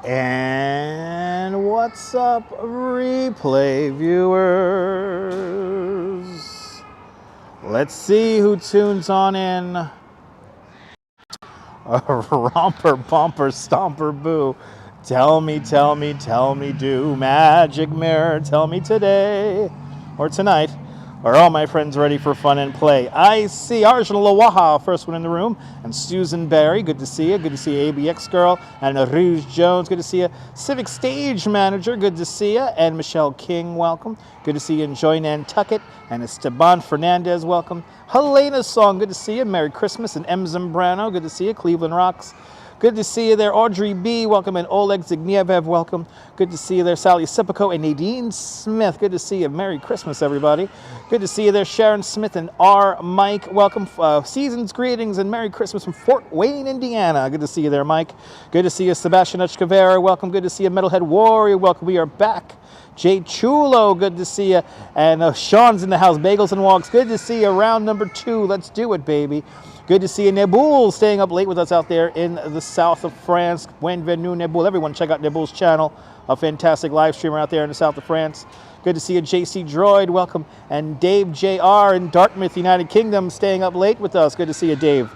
And what's up, replay viewers? Let's see who tunes on in. Romper, bumper, stomper, boo. Tell me, do. Magic mirror, tell me today or tonight. Are all my friends ready for fun and play? I see Arjun Lawaha, first one in the room, and Susan Barry, good to see you. Good to see you, ABX Girl, and Rouge Jones, good to see you. Civic Stage Manager, good to see you. And Michelle King, welcome. Good to see you. And Joy Nantucket, and Esteban Fernandez, welcome. Helena Song, good to see you. Merry Christmas. And M. Zambrano, good to see you. Cleveland Rocks. Good to see you there. Audrey B, welcome. And Oleg Zignievev, welcome. Good to see you there. Sally Sipico and Nadine Smith. Good to see you. Merry Christmas, everybody. Good to see you there. Sharon Smith and R. Mike, welcome. Season's greetings and Merry Christmas from Fort Wayne, Indiana. Good to see you there, Mike. Good to see you. Sebastian Echkavera, welcome. Good to see you. Metalhead Warrior, welcome. We are back. Jay Chulo, good to see you. And Sean's in the house. Bagels and Walks, good to see you. Round number 2. Let's do it, baby. Good to see you. Nebul staying up late with us out there in the south of France. Bienvenue, Nebul. Everyone check out Nebul's channel. A fantastic live streamer out there in the south of France. Good to see you. JC Droid, welcome. And Dave JR in Dartmouth, United Kingdom, staying up late with us. Good to see you, Dave.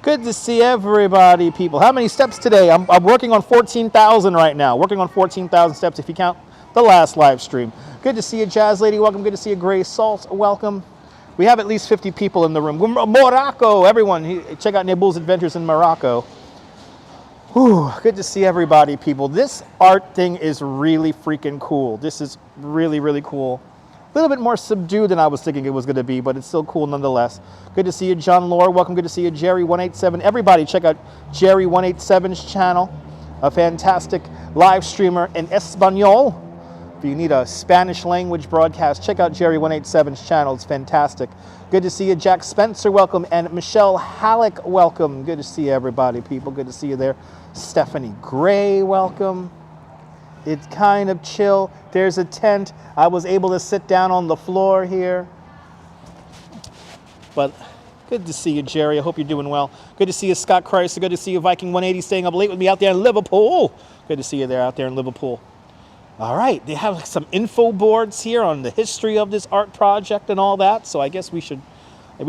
Good to see everybody, people. How many steps today? I'm working on 14,000 right now. Working on 14,000 steps if you count the last live stream. Good to see you, Jazz Lady. Welcome. Good to see you, Gray Salt. Welcome. We have at least 50 people in the room. Morocco, everyone. Check out Nebul's Adventures in Morocco. Whew, good to see everybody, people. This art thing is really freaking cool. This is really, really cool. A little bit more subdued than I was thinking it was going to be, but it's still cool nonetheless. Good to see you, John Lore. Welcome. Good to see you, Jerry187. Everybody, check out Jerry187's channel. A fantastic live streamer in Espanol. If you need a Spanish language broadcast, check out Jerry187's channel. It's fantastic. Good to see you, Jack Spencer. Welcome. And Michelle Halleck, welcome. Good to see everybody, people. Good to see you there. Stephanie Gray, welcome. It's kind of chill. There's a tent. I was able to sit down on the floor here. But good to see you, Jerry. I hope you're doing well. Good to see you, Scott Chrysler. Good to see you, Viking180, staying up late with me out there in Liverpool. Good to see you there out there in Liverpool. All right, they have some info boards here on the history of this art project and all that. So I guess we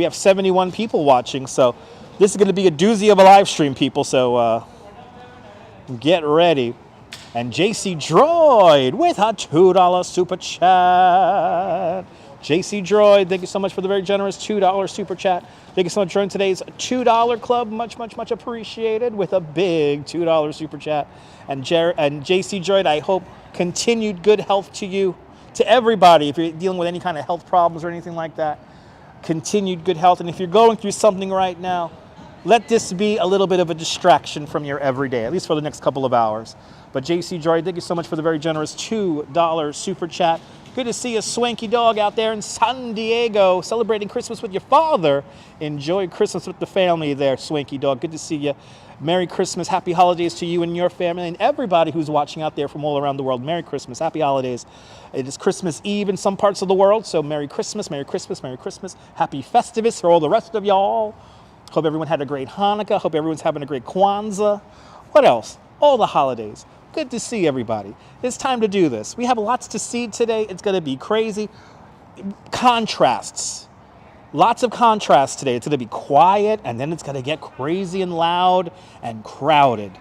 have 71 people watching. So this is going to be a doozy of a live stream, people. So get ready. And JC Droid with a $2 super chat. JC Droid, thank you so much for the very generous $2 super chat. Thank you so much for joining today's $2 club. Much, much, much appreciated with a big $2 super chat. And JC Droid, I hope continued good health to you, to everybody. If you're dealing with any kind of health problems or anything like that, continued good health. And if you're going through something right now, let this be a little bit of a distraction from your everyday, at least for the next couple of hours. But JC Droid, thank you so much for the very generous $2 super chat. Good to see a swanky dog out there in San Diego celebrating Christmas with your father. Enjoy Christmas with the family there, swanky dog. Good to see you. Merry Christmas, happy holidays to you and your family and everybody who's watching out there from all around the world. Merry Christmas, happy holidays. It is Christmas Eve in some parts of the world, so Merry Christmas, Merry Christmas, Merry Christmas. Happy Festivus for all the rest of y'all. Hope everyone had a great Hanukkah. Hope everyone's having a great Kwanzaa. What else? All the holidays. Good to see everybody. It's time to do this. We have lots to see today. It's going to be crazy. Contrasts. Lots of contrasts today. It's going to be quiet, and then it's going to get crazy and loud and crowded.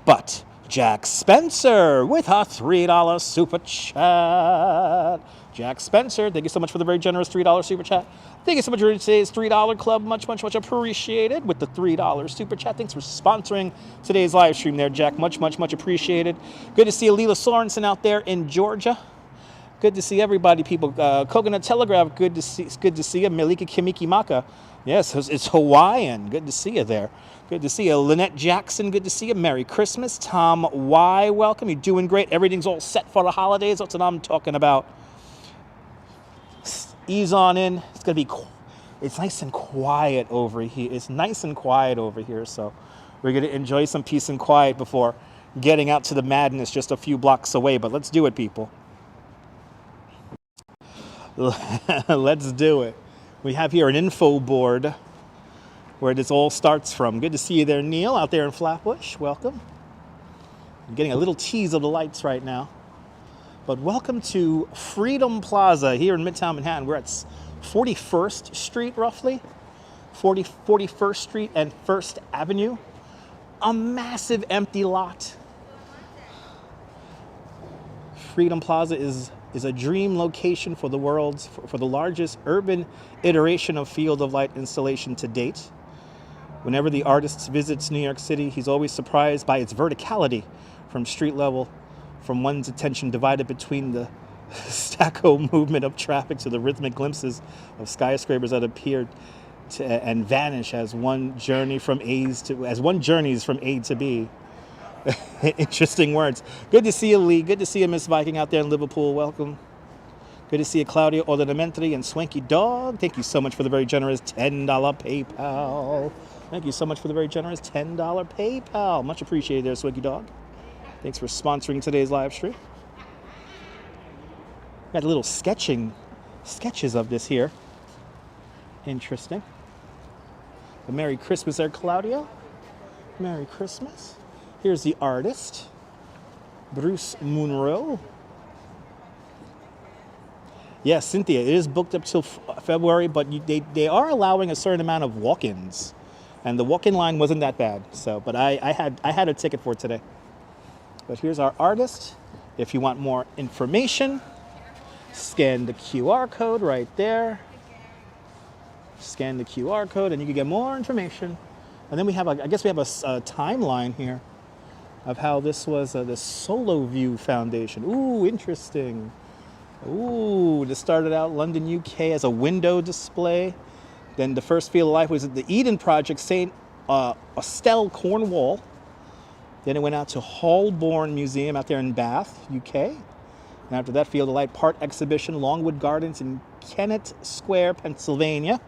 But Jack Spencer with a $3 super chat. Jack Spencer, thank you so much for the very generous $3 super chat. Thank you so much for today's $3 club. Much, much, much appreciated with the $3 super chat. Thanks for sponsoring today's live stream there, Jack. Much, much, much appreciated. Good to see Leela Sorensen out there in Georgia. Good to see everybody, people. Coconut Telegraph, good to see you. Malika Kimiki Maka, yes, it's Hawaiian. Good to see you there. Good to see you. Lynette Jackson, good to see you. Merry Christmas. Tom Y, welcome. You're doing great. Everything's all set for the holidays. That's what I'm talking about. Ease on in. It's gonna be. It's nice and quiet over here. It's nice and quiet over here. So we're gonna enjoy some peace and quiet before getting out to the madness just a few blocks away. But let's do it, people. Let's do it. We have here an info board where this all starts from. Good to see you there, Neil, out there in Flatbush. Welcome. I'm getting a little tease of the lights right now. But welcome to Freedom Plaza here in Midtown Manhattan. We're at 41st Street, roughly. 41st Street and 1st Avenue. A massive empty lot. Freedom Plaza is a dream location for the world's, for the largest urban iteration of field of light installation to date. Whenever the artist visits New York City, he's always surprised by its verticality from street level, from one's attention divided between the staccato movement of traffic to the rhythmic glimpses of skyscrapers that appear to, and vanish as one journeys from A to B. Interesting words. Good to see you, Lee. Good to see you, Miss Viking, out there in Liverpool. Welcome. Good to see you, Claudia Ornamenti and Swanky Dog. Thank you so much for the very generous $10 PayPal. Thank you so much for the very generous $10 PayPal. Much appreciated there, Swanky Dog. Thanks for sponsoring today's live stream. Got a little sketches of this here. Interesting. A Merry Christmas there, Claudia. Merry Christmas. Here's the artist, Bruce Munro. Yes, Cynthia, it is booked up till February, but they are allowing a certain amount of walk-ins, and the walk-in line wasn't that bad. So, but I had a ticket for today. But here's our artist. If you want more information, scan the QR code right there. Scan the QR code, and you can get more information. And then we have, I guess we have a timeline here of how this was the Solo View Foundation. Ooh, interesting. Ooh, this started out London, UK as a window display. Then the first field of life was at the Eden Project, St. Austell, Cornwall. Then it went out to Holborn Museum out there in Bath, UK. And after that, Field of Light Part Exhibition, Longwood Gardens in Kennett Square, Pennsylvania.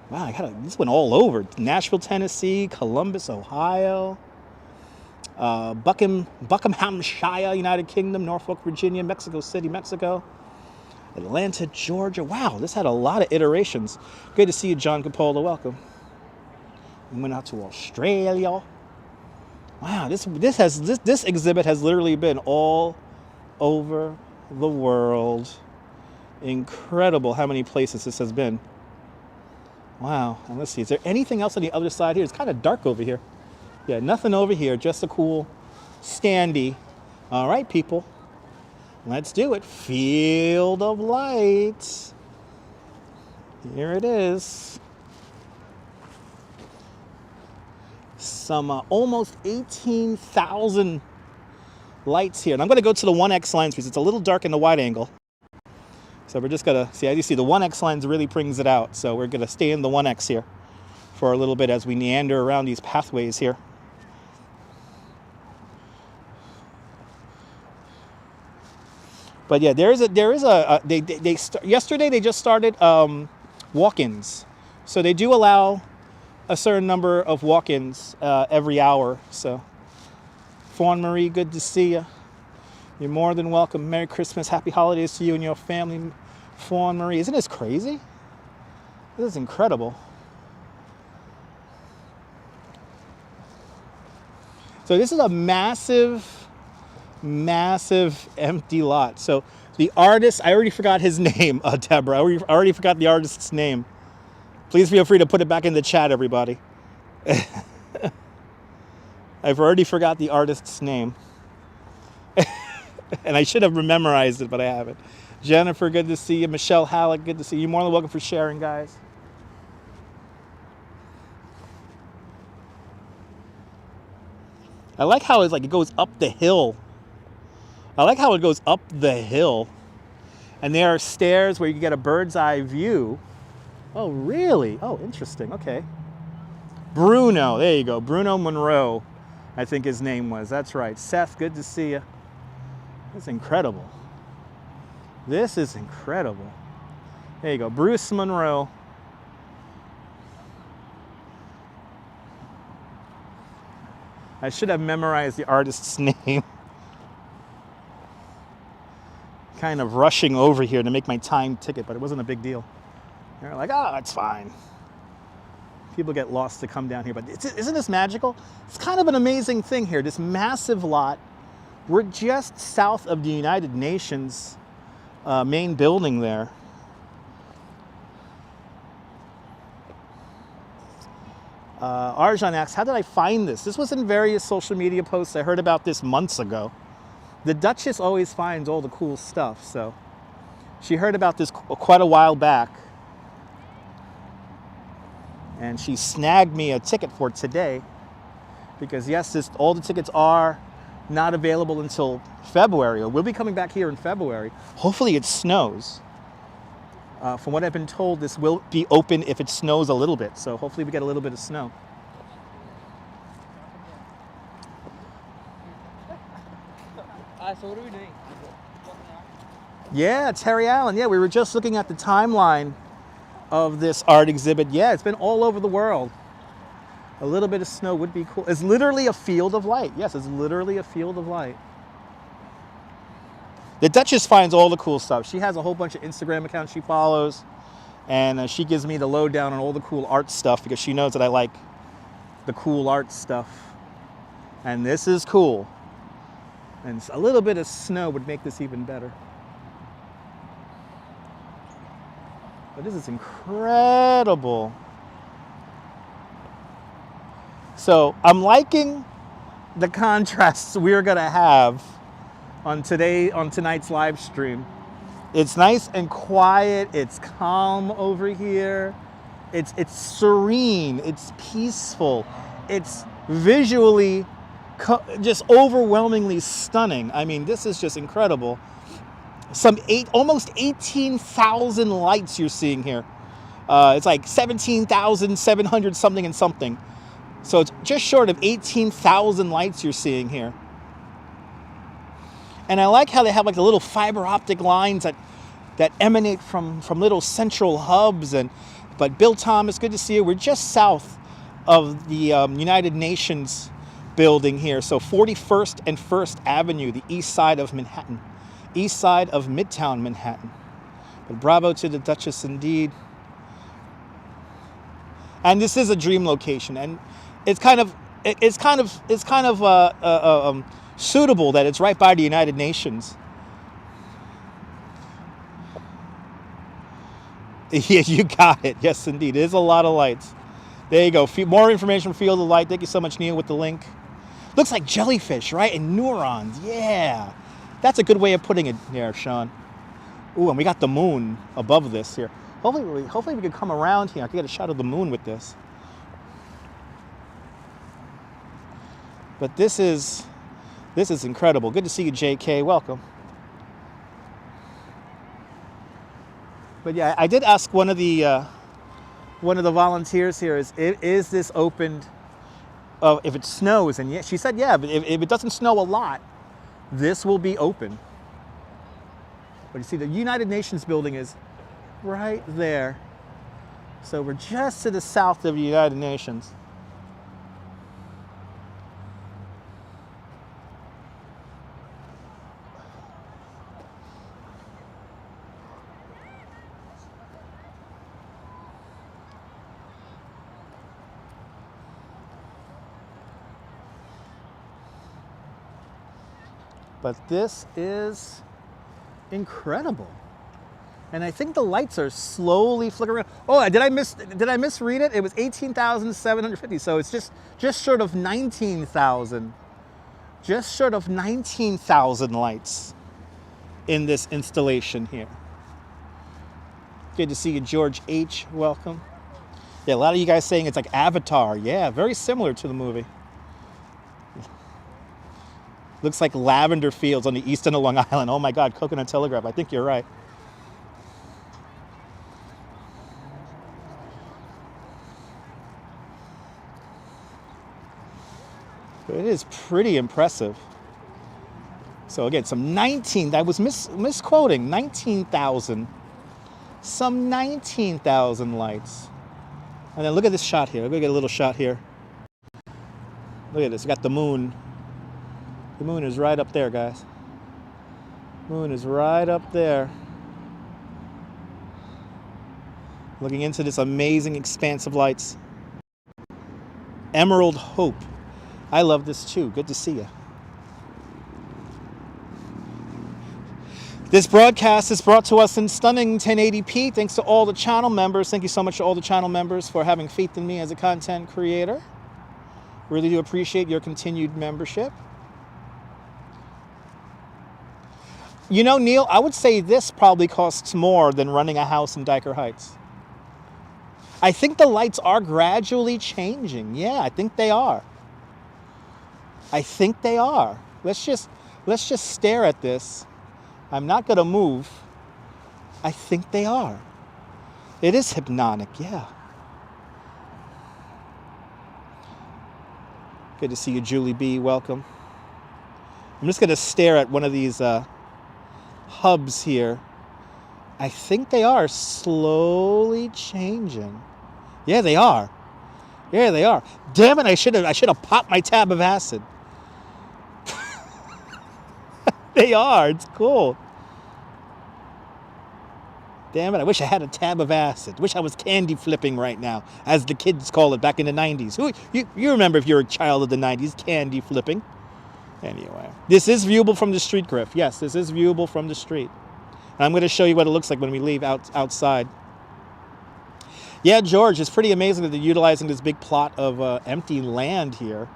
Wow, this went all over. Nashville, Tennessee, Columbus, Ohio. Buckinghamshire, United Kingdom, Norfolk, Virginia, Mexico City, Mexico, Atlanta, Georgia. Wow, this had a lot of iterations. Good to see you, John Capola. Welcome. We went out to Australia. Wow, this exhibit has literally been all over the world. Incredible how many places this has been. Wow, and let's see, is there anything else on the other side here? It's kind of dark over here. Yeah, nothing over here, just a cool standee. All right, people, let's do it. Field of Light. Here it is. Some almost 18,000 lights here. And I'm going to go to the 1X lens because it's a little dark in the wide angle. So we're just going to see, as you see, the 1X lens really brings it out. So we're going to stay in the 1X here for a little bit as we meander around these pathways here. But yeah, yesterday they just started walk-ins. So they do allow a certain number of walk-ins every hour. So Fawn Marie, good to see you. You're more than welcome. Merry Christmas, happy holidays to you and your family. Fawn Marie, isn't this crazy? This is incredible. So this is a massive empty lot. So the artist, I already forgot his name, Deborah. I already forgot the artist's name. Please feel free to put it back in the chat, everybody. I've already forgot the artist's name. And I should have memorized it, but I haven't. Jennifer, good to see you. Michelle Halleck, good to see you. You're more than welcome for sharing, guys. I like how it's like it goes up the hill. I like how it goes up the hill. And there are stairs where you get a bird's eye view. Oh, really? Oh, interesting. Okay. Bruno, there you go. Bruno Monroe, I think his name was. That's right. Seth, good to see you. That's incredible. This is incredible. There you go. Bruce Monroe. I should have memorized the artist's name. Kind of rushing over here to make my time ticket, but it wasn't a big deal. They're like, oh, it's fine. People get lost to come down here, but isn't this magical? It's kind of an amazing thing here, this massive lot. We're just south of the United Nations main building there. Arjan asks, how did I find this? This was in various social media posts. I heard about this months ago. The Duchess always finds all the cool stuff, so she heard about this quite a while back. And she snagged me a ticket for today because yes, all the tickets are not available until February. We'll be coming back here in February. Hopefully it snows. From what I've been told, this will be open if it snows a little bit. So hopefully we get a little bit of snow. So what are we doing? Yeah, Terry Allen. Yeah, we were just looking at the timeline of this art exhibit. Yeah, it's been all over the world. A little bit of snow would be cool. It's literally a field of light. Yes, it's literally a field of light. The Duchess finds all the cool stuff. She has a whole bunch of Instagram accounts she follows, and she gives me the lowdown on all the cool art stuff because she knows that I like the cool art stuff. And this is cool. And a little bit of snow would make this even better. But this is incredible. So I'm liking the contrasts we're gonna have on tonight's live stream. It's nice and quiet, it's calm over here. It's serene, it's peaceful, it's visually just overwhelmingly stunning. I mean, this is just incredible. Almost 18,000 lights you're seeing here. It's like 17,700 something and something. So it's just short of 18,000 lights you're seeing here. And I like how they have like the little fiber optic lines that emanate from little central hubs. But Bill Thomas, good to see you. We're just south of the United Nations building here. So 41st and 1st Avenue, the east side of Manhattan. East side of Midtown Manhattan. But bravo to the Duchess indeed. And this is a dream location, and it's kind of suitable that it's right by the United Nations. Yeah, you got it. Yes, indeed. There's a lot of lights. There you go. More information, Field of Light. Thank you so much, Neil, with the link. Looks like jellyfish, right? And neurons. Yeah. That's a good way of putting it there, Sean. Ooh, and we got the moon above this here. Hopefully we can come around here. I can get a shot of the moon with this. But this is incredible. Good to see you, JK. Welcome. But yeah, I did ask one of the volunteers here, is this opened if it snows? And yeah, she said, yeah, but if it doesn't snow a lot, this will be open. But you see, the United Nations building is right there. So we're just to the south of the United Nations. But this is incredible. And I think the lights are slowly flickering. Oh, did I misread it? It was 18,750. So it's just short of 19,000. Just short of 19,000 lights in this installation here. Good to see you, George H. Welcome. Yeah, a lot of you guys saying it's like Avatar. Yeah, very similar to the movie. Looks like lavender fields on the east end of Long Island. Oh my God, Coconut Telegraph. I think you're right. But it is pretty impressive. So again, I was misquoting, 19,000. Some 19,000 lights. And then look at this shot here. We're gonna get a little shot here. Look at this, we got the moon. The moon is right up there, guys. Moon is right up there. Looking into this amazing expanse of lights. Emerald Hope. I love this too. Good to see you. This broadcast is brought to us in stunning 1080p. Thanks to all the channel members. Thank you so much to all the channel members for having faith in me as a content creator. Really do appreciate your continued membership. You know, Neil, I would say this probably costs more than running a house in Dyker Heights. I think the lights are gradually changing. Yeah, I think they are. I think they are. Let's just stare at this. I'm not going to move. I think they are. It is hypnotic, yeah. Good to see you, Julie B. Welcome. I'm just going to stare at one of these hubs here. I think they are slowly changing. Yeah, they are. Yeah, they are. Damn it! I should have popped my tab of acid. They are. It's cool. Damn it! I wish I had a tab of acid. Wish I was candy flipping right now, as the kids call it back in the 90s. You remember, if you're a child of the 90s, candy flipping. Anyway, this is viewable from the street, Griff. Yes, this is viewable from the street. And I'm going to show you what it looks like when we leave outside. Yeah, George, it's pretty amazing that they're utilizing this big plot of empty land here.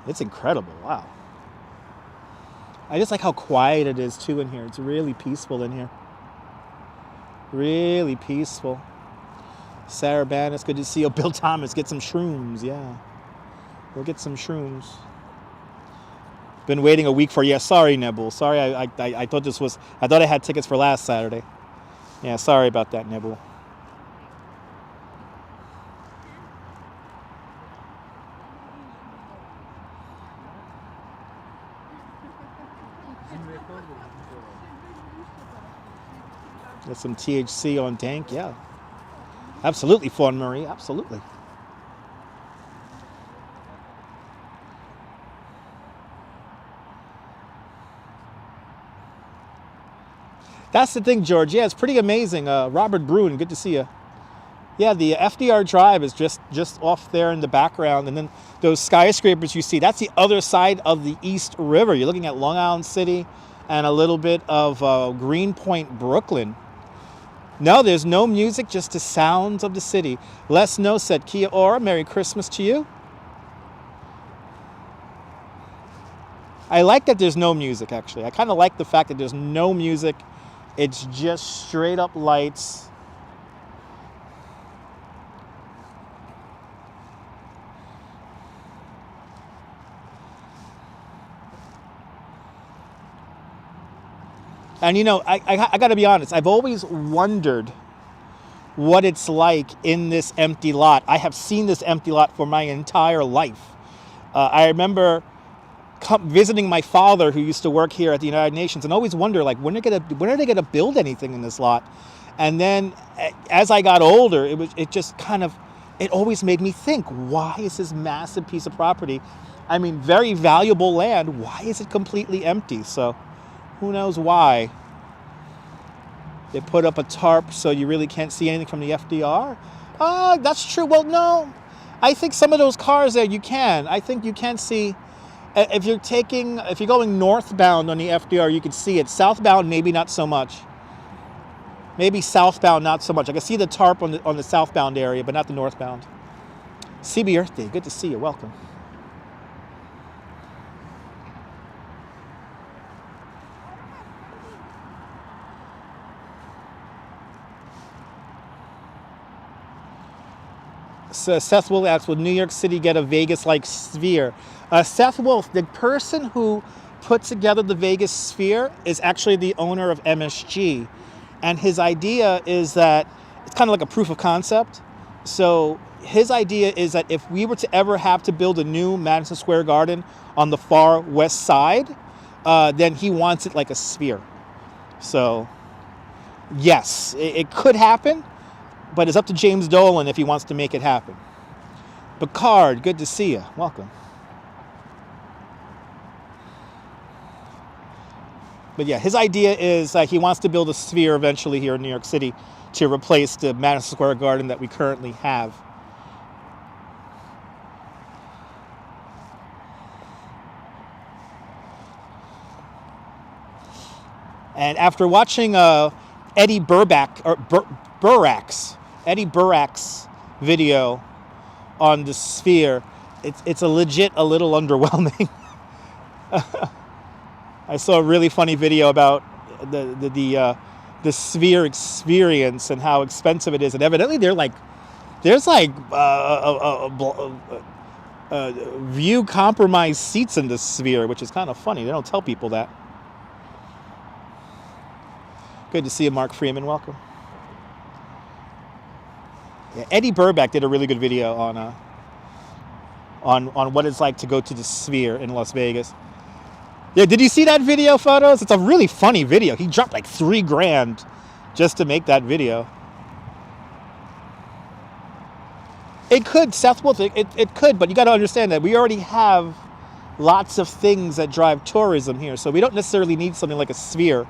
It's incredible. Wow. I just like how quiet it is, too, in here. It's really peaceful in here. Really peaceful. Sarah Bannis, good to see you. Bill Thomas, get some shrooms. Yeah. We'll get some shrooms. Been waiting a week for you. Yeah, sorry, Nebul. Sorry, I thought this was... I thought I had tickets for last Saturday. Yeah, sorry about that, Nebul. There's some THC on Dank, yeah. Absolutely, Fawn Marie, absolutely. That's the thing, George. Yeah, it's pretty amazing. Robert Bruin, good to see you. Yeah, the FDR Drive is just off there in the background, and then those skyscrapers you see, that's the other side of the East River. You're looking at Long Island City and a little bit of Greenpoint, Brooklyn. No, there's no music, just the sounds of the city. Les No said, Kia ora, Merry Christmas to you. I like that there's no music, actually. I kind of like the fact that there's no music. It's just straight up lights. And you know, I got to be honest, I've always wondered what it's like in this empty lot. I have seen this empty lot for my entire life. I remember visiting my father, who used to work here at the United Nations, and always wonder, like, when are they gonna build anything in this lot? And then as I got older, it always made me think, why is this massive piece of property, I mean, very valuable land, why is it completely empty? So who knows why? They put up a tarp so you really can't see anything from the FDR? That's true. Well, no. I think some of those cars there, you can. I think you can see. If you're going northbound on the FDR, you can see it. Southbound, maybe not so much. Maybe southbound, not so much. I can see the tarp on the southbound area, but not the northbound. CB Earth Day, good to see you. Welcome. So Seth Wolf asks, will New York City get a Vegas-like sphere? Seth Wolf, the person who put together the Vegas sphere is actually the owner of MSG. And his idea is that it's kind of like a proof of concept. So his idea is that if we were to ever have to build a new Madison Square Garden on the far west side, then he wants it like a sphere. So yes, it could happen. But it's up to James Dolan if he wants to make it happen. Picard, good to see you. Welcome. But yeah, his idea is he wants to build a sphere eventually here in New York City to replace the Madison Square Garden that we currently have. And after watching Eddie Burrack's video on the sphere, it's a legit a little underwhelming. I saw a really funny video about the sphere experience and how expensive it is, and evidently there's view compromised seats in the sphere, which is kind of funny. They don't tell people that. Good to see you, Mark Freeman. Welcome. Yeah, Eddie Burback did a really good video on what it's like to go to the sphere in Las Vegas. Yeah, did you see that video, photos? It's a really funny video. He dropped like $3,000 just to make that video. It could, Seth Wolf, it could, but you got to understand that we already have lots of things that drive tourism here, so we don't necessarily need something like a sphere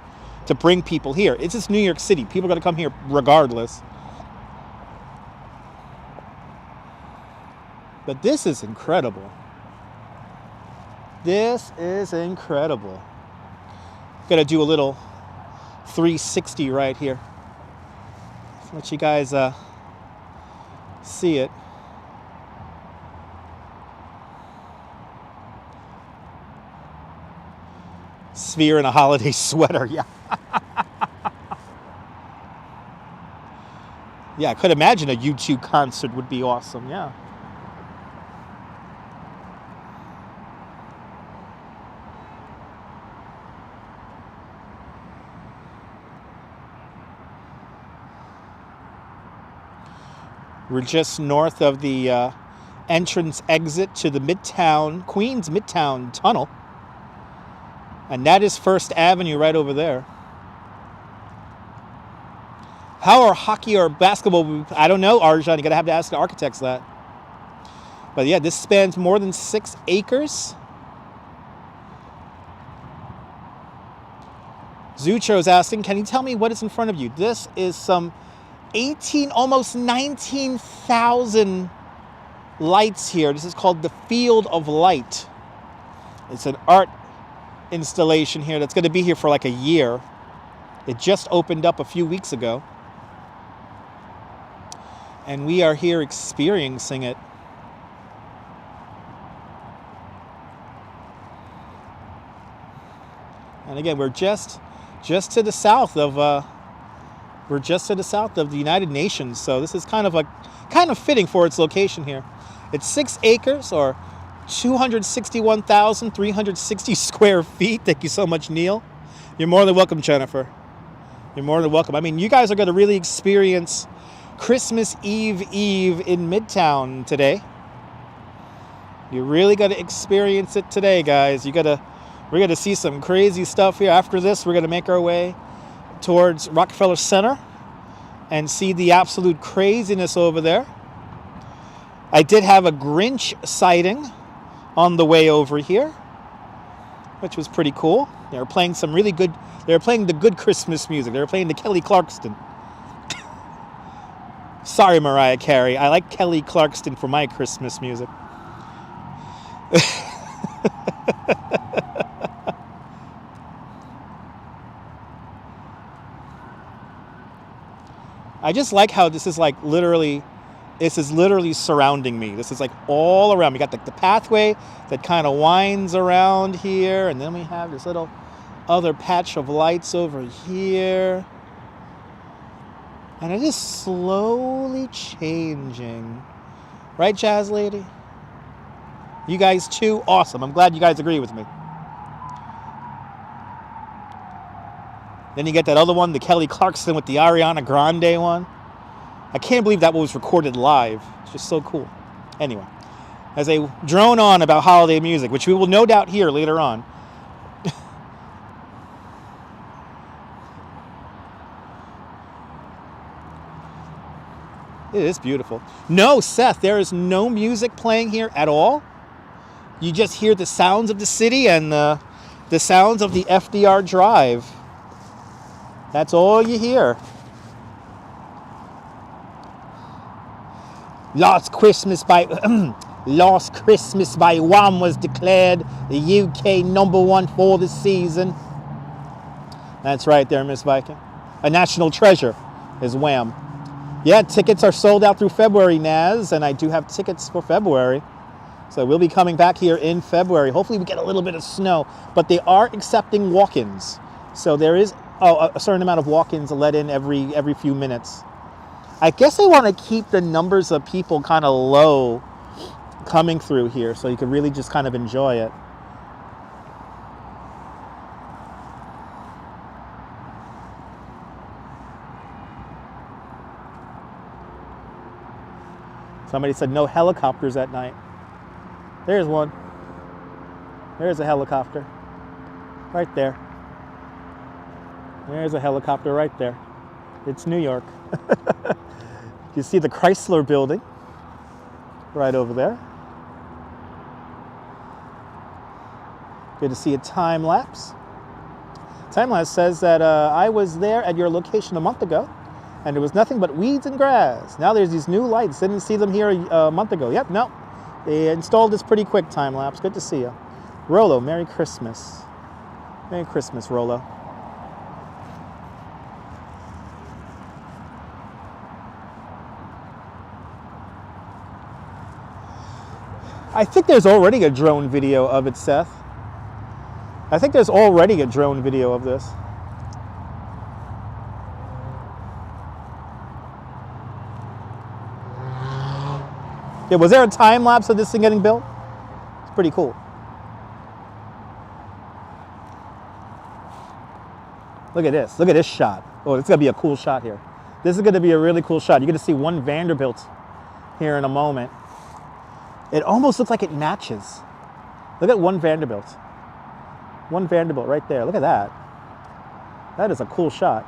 to bring people here. It's just New York City. People are going to come here regardless. But this is incredible. This is incredible. Got to do a little 360 right here. Let you guys see it. Sphere in a holiday sweater, yeah. Yeah, I could imagine a U2 concert would be awesome, yeah. We're just north of the entrance exit to the Queens Midtown Tunnel. And that is First Avenue right over there. How are hockey or basketball? I don't know, Arjan. You're going to have to ask the architects that. But yeah, this spans more than 6 acres. Zutro's asking, can you tell me what is in front of you? This is some 18, almost 19,000 lights here. This is called the Field of Light. It's an art installation here that's going to be here for like a year. It just opened up a few weeks ago. And we are here experiencing it. And again, we're just to the south of the United Nations. So this is kind of fitting for its location here. It's 6 acres or 261,360 square feet. Thank you so much, Neil. You're more than welcome, Jennifer. You're more than welcome. I mean, you guys are going to really experience Christmas Eve in Midtown today. You really got to experience it today, guys. We're going to see some crazy stuff here. After this, we're going to make our way towards Rockefeller Center and see the absolute craziness over there. I did have a Grinch sighting on the way over here, which was pretty cool. They were playing the good Christmas music. They were playing the Kelly Clarkson. Sorry, Mariah Carey. I like Kelly Clarkson for my Christmas music. I just like how this is literally surrounding me. This is like all around. We got the pathway that kind of winds around here, and then we have this little other patch of lights over here. And it is slowly changing. Right, Jazz Lady? You guys too? Awesome. I'm glad you guys agree with me. Then you get that other one, the Kelly Clarkson with the Ariana Grande one. I can't believe that was recorded live. It's just so cool. Anyway, as I drone on about holiday music, which we will no doubt hear later on. It is beautiful. No, Seth, there is no music playing here at all. You just hear the sounds of the city and the The sounds of the FDR Drive. That's all you hear. Last Christmas by Wham was declared the UK #1 for the season. That's right there, Miss Viking. A national treasure is Wham. Yeah, tickets are sold out through February, Naz, and I do have tickets for February. So we'll be coming back here in February. Hopefully we get a little bit of snow, but they are accepting walk-ins. So there is a certain amount of walk-ins let in every few minutes. I guess they want to keep the numbers of people kind of low coming through here so you can really just kind of enjoy it. Somebody said no helicopters at night. There's one. There's a helicopter. Right there. There's a helicopter right there. It's New York. You see the Chrysler building right over there. Good to see a time lapse. Time lapse says that I was there at your location a month ago and there was nothing but weeds and grass. Now there's these new lights. Didn't see them here a month ago. Yep, no. They installed this pretty quick, time lapse. Good to see you. Rolo, Merry Christmas. Merry Christmas, Rolo. I think there's already a drone video of it, Seth. I think there's already a drone video of this. Yeah, was there a time lapse of this thing getting built? It's pretty cool. Look at this. Look at this shot. Oh, it's going to be a cool shot here. This is going to be a really cool shot. You're going to see one Vanderbilt here in a moment. It almost looks like it matches. Look at one Vanderbilt. One Vanderbilt right there. Look at that. That is a cool shot.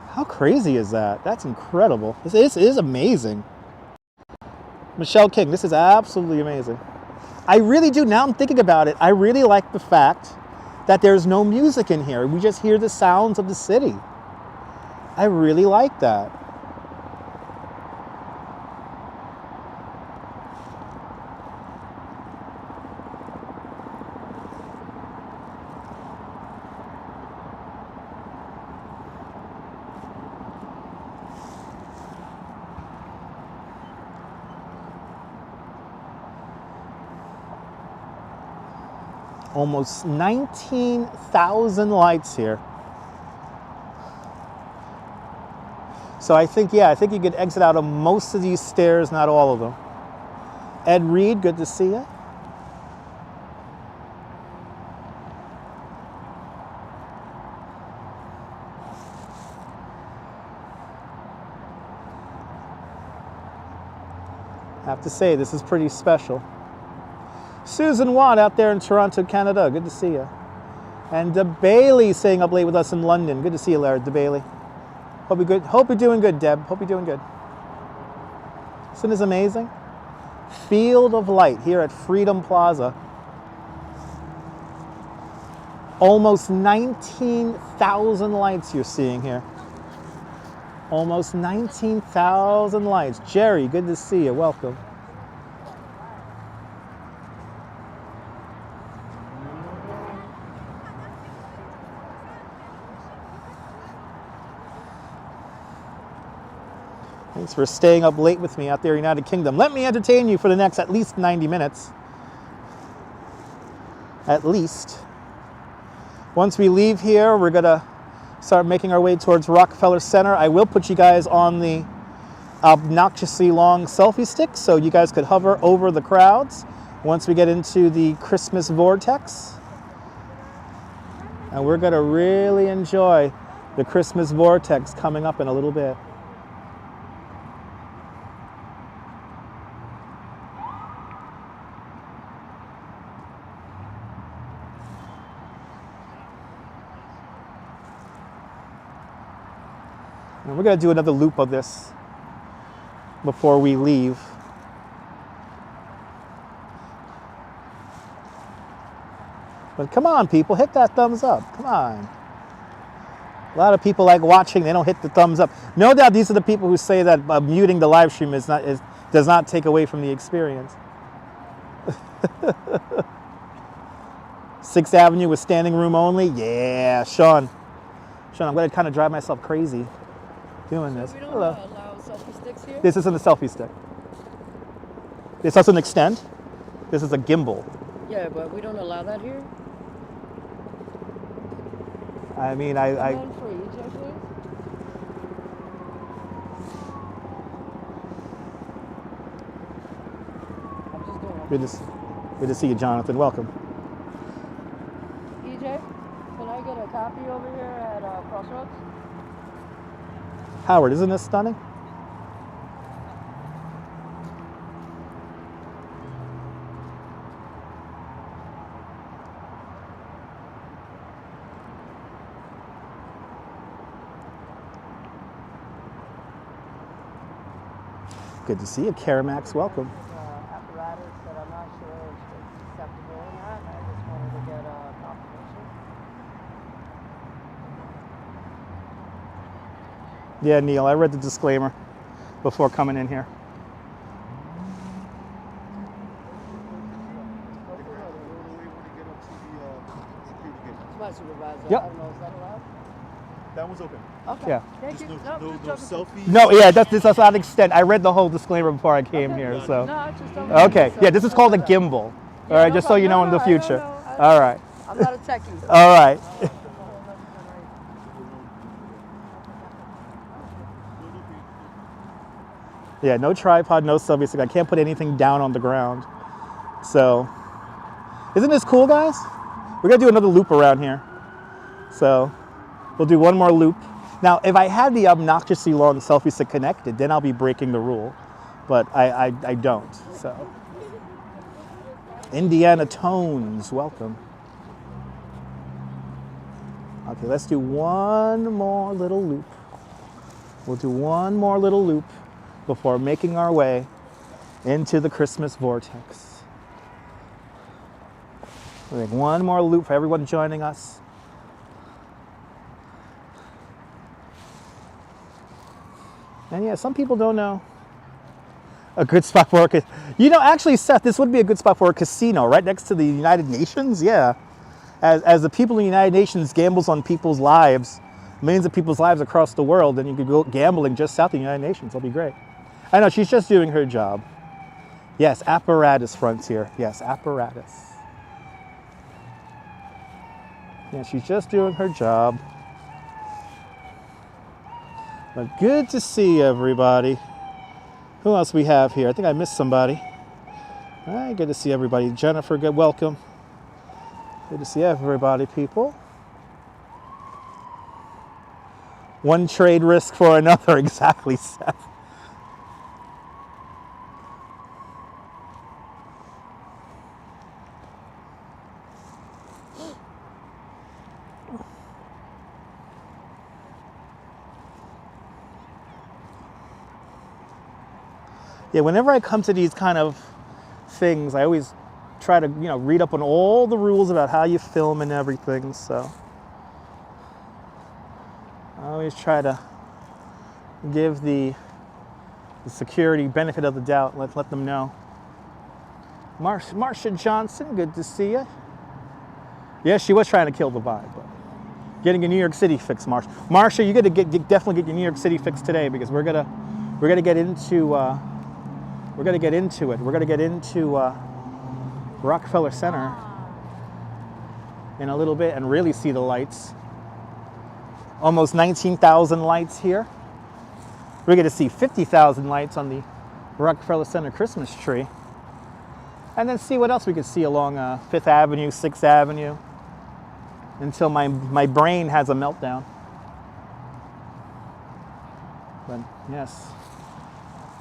How crazy is that? That's incredible. This is amazing. Michelle King, this is absolutely amazing. I really do, now I'm thinking about it, I really like the fact that there's no music in here. We just hear the sounds of the city. I really like that. Almost 19,000 lights here. So I think you could exit out of most of these stairs, not all of them. Ed Reed, good to see you. I have to say, this is pretty special. Susan Watt out there in Toronto, Canada. Good to see you. And DeBailey staying up late with us in London. Good to see you, Larry DeBailey. Hope you're good. Hope you're doing good, Deb. Hope you're doing good. Isn't this amazing? Field of light here at Freedom Plaza. Almost 19,000 lights you're seeing here. Almost 19,000 lights. Jerry, good to see you. Welcome. Thanks for staying up late with me out there in the United Kingdom. Let me entertain you for the next at least 90 minutes. At least. Once we leave here, we're going to start making our way towards Rockefeller Center. I will put you guys on the obnoxiously long selfie stick so you guys could hover over the crowds once we get into the Christmas vortex. And we're going to really enjoy the Christmas vortex coming up in a little bit. And we're going to do another loop of this before we leave. But come on, people, hit that thumbs up. Come on. A lot of people like watching, they don't hit the thumbs up. No doubt these are the people who say that muting the live stream does not take away from the experience. 6th Avenue with standing room only? Yeah, Sean. Sean, I'm going to kind of drive myself crazy doing this. We don't Hello. allow selfie sticks here? This isn't a selfie stick. This doesn't extend. This is a gimbal. Yeah, but we don't allow that here? I mean, None for EJ, please? I'm just doing Good to see you, Jonathan. Welcome. EJ, can I get a copy over here at Crossroads? Howard, isn't this stunning? Good to see you, Karamax. Welcome. Apparatus that I'm not sure if it's acceptable or not. I just wanted to get confirmation. Yeah, Neil, I read the disclaimer before coming in here. It's my supervisor. Yep. I don't know, is that allowed? That one's open. Okay. Yeah. Thank you. No just selfies. No, yeah, this does not extend. I read the whole disclaimer before I came here, so. No, I just don't Okay, yeah, this is called a gimbal. All right, no just so you know in problem. the No, future. I All right, I'm not a techie. all right. Yeah, no tripod, no selfie stick. I can't put anything down on the ground. So, isn't this cool, guys? We're gonna do another loop around here. So, we'll do one more loop. Now, if I had the obnoxiously long selfie stick connected, then I'll be breaking the rule. But I don't, so. Indiana Tones, welcome. Okay, let's do one more little loop. We'll do one more little loop before making our way into the Christmas vortex. We'll make one more loop for everyone joining us. And yeah, some people don't know a good spot for a, you know, actually, Seth, this would be a good spot for a casino right next to the United Nations. Yeah, as the people in the United Nations gambles on people's lives, millions of people's lives across the world, then you could go gambling just south of the United Nations. That'll be great. I know, she's just doing her job. Yes, apparatus frontier. Yes, apparatus. Yeah, she's just doing her job. But good to see everybody. Who else we have here? I think I missed somebody. All right, good to see everybody. Jennifer, good, welcome. Good to see everybody, people. One trade risk for another, exactly, Seth. Yeah, whenever I come to these kind of things, I always try to, read up on all the rules about how you film and everything, so. I always try to give the security benefit of the doubt, let them know. Marsha Johnson, good to see you. Yeah, she was trying to kill the vibe, but getting a New York City fix, Marsha. Marsha, you definitely get your New York City fix today, because we're gonna get into it. We're gonna get into Rockefeller Center in a little bit and really see the lights. Almost 19,000 lights here. We're gonna see 50,000 lights on the Rockefeller Center Christmas tree. And then see what else we could see along 5th Avenue, 6th Avenue, until my brain has a meltdown. But yes,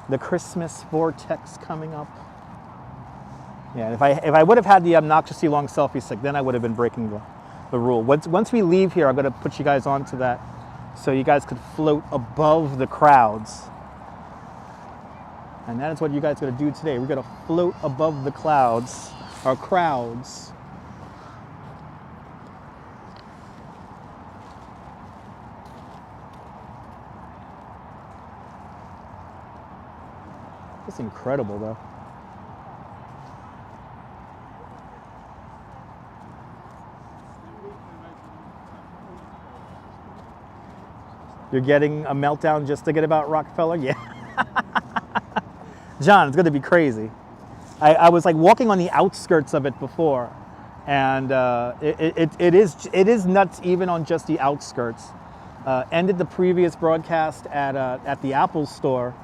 the Christmas vortex coming up. Yeah, if I would have had the obnoxiously long selfie stick, then I would have been breaking the rule. Once we leave here, I'm going to put you guys onto that so you guys could float above the crowds. And that is what you guys are going to do today. We're going to float above the clouds, or crowds. It's incredible, though. You're getting a meltdown just to get about Rockefeller? Yeah. John, it's going to be crazy. I was like walking on the outskirts of it before, and it is nuts even on just the outskirts. Ended the previous broadcast at the Apple store,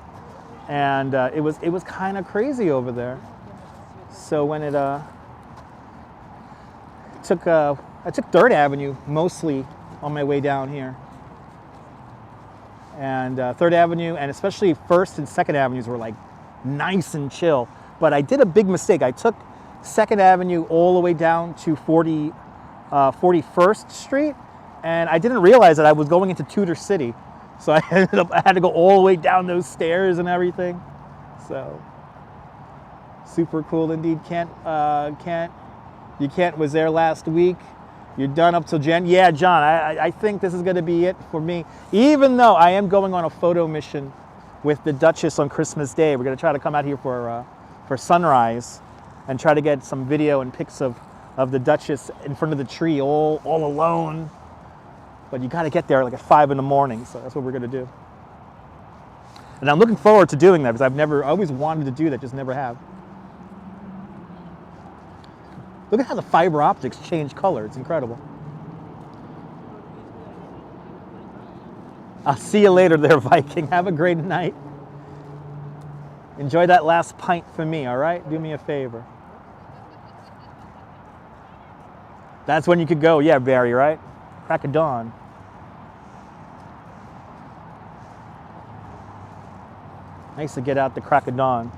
and it was kind of crazy over there. So when I took 3rd Avenue mostly on my way down here. And 3rd Avenue, and especially 1st and 2nd Avenues were like nice and chill. But I did a big mistake. I took 2nd Avenue all the way down to 41st Street, and I didn't realize that I was going into Tudor City. So I had to go all the way down those stairs and everything. So super cool indeed. Kent was there last week. You're done up till Jan? Yeah, John, I think this is going to be it for me. Even though I am going on a photo mission with the Duchess on Christmas Day. We're going to try to come out here for sunrise and try to get some video and pics of the Duchess in front of the tree all alone. But you got to get there like at 5 in the morning, so that's what we're going to do. And I'm looking forward to doing that because I always wanted to do that, just never have. Look at how the fiber optics change color. It's incredible. I'll see you later there, Viking. Have a great night. Enjoy that last pint for me, all right? Do me a favor. That's when you could go. Yeah, Barry, right? Crack of dawn. Nice to get out the crack of dawn.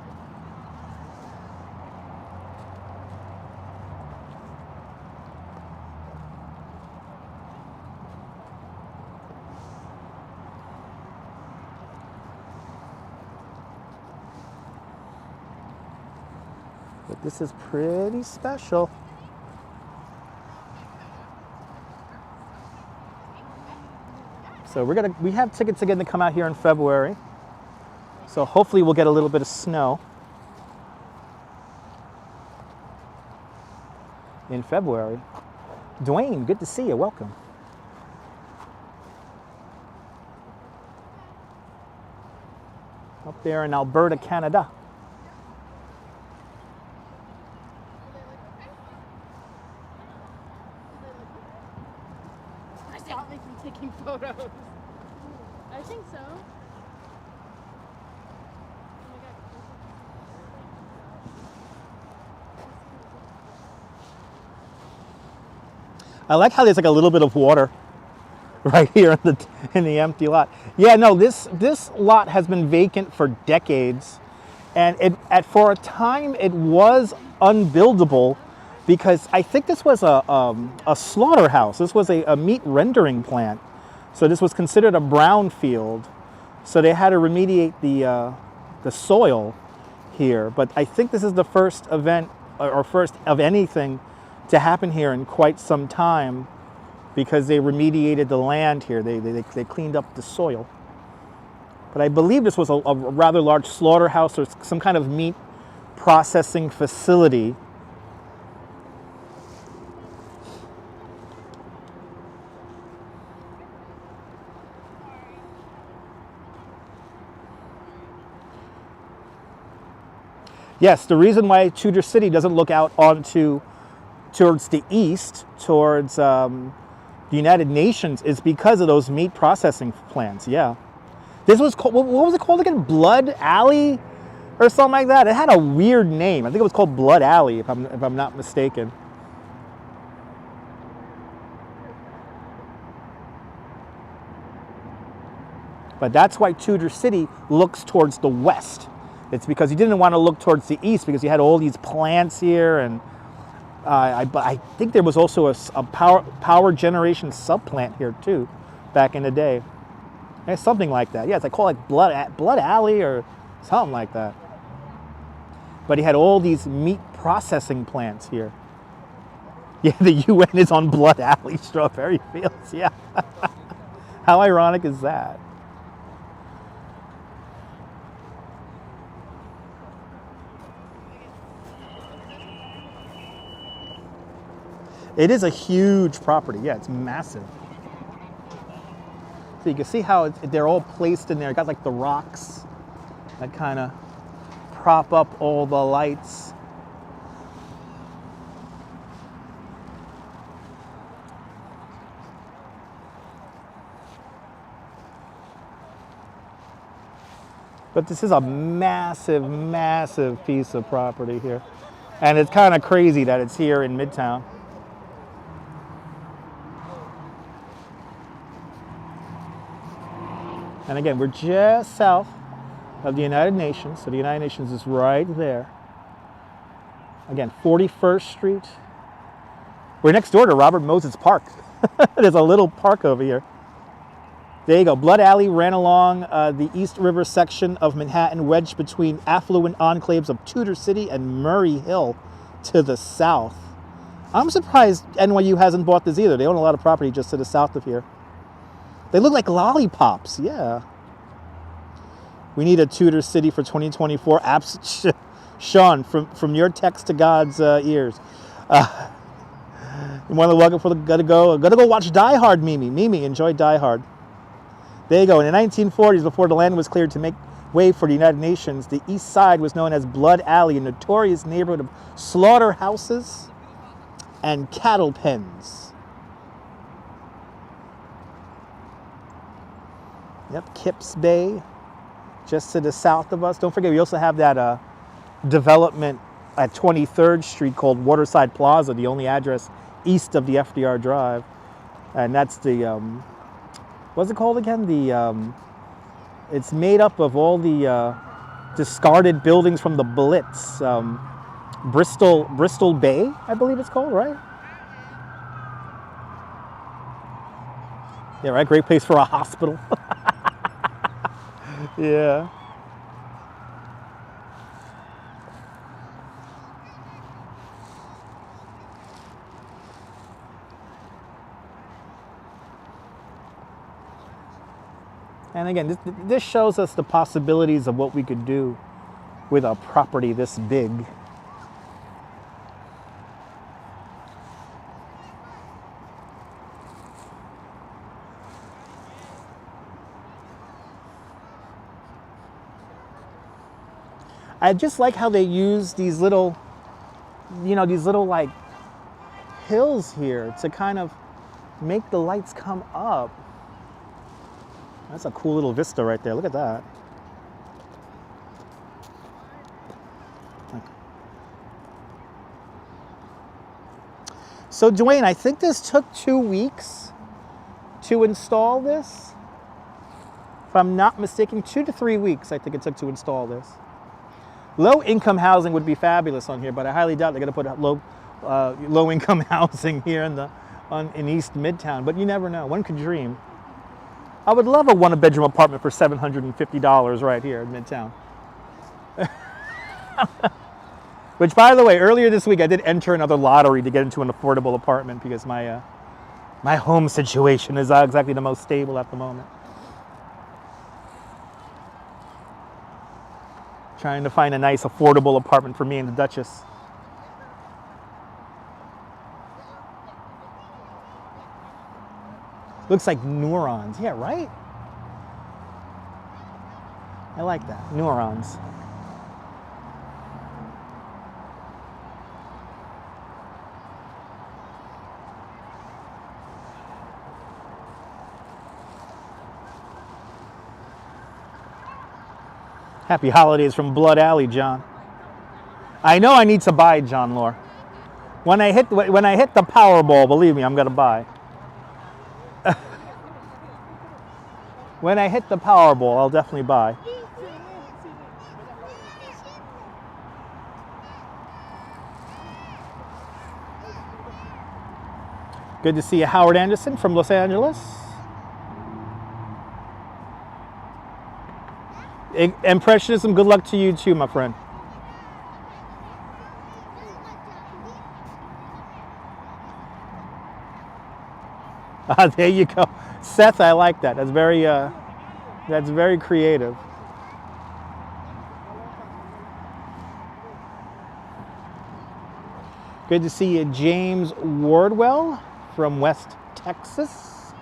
But this is pretty special. So we have tickets again to come out here in February. So hopefully we'll get a little bit of snow in February. Dwayne, good to see you. Welcome. Up there in Alberta, Canada. Taking photos. I think so. I like how there's like a little bit of water right here in the empty lot. Yeah, no, this lot has been vacant for decades, and for a time it was unbuildable because I think this was a slaughterhouse. This was a meat rendering plant, so this was considered a brownfield. So they had to remediate the soil here. But I think this is the first event or first of anything to happen here in quite some time because they remediated the land here. They cleaned up the soil. But I believe this was a rather large slaughterhouse or some kind of meat processing facility. Yes, the reason why Tudor City doesn't look out towards the east, towards the United Nations, is because of those meat processing plants. Yeah, this was called, what was it called again? Blood Alley, or something like that. It had a weird name. I think it was called Blood Alley, if I'm not mistaken. But that's why Tudor City looks towards the west. It's because you didn't want to look towards the east because you had all these plants here, and I think there was also a power generation subplant here too, back in the day. It's something like that. Yeah, it's like called like Blood Alley or something like that. But he had all these meat processing plants here. Yeah, the UN is on Blood Alley strawberry fields. Yeah. How ironic is that? It is a huge property. Yeah, it's massive. So you can see how they're all placed in there. It got like the rocks that kind of prop up all the lights. But this is a massive, massive piece of property here. And it's kind of crazy that it's here in Midtown. And again, we're just south of the United Nations. So the United Nations is right there. Again, 41st Street. We're next door to Robert Moses Park. There's a little park over here. There you go. Blood Alley ran along the East River section of Manhattan, wedged between affluent enclaves of Tudor City and Murray Hill to the south. I'm surprised NYU hasn't bought this either. They own a lot of property just to the south of here. They look like lollipops, yeah. We need a Tudor City for 2024. Sean, from your text to God's ears. You want to welcome for the gotta go watch Die Hard, Mimi. Mimi, enjoy Die Hard. There you go. In the 1940s, before the land was cleared to make way for the United Nations, the East Side was known as Blood Alley, a notorious neighborhood of slaughterhouses and cattle pens. Yep, Kips Bay, just to the south of us. Don't forget, we also have that development at 23rd Street called Waterside Plaza, the only address east of the FDR Drive. And that's the, what's it called again? It's made up of all the discarded buildings from the Blitz. Bristol Bay, I believe it's called, right? Yeah, right, great place for a hospital. Yeah. And again, this shows us the possibilities of what we could do with a property this big. I just like how they use these little, like hills here to kind of make the lights come up. That's a cool little vista right there. Look at that. So Dwayne, I think this took 2 weeks to install this. If I'm not mistaken, 2 to 3 weeks I think it took to install this. Low-income housing would be fabulous on here, but I highly doubt they're going to put low-income housing here in East Midtown. But you never know. One could dream. I would love a one-bedroom apartment for $750 right here in Midtown. Which, by the way, earlier this week I did enter another lottery to get into an affordable apartment because my home situation is not exactly the most stable at the moment. Trying to find a nice, affordable apartment for me and the Duchess. Looks like neurons. Yeah, right? I like that. Neurons. Happy holidays from Blood Alley, John. I know I need to buy, John Lore. When I hit the Powerball, believe me, I'm gonna buy. When I hit the Powerball, I'll definitely buy. Good to see you, Howard Anderson from Los Angeles. Impressionism, good luck to you too, my friend. There you go. Seth, I like that. That's very creative. Good to see you, James Wardwell from West Texas.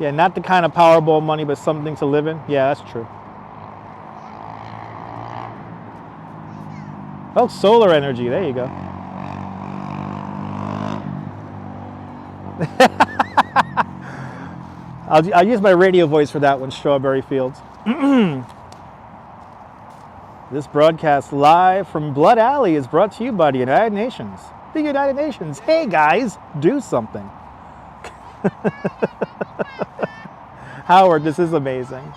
Yeah, not the kind of Powerball money, but something to live in. Yeah, that's true. Oh, solar energy. There you go. I'll use my radio voice for that one, Strawberry Fields. This broadcast live from Blood Alley is brought to you by the United Nations. The United Nations. Hey, guys, do something. Howard, this is amazing.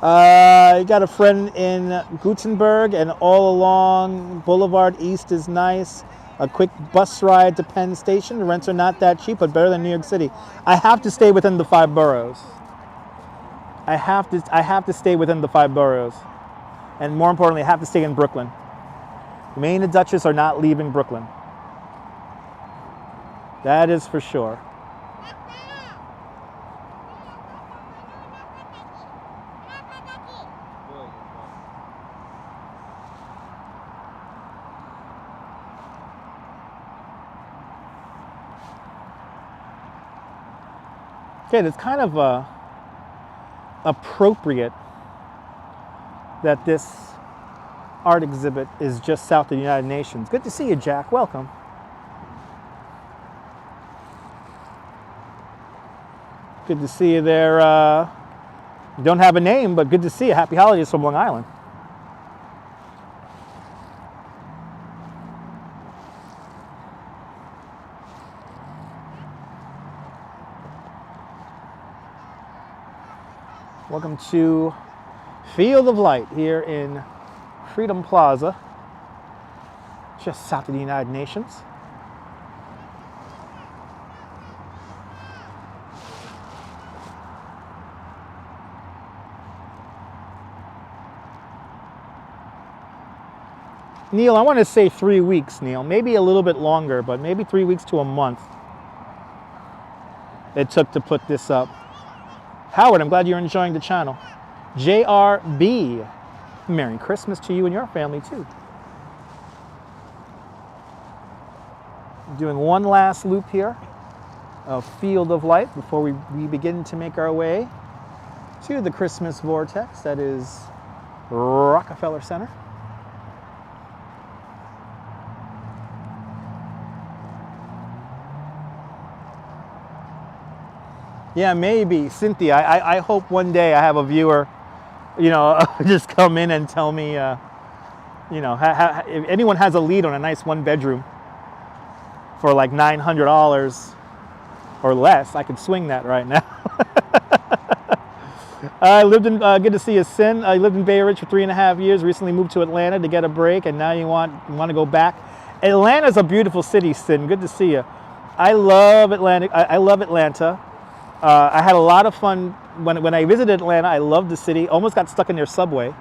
I got a friend in Gutenberg, and all along Boulevard East is nice. A quick bus ride to Penn Station. The rents are not that cheap, but better than New York City. I have to stay within the 5 boroughs. I have to stay within the 5 boroughs. And more importantly, I have to stay in Brooklyn. Maine and Duchess are not leaving Brooklyn. That is for sure. Okay, it's kind of appropriate that this art exhibit is just south of the United Nations. Good to see you, Jack. Welcome. Good to see you there. You don't have a name, but good to see you. Happy holidays from Long Island. Welcome to Field of Light here in Freedom Plaza, just south of the United Nations. Neil, I want to say 3 weeks, Neil. Maybe a little bit longer, but maybe 3 weeks to a month it took to put this up. Howard, I'm glad you're enjoying the channel. JRB, Merry Christmas to you and your family too. Doing one last loop here of Field of Light before we begin to make our way to the Christmas vortex that is Rockefeller Center. Yeah, maybe. Cynthia, I hope one day I have a viewer, you know, just come in and tell me, you know, if anyone has a lead on a nice 1-bedroom for like $900 or less, I could swing that right now. I lived in, good to see you, Sin. I lived in Bay Ridge for 3.5 years, recently moved to Atlanta to get a break, and now you want to go back. Atlanta's a beautiful city, Sin. Good to see you. I love Atlanta. I love Atlanta. I had a lot of fun when I visited Atlanta. I loved the city. Almost got stuck in their subway.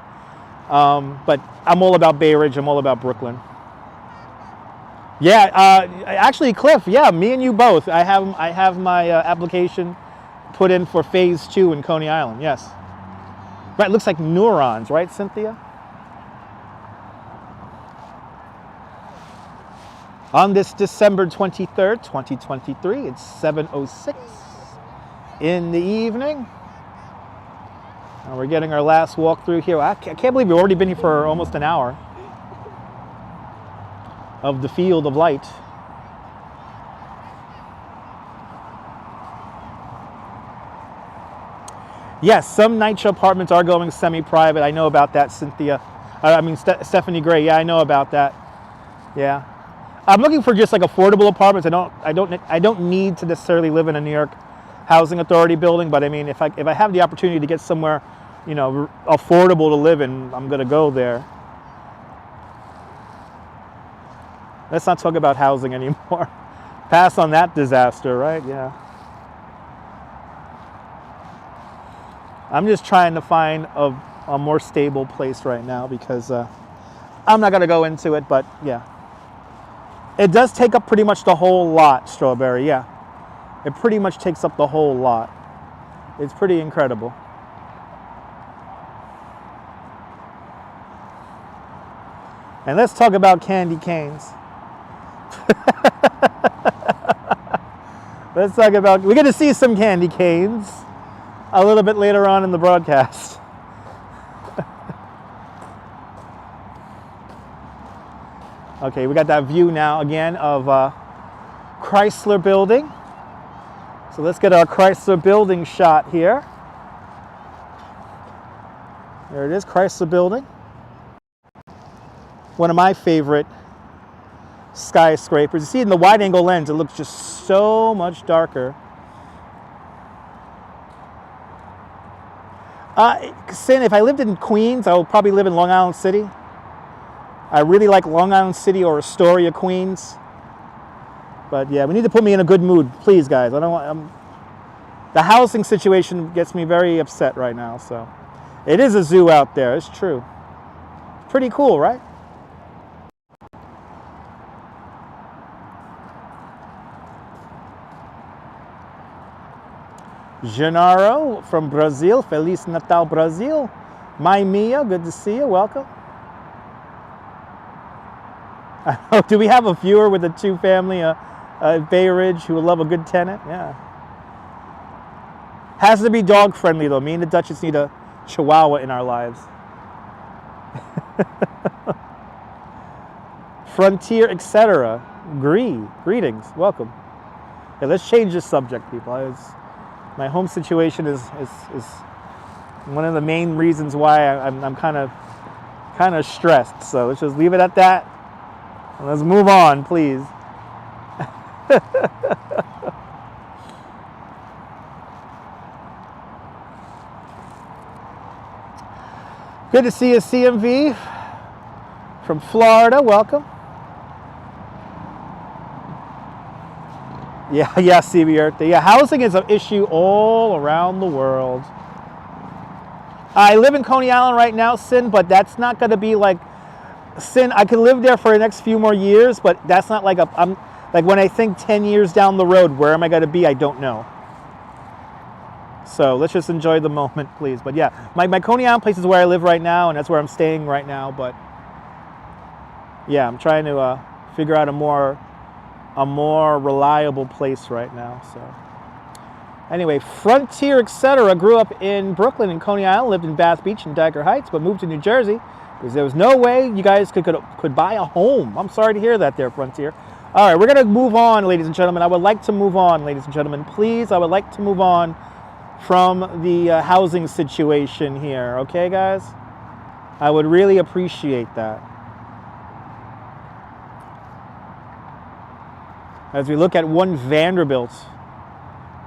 But I'm all about Bay Ridge. I'm all about Brooklyn. Yeah, actually, Cliff, yeah, me and you both. I have my application put in for phase 2 in Coney Island, yes. Right, it looks like neurons, right, Cynthia? On this December 23rd, 2023, it's 7:06 in the evening. And we're getting our last walk through here. I can't believe we've already been here for almost an hour of the Field of Light. Yes, some NYCHA apartments are going semi-private. I know about that, Cynthia. I mean, Stephanie Gray. Yeah, I know about that. Yeah, I'm looking for just like affordable apartments. I don't need to necessarily live in a New York Housing Authority building, but I mean, if I have the opportunity to get somewhere you know, affordable to live in, I'm going to go there. Let's not talk about housing anymore. Pass on that disaster, right? Yeah. I'm just trying to find a more stable place right now because I'm not going to go into it, but yeah. It does take up pretty much the whole lot, Strawberry, yeah. It pretty much takes up the whole lot. It's pretty incredible. And let's talk about candy canes. Let's talk about, we're going to see some candy canes a little bit later on in the broadcast. Okay, we got that view now again of Chrysler Building. So let's get our Chrysler Building shot here. There it is, Chrysler Building. One of my favorite skyscrapers. You see in the wide angle lens, it looks just so much darker. Sin, if I lived in Queens, I would probably live in Long Island City. I really like Long Island City or Astoria, Queens. But yeah, we need to put me in a good mood, please, guys. I don't want. The housing situation gets me very upset right now. So, it is a zoo out there. It's true. Pretty cool, right? Genaro from Brazil. Feliz Natal, Brazil. My Mia, good to see you. Welcome. Do we have a viewer with a two-family Bay Ridge who would love a good tenant? Yeah. Has to be dog-friendly, though. Me and the Duchess need a Chihuahua in our lives. Frontier, etc. Greetings. Welcome. Okay, let's change this subject, people. My home situation is one of the main reasons why I'm kind of stressed. So let's just leave it at that. And let's move on, please. Good to see you, CMV from Florida. Welcome. Yeah, CB Earth. Yeah, housing is an issue all around the world. I live in Coney Island right now, Sin, but that's not going to be like Sin. I could live there for the next few more years, but that's not like I'm like when I think 10 years down the road, where am I going to be? I don't know. So let's just enjoy the moment, please. But yeah, my Coney Island place is where I live right now, and that's where I'm staying right now. But yeah, I'm trying to figure out a more reliable place right now. So anyway, Frontier, etc. grew up in Brooklyn and Coney Island, lived in Bath Beach and Dagger Heights, but moved to New Jersey because there was no way you guys could buy a home. I'm sorry to hear that there, Frontier. All right, we're going to move on, ladies and gentlemen. I would like to move on, ladies and gentlemen. Please, I would like to move on from the housing situation here. Okay, guys? I would really appreciate that. As we look at One Vanderbilt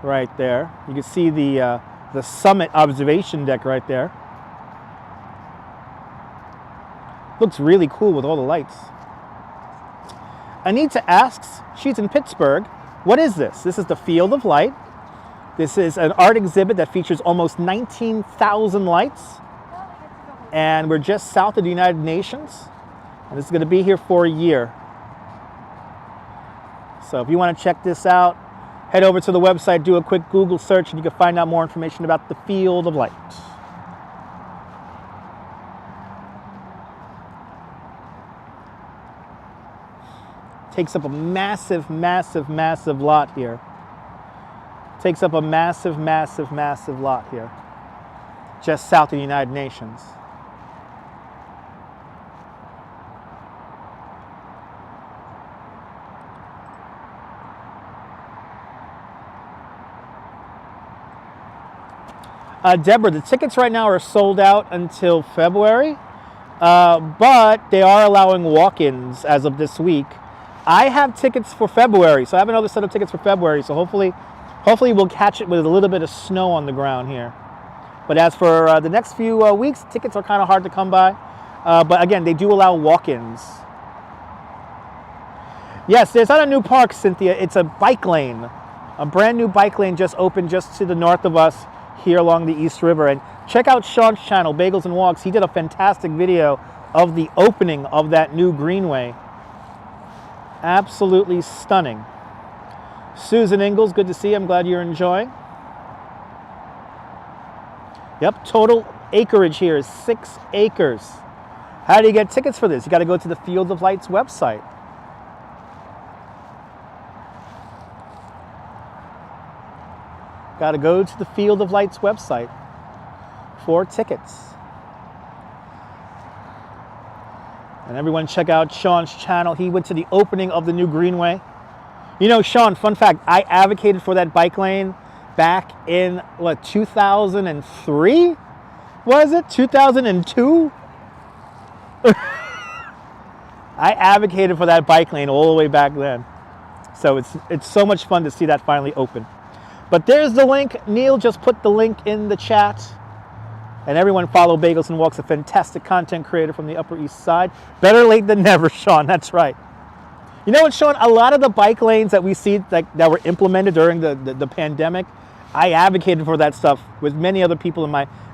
right there, you can see the summit observation deck right there. Looks really cool with all the lights. Anita asks, she's in Pittsburgh, what is this? This is the Field of Light. This is an art exhibit that features almost 19,000 lights. And we're just south of the United Nations. And this is going to be here for a year. So if you want to check this out, head over to the website, do a quick Google search, and you can find out more information about the Field of Light. Takes up a massive, massive, massive lot here. Takes up a massive, massive, massive lot here. Just south of the United Nations. Deborah, the tickets right now are sold out until February, but they are allowing walk-ins as of this week. I have tickets for February, so I have another set of tickets for February, so hopefully we'll catch it with a little bit of snow on the ground here. But as for the next few weeks, tickets are kind of hard to come by. But again, they do allow walk-ins. Yes, there's not a new park, Cynthia. It's a bike lane. A brand new bike lane just opened just to the north of us here along the East River. And check out Sean's channel, Bagels and Walks. He did a fantastic video of the opening of that new greenway. Absolutely stunning. Susan Ingalls, good to see you. I'm glad you're enjoying. Yep, total acreage here is 6 acres. How do you get tickets for this? You got to go to the Field of Lights website. Got to go to the Field of Lights website for tickets. And everyone check out Sean's channel. He went to the opening of the new greenway. You know, Sean, fun fact, I advocated for that bike lane back in, what, 2003? Was it? 2002? I advocated for that bike lane all the way back then. So it's so much fun to see that finally open. But there's the link. Neil just put the link in the chat. And everyone follow Bagels and Walks, a fantastic content creator from the Upper East Side. Better late than never, Sean. That's right. You know what, Sean? A lot of the bike lanes that we see that were implemented during the pandemic, I advocated for that stuff with many other people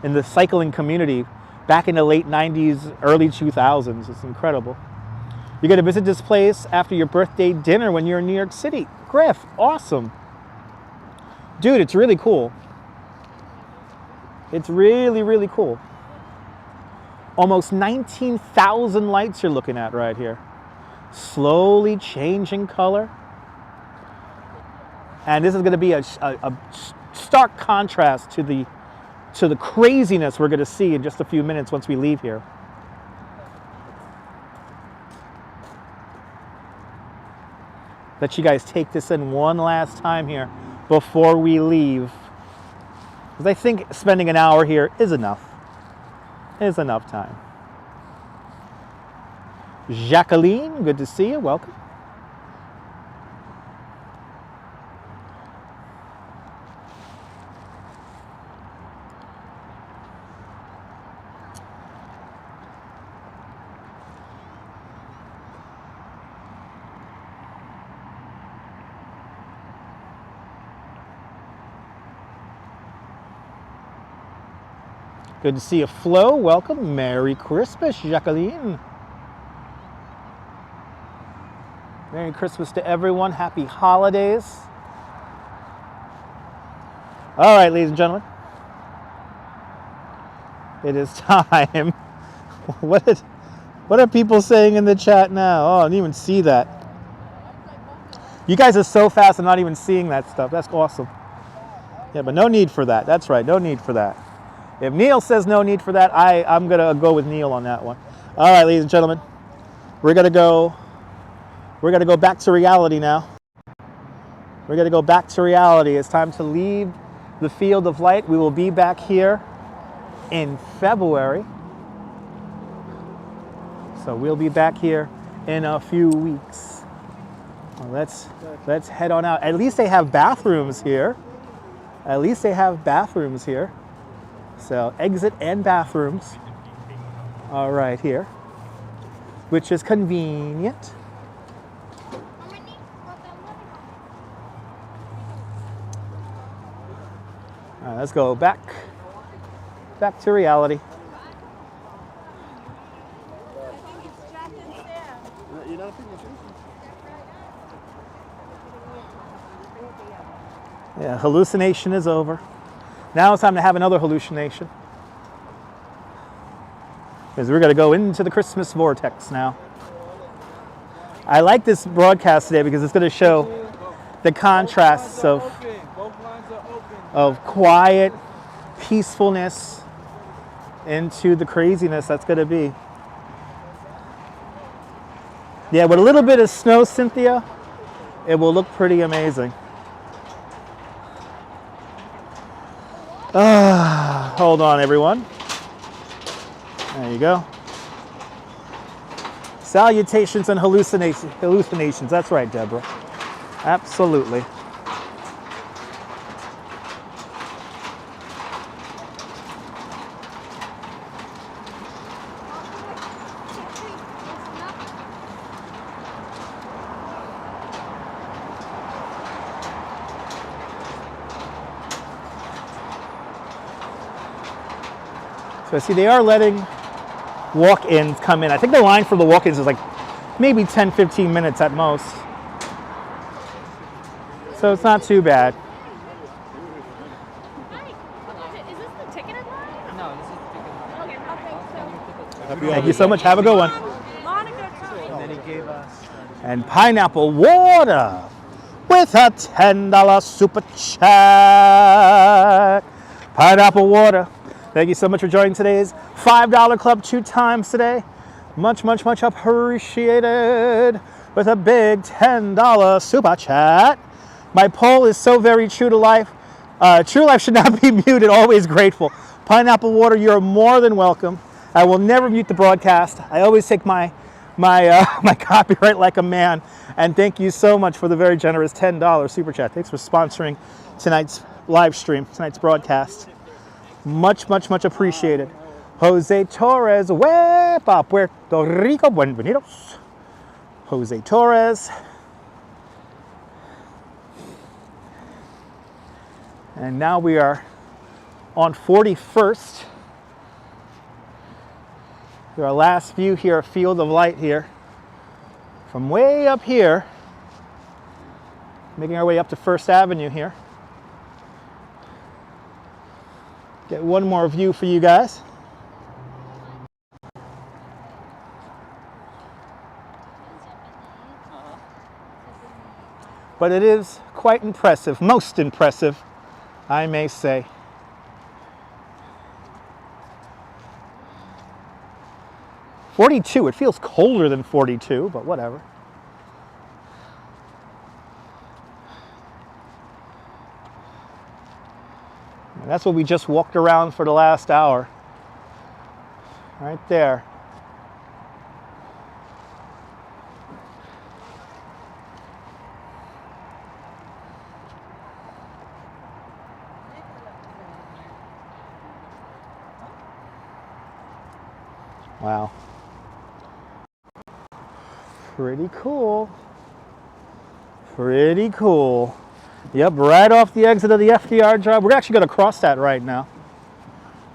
in the cycling community back in the late 90s, early 2000s. It's incredible. You get to visit this place after your birthday dinner when you're in New York City. Griff, awesome. Dude, it's really cool. It's really, really cool. Almost 19,000 lights you're looking at right here. Slowly changing color. And this is going to be a stark contrast to the craziness we're going to see in just a few minutes once we leave here. Let you guys take this in one last time here before we leave. Because I think spending an hour here is enough. Is enough time. Jacqueline, good to see you. Welcome. Good to see you, Flo. Welcome. Merry Christmas, Jacqueline. Merry Christmas to everyone. Happy holidays. All right, ladies and gentlemen. It is time. What are people saying in the chat now? Oh, I didn't even see that. You guys are so fast, I'm not even seeing that stuff. That's awesome. Yeah, but no need for that. That's right, no need for that. If Neil says no need for that, I'm going to go with Neil on that one. All right, ladies and gentlemen. We're going to go back to reality now. We're going to go back to reality. It's time to leave the Field of Light. We will be back here in February. So we'll be back here in a few weeks. Well, let's head on out. At least they have bathrooms here. At least they have bathrooms here. So exit and bathrooms are right here, which is convenient. All right, let's go back to reality. Yeah, hallucination is over. Now it's time to have another hallucination. Because we're going to go into the Christmas vortex now. I like this broadcast today because it's going to show the contrasts of quiet, peacefulness into the craziness that's going to be. Yeah, with a little bit of snow, Cynthia, it will look pretty amazing. Hold on, everyone. There you go. Salutations and hallucinations. That's right, Deborah. Absolutely. So see, they are letting walk-ins come in. I think the line for the walk-ins is like maybe 10, 15 minutes at most. So it's not too bad. Is this the ticket line? No, this is the ticket line. Okay. Thank you so much. Have a good one. And then he gave us. And pineapple water with a $10 super chat. Pineapple water. Thank you so much for joining today's $5 club 2 times today. Much, much, much appreciated with a big $10 super chat. My poll is so very true to life. True life should not be muted, always grateful. Pineapple water, you're more than welcome. I will never mute the broadcast. I always take my copyright like a man. And thank you so much for the very generous $10 super chat. Thanks for sponsoring tonight's live stream, tonight's broadcast. Much, much, much appreciated. Jose Torres, Huepa, Puerto Rico, bienvenidos. Jose Torres. And now we are on 41st. Our last view here, a field of light here. From way up here, making our way up to First Avenue here. Get one more view for you guys. But it is quite impressive, most impressive, I may say. .42, it feels colder than 42, but whatever. And that's what we just walked around for the last hour. Right there. Wow. Pretty cool. Pretty cool. Yep, right off the exit of the FDR drive. We're actually going to cross that right now.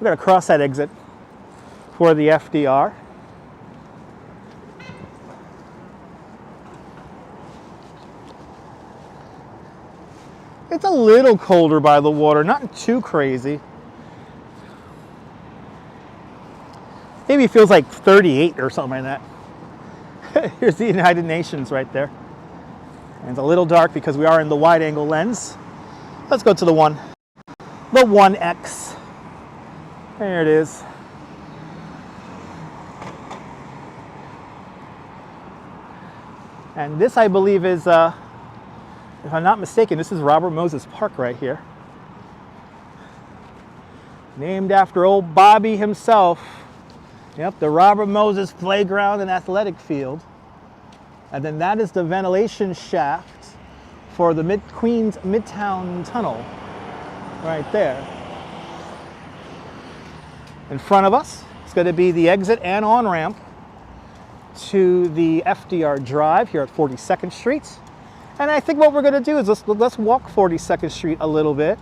We're going to cross that exit for the FDR. It's a little colder by the water, not too crazy. Maybe it feels like 38 or something like that. Here's the United Nations right there. And it's a little dark because we are in the wide angle lens. Let's go to the 1X. There it is. And this, I believe, is, if I'm not mistaken, this is Robert Moses Park right here. Named after old Bobby himself. Yep, the Robert Moses Playground and Athletic Field. And then that is the ventilation shaft for the Queens Midtown Tunnel, right there. In front of us, it's going to be the exit and on-ramp to the FDR Drive here at 42nd Street. And I think what we're going to do is let's walk 42nd Street a little bit.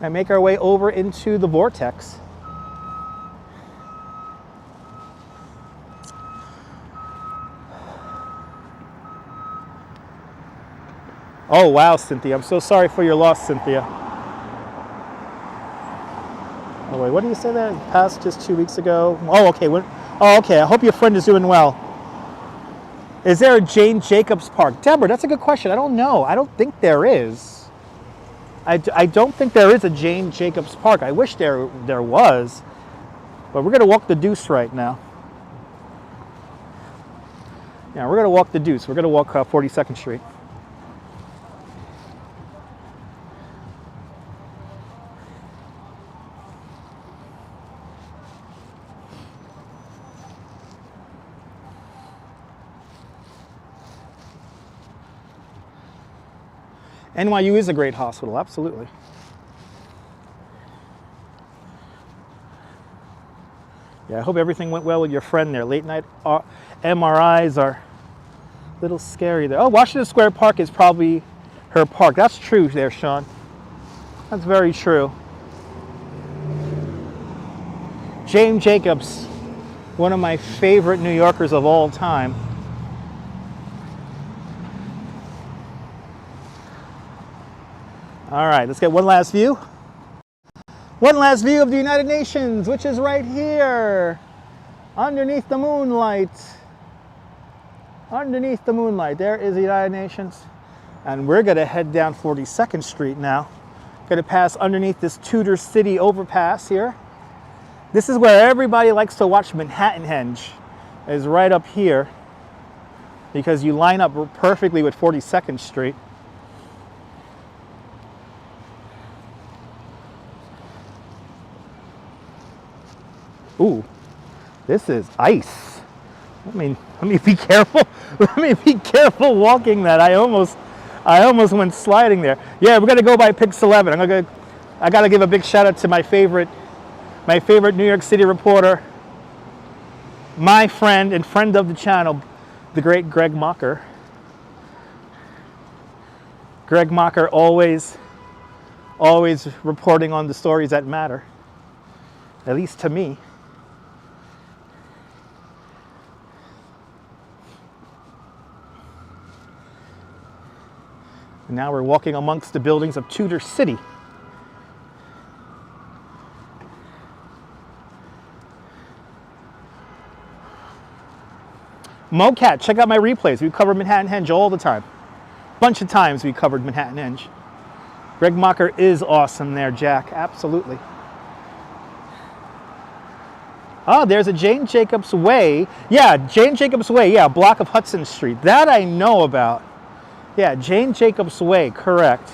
And make our way over into the vortex. Oh wow, Cynthia, I'm so sorry for your loss, Cynthia. Oh wait, what did you say there? Passed just 2 weeks ago. Oh okay, oh okay, I hope your friend is doing well. Is there a Jane Jacobs Park? Deborah, that's a good question. I don't know. I don't think there is. I don't think there is a Jane Jacobs Park. I wish there was, but we're going to walk the Deuce right now. Yeah, we're going to walk the Deuce. We're going to walk 42nd Street. NYU is a great hospital, absolutely. Yeah, I hope everything went well with your friend there. Late night MRIs are a little scary there. Oh, Washington Square Park is probably her park. That's true there, Sean. That's very true. James Jacobs, one of my favorite New Yorkers of all time. All right, let's get one last view. One last view of the United Nations, which is right here, underneath the moonlight. Underneath the moonlight, there is the United Nations. And we're gonna head down 42nd Street now. Gonna pass underneath this Tudor City overpass here. This is where everybody likes to watch Manhattanhenge, is right up here, because you line up perfectly with 42nd Street. Ooh, this is ice. Let me be careful. Let me be careful walking that. I almost went sliding there. Yeah, we're gonna go by Pix 11. I gotta give a big shout out to my favorite New York City reporter, my friend and friend of the channel, the great Greg Mocker. Greg Mocker always reporting on the stories that matter, at least to me. And now we're walking amongst the buildings of Tudor City. MoCat, check out my replays. We cover Manhattanhenge all the time. Bunch of times we covered Manhattanhenge. Greg Mocker is awesome there, Jack. Absolutely. Oh, there's a Jane Jacobs Way. Yeah, Jane Jacobs Way. Yeah, a block of Hudson Street. That I know about. Yeah, Jane Jacobs Way, correct.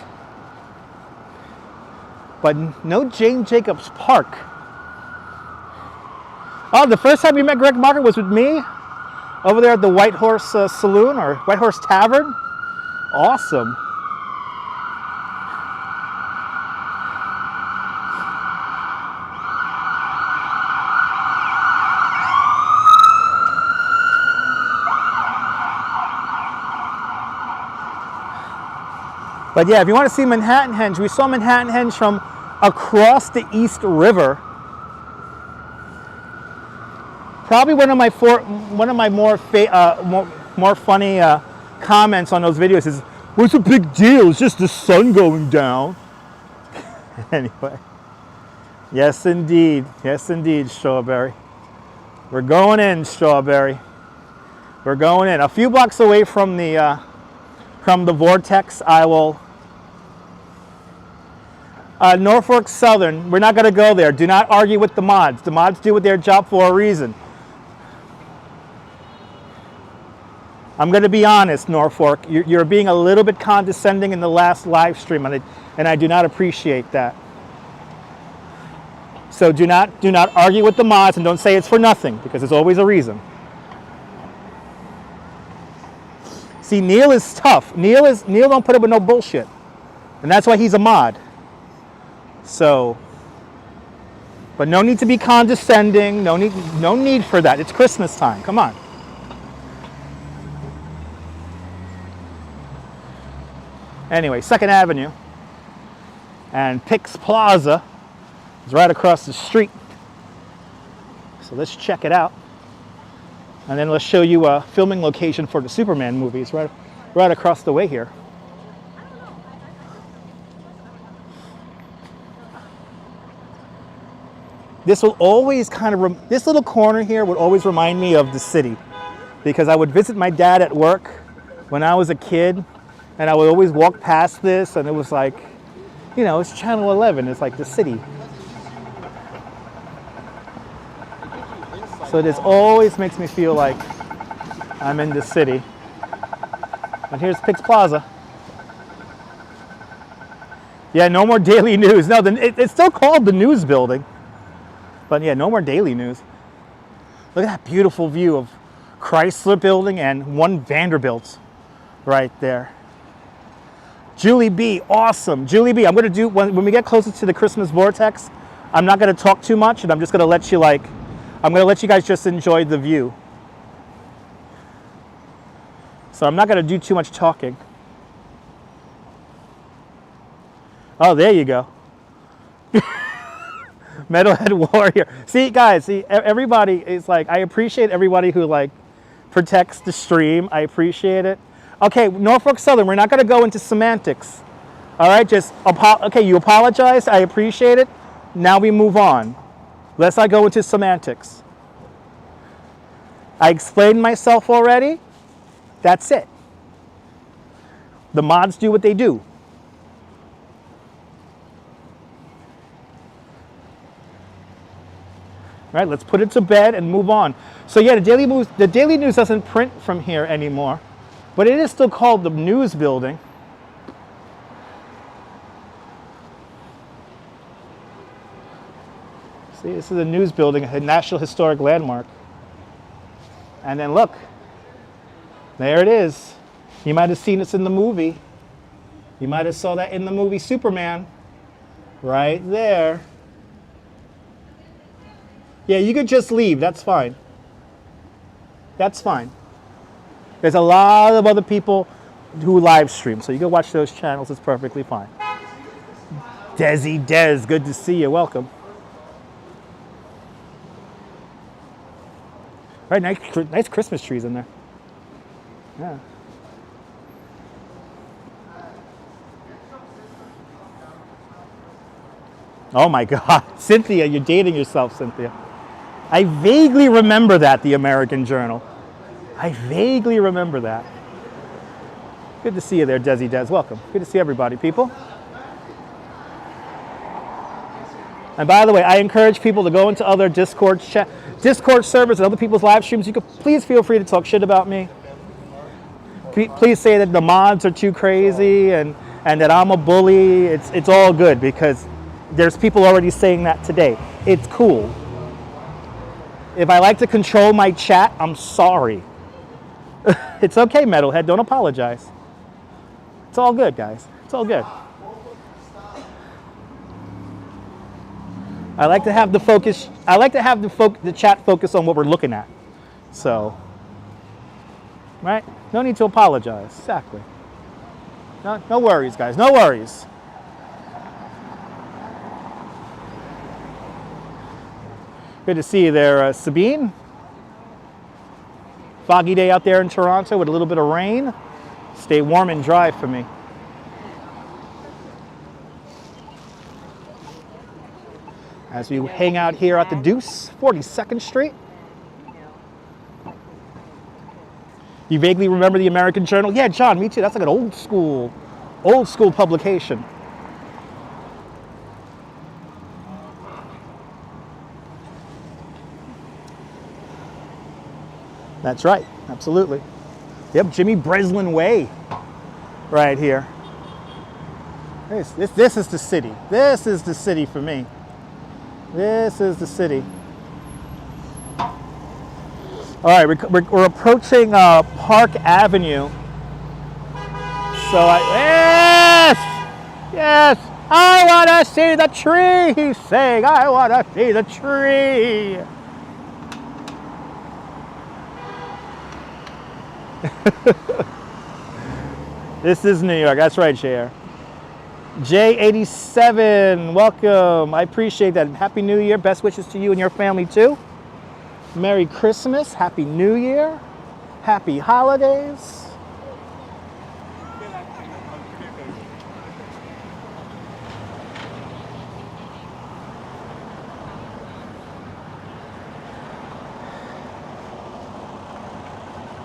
But no Jane Jacobs Park. Oh, the first time you met Greg Mocker was with me over there at the White Horse Saloon or White Horse Tavern. Awesome. But yeah, if you want to see Manhattanhenge, we saw Manhattanhenge from across the East River. Probably one of my more funny comments on those videos is, "What's the big deal? It's just the sun going down." Anyway, yes indeed, Strawberry. We're going in, Strawberry. We're going in. A few blocks away from the vortex, I will. Norfolk Southern, we're not going to go there. Do not argue with the mods. The mods do their job for a reason. I'm going to be honest, Norfolk. You're being a little bit condescending in the last live stream, and I do not appreciate that. So do not argue with the mods, and don't say it's for nothing, because there's always a reason. See, Neil is tough. Neil don't put up with no bullshit, and that's why he's a mod. So, but no need to be condescending. No need for that. It's Christmas time. Come on. Anyway, 2nd Avenue and Pix Plaza is right across the street. So let's check it out. And then let's show you a filming location for the Superman movie. It's right across the way here. This will always this little corner here would always remind me of the city, because I would visit my dad at work when I was a kid, and I would always walk past this, and it was like, you know, it's Channel 11. It's like the city. So this always makes me feel like I'm in the city. And here's Pix Plaza. Yeah, no more daily news. No, it's still called the News Building. But yeah, no more daily news. Look at that beautiful view of Chrysler Building and One Vanderbilt right there. Julie B, awesome. Julie B, I'm going to do, when we get closer to the Christmas vortex, I'm not going to talk too much, and I'm just going to let you I'm going to let you guys just enjoy the view. So I'm not going to do too much talking. Oh, there you go. Metalhead Warrior. See, guys, see, everybody is like, I appreciate everybody who like protects the stream. I appreciate it. Okay, Norfolk Southern, we're not going to go into semantics. All right, just, okay, you apologize. I appreciate it. Now we move on. Let's not go into semantics. I explained myself already. That's it. The mods do what they do. All right, let's put it to bed and move on. So yeah, the Daily News doesn't print from here anymore, but it is still called the News Building. See, this is a news building, a National Historic Landmark. And then look, there it is. You might have seen this in the movie. You might have saw that in the movie Superman. Right there. Yeah, you could just leave. That's fine. That's fine. There's a lot of other people who live stream, so you can watch those channels. It's perfectly fine. Desi Des, good to see you. Welcome. Right, nice Christmas trees in there. Yeah. Oh my God, Cynthia, you're dating yourself, Cynthia. I vaguely remember that, the American Journal. I vaguely remember that. Good to see you there, Desi Des. Welcome. Good to see everybody, people. And by the way, I encourage people to go into other Discord servers and other people's live streams. You could please feel free to talk shit about me. Please say that the mods are too crazy and that I'm a bully. It's all good because there's people already saying that today. It's cool. If I like to control my chat, I'm sorry. It's okay, Metalhead. Don't apologize. It's all good, guys. It's all good. I like to have the focus. I like to have the chat focus on what we're looking at. So, right? No need to apologize. Exactly. No worries, guys. No worries. Good to see you there, Sabine. Foggy day out there in Toronto with a little bit of rain. Stay warm and dry for me. As we hang out here at the Deuce, 42nd Street. You vaguely remember the American Journal? Yeah, John, me too. That's like an old school publication. That's right, absolutely. Yep, Jimmy Breslin Way, right here. This is the city. This is the city for me. This is the city. All right, we're approaching Park Avenue. So yes, I want to see the tree. He's saying, I want to see the tree. This is New York. That's right, JR. J87, welcome. I appreciate that. Happy New Year. Best wishes to you and your family too. Merry Christmas. Happy New Year. Happy holidays.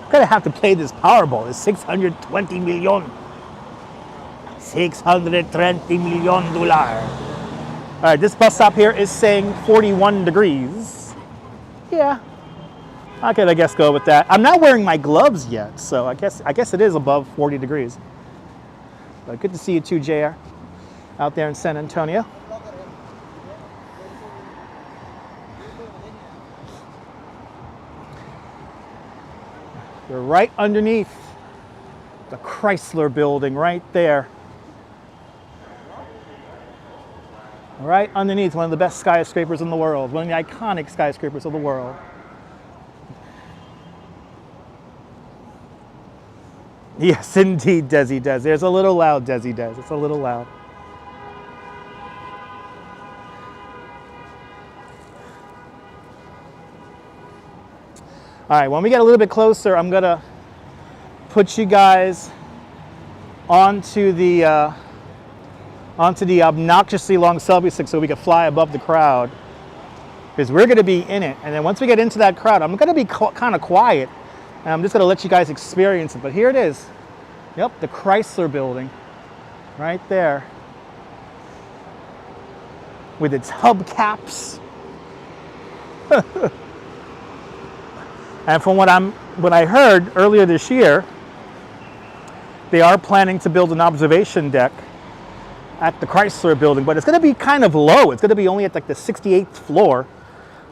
I'm gonna have to play this Powerball. It's 620 million. $620 million. All right, this bus stop here is saying 41 degrees. Yeah, I could, I guess, go with that. I'm not wearing my gloves yet, so I guess it is above 40 degrees. But good to see you too, JR, out there in San Antonio. You're right underneath the Chrysler building, right there. Right underneath one of the best skyscrapers in the world, one of the iconic skyscrapers of the world. Yes, indeed, Desi Des. There's a little loud, Desi Des. It's a little loud. All right, when we get a little bit closer, I'm gonna put you guys onto the obnoxiously long selfie stick so we can fly above the crowd, because we're gonna be in it. And then once we get into that crowd, I'm gonna be kind of quiet, and I'm just gonna let you guys experience it. But here it is. Yep, the Chrysler Building, right there, with its hubcaps. And from what I heard earlier this year, they are planning to build an observation deck at the Chrysler Building, but it's going to be kind of low. It's going to be only at like the 68th floor.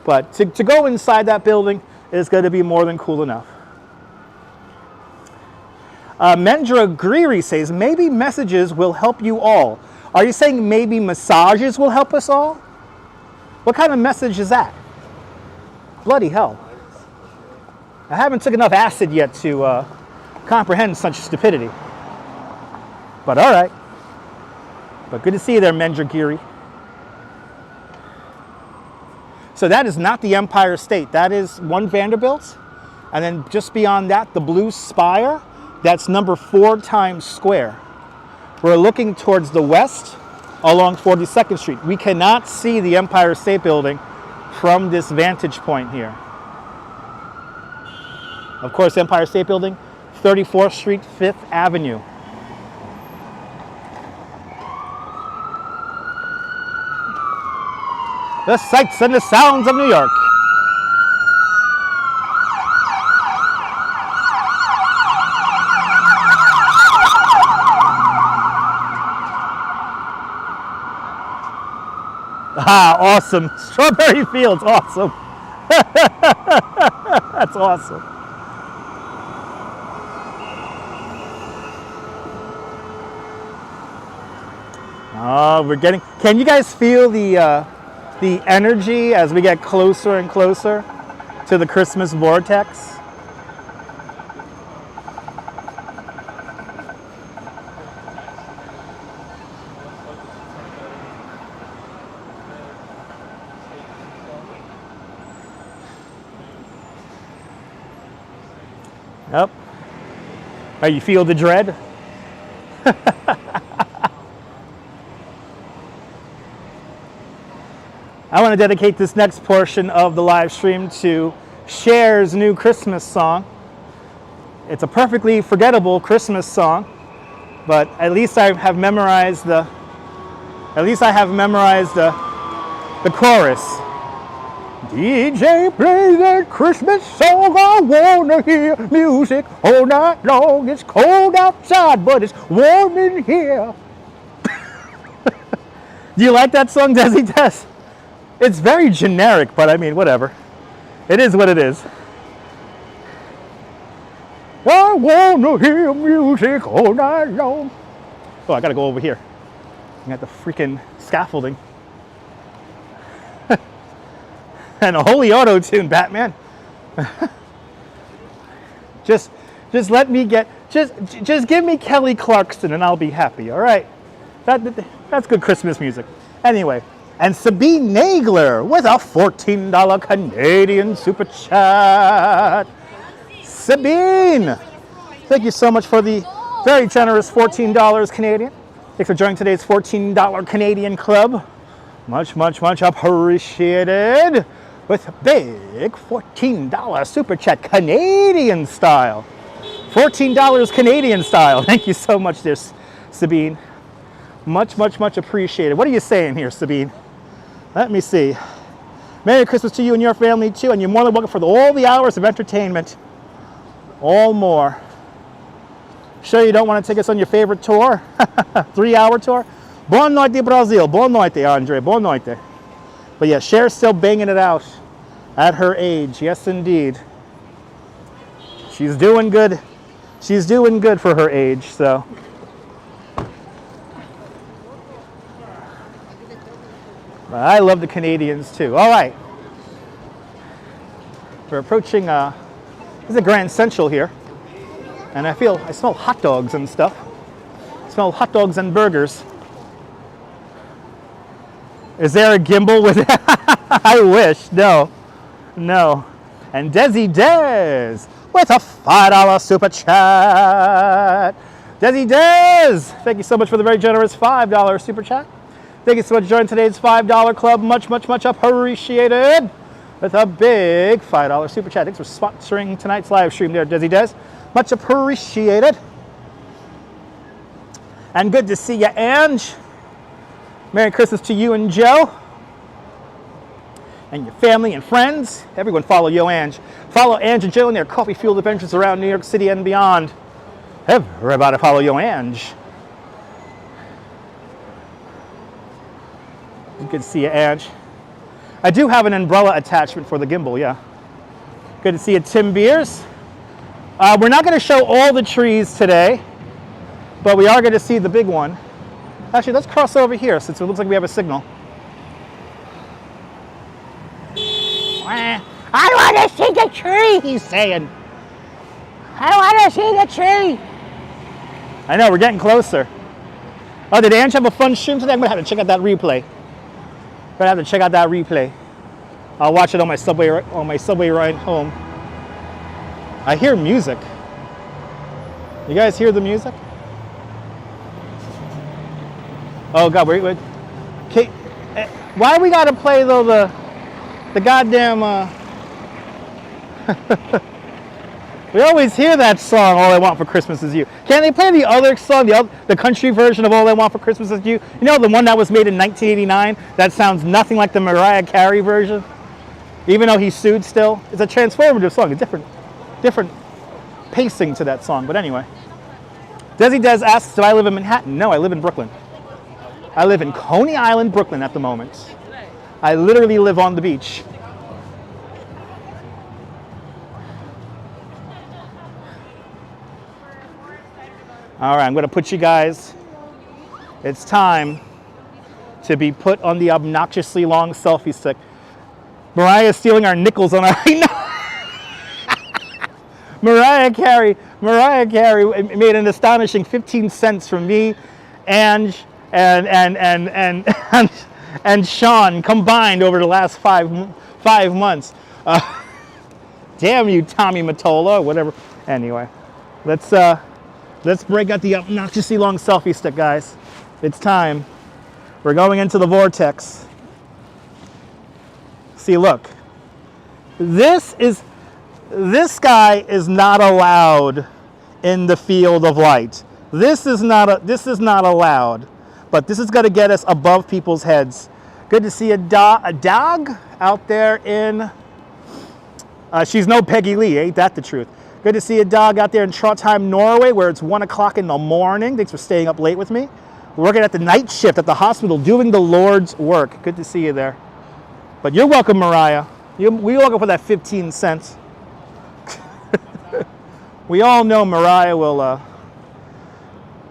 But to go inside that building is going to be more than cool enough. Mendra Greery says, maybe messages will help you all. Are you saying maybe massages will help us all? What kind of message is that? Bloody hell. I haven't took enough acid yet to comprehend such stupidity. But all right. But good to see you there, Mendra Greery. So that is not the Empire State. That is One Vanderbilt. And then just beyond that, the Blue Spire. That's number 4 Times Square. We're looking towards the west along 42nd Street. We cannot see the Empire State Building from this vantage point here. Of course, Empire State Building, 34th Street, 5th Avenue. The sights and the sounds of New York. Ah, awesome. Strawberry Fields, awesome. That's awesome. Oh, we're getting, can you guys feel the energy as we get closer and closer to the Christmas vortex? Yep. Oh, you feel the dread? I want to dedicate this next portion of the live stream to Cher's new Christmas song. It's a perfectly forgettable Christmas song, but at least I have memorized the chorus. DJ, play that Christmas song, I wanna hear music all night long. It's cold outside, but it's warm in here. Do you like that song, Desi Des? It's very generic, but I mean, whatever. It is what it is. I wanna hear music all night long. Oh, I gotta go over here. I got the freaking scaffolding. And a holy auto-tune, Batman. just let me get, just give me Kelly Clarkson and I'll be happy, all right? That's good Christmas music. Anyway, and Sabine Nagler with a $14 Canadian super chat. Sabine, thank you so much for the very generous $14 Canadian. Thanks for joining today's $14 Canadian club. Much, much, much appreciated. With a big $14 super chat, Canadian style. $14 Canadian style. Thank you so much, there, Sabine. Much, much, much appreciated. What are you saying here, Sabine? Let me see. Merry Christmas to you and your family too, and you're more than welcome for all the hours of entertainment. All more. Sure you don't want to take us on your favorite tour? 3-hour tour? Boa noite, Brazil. Boa noite, Andre. Boa noite. But yeah, Cher's still banging it out at her age. Yes, indeed. She's doing good. She's doing good for her age, so. I love the Canadians too. All right. We're approaching, this is a Grand Central here. And I smell hot dogs and stuff. I smell hot dogs and burgers. Is there a Gimble with I wish. No. And Desi Dez with a $5 super chat. Desi Dez, thank you so much for the very generous $5 super chat. Thank you so much for joining today's $5 club. Much, much, much appreciated. With a big $5 super chat. Thanks for sponsoring tonight's live stream there, Desi Dez. Much appreciated. And good to see you, Ange. Merry Christmas to you and Joe. And your family and friends. Everyone follow Yo Ange. Follow Ange and Joe in their coffee-fueled adventures around New York City and beyond. Everybody follow Yo Ange. Good to see you, Ange. I do have an umbrella attachment for the gimbal, yeah. Good to see you, Tim Beers. We're not going to show all the trees today, but we are going to see the big one. Actually, let's cross over here since it looks like we have a signal. I want to see the tree, he's saying. I want to see the tree. I know, we're getting closer. Oh, did Ange have a fun stream today? I'm going to have to check out that replay. I'll watch it on my subway ride home. I hear music. You guys hear the music? Oh God, wait. Okay, why do we gotta play though the goddamn? We always hear that song, "All I Want for Christmas Is You." Can they play the other song, the country version of "All I Want for Christmas Is You"? You know, the one that was made in 1989. That sounds nothing like the Mariah Carey version. Even though he sued still, it's a transformative song. A different pacing to that song. But anyway, Desi Des asks, "Do I live in Manhattan?" No, I live in Brooklyn. I live in Coney Island, Brooklyn at the moment. I literally live on the beach. All right, I'm going to put you guys. It's time to be put on the obnoxiously long selfie stick. Mariah is stealing our nickels on our. Mariah Carey made an astonishing 15 cents from me, and Sean combined over the last five months. Damn you, Tommy Mottola, whatever. Anyway, let's break out the obnoxiously long selfie stick, guys. It's time. We're going into the vortex. See, look. This guy is not allowed in the field of light. This is not allowed. But this is going to get us above people's heads. Good to see a dog out there in. She's no Peggy Lee, ain't that the truth? Good to see a dog out there in Trondheim, Norway, where it's 1 o'clock in the morning. Thanks for staying up late with me. We're working at the night shift at the hospital, doing the Lord's work. Good to see you there. But you're welcome, Mariah. We welcome for that 15 cents. We all know Mariah will,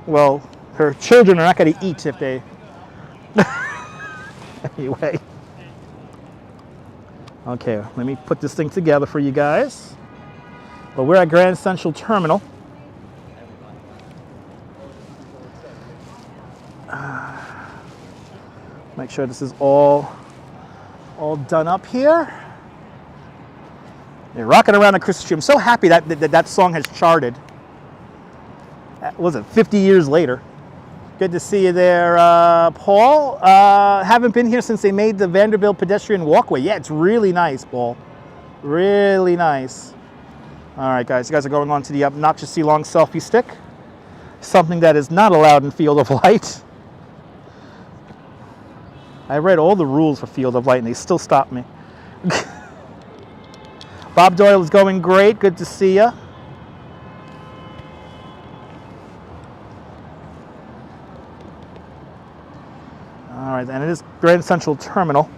well, her children are not going to eat if they... Anyway. Okay, let me put this thing together for you guys. Well, we're at Grand Central Terminal. Make sure this is all done up here. They're rocking around the Christmas tree. I'm so happy that song has charted. What was it, 50 years later? Good to see you there, Paul. Haven't been here since they made the Vanderbilt pedestrian walkway. Yeah, it's really nice, Paul. Really nice. All right, guys. You guys are going on to the obnoxiously long selfie stick. Something that is not allowed in Field of Light. I read all the rules for Field of Light, and they still stop me. Bob Doyle is going great. Good to see you. All right, and it is Grand Central Terminal.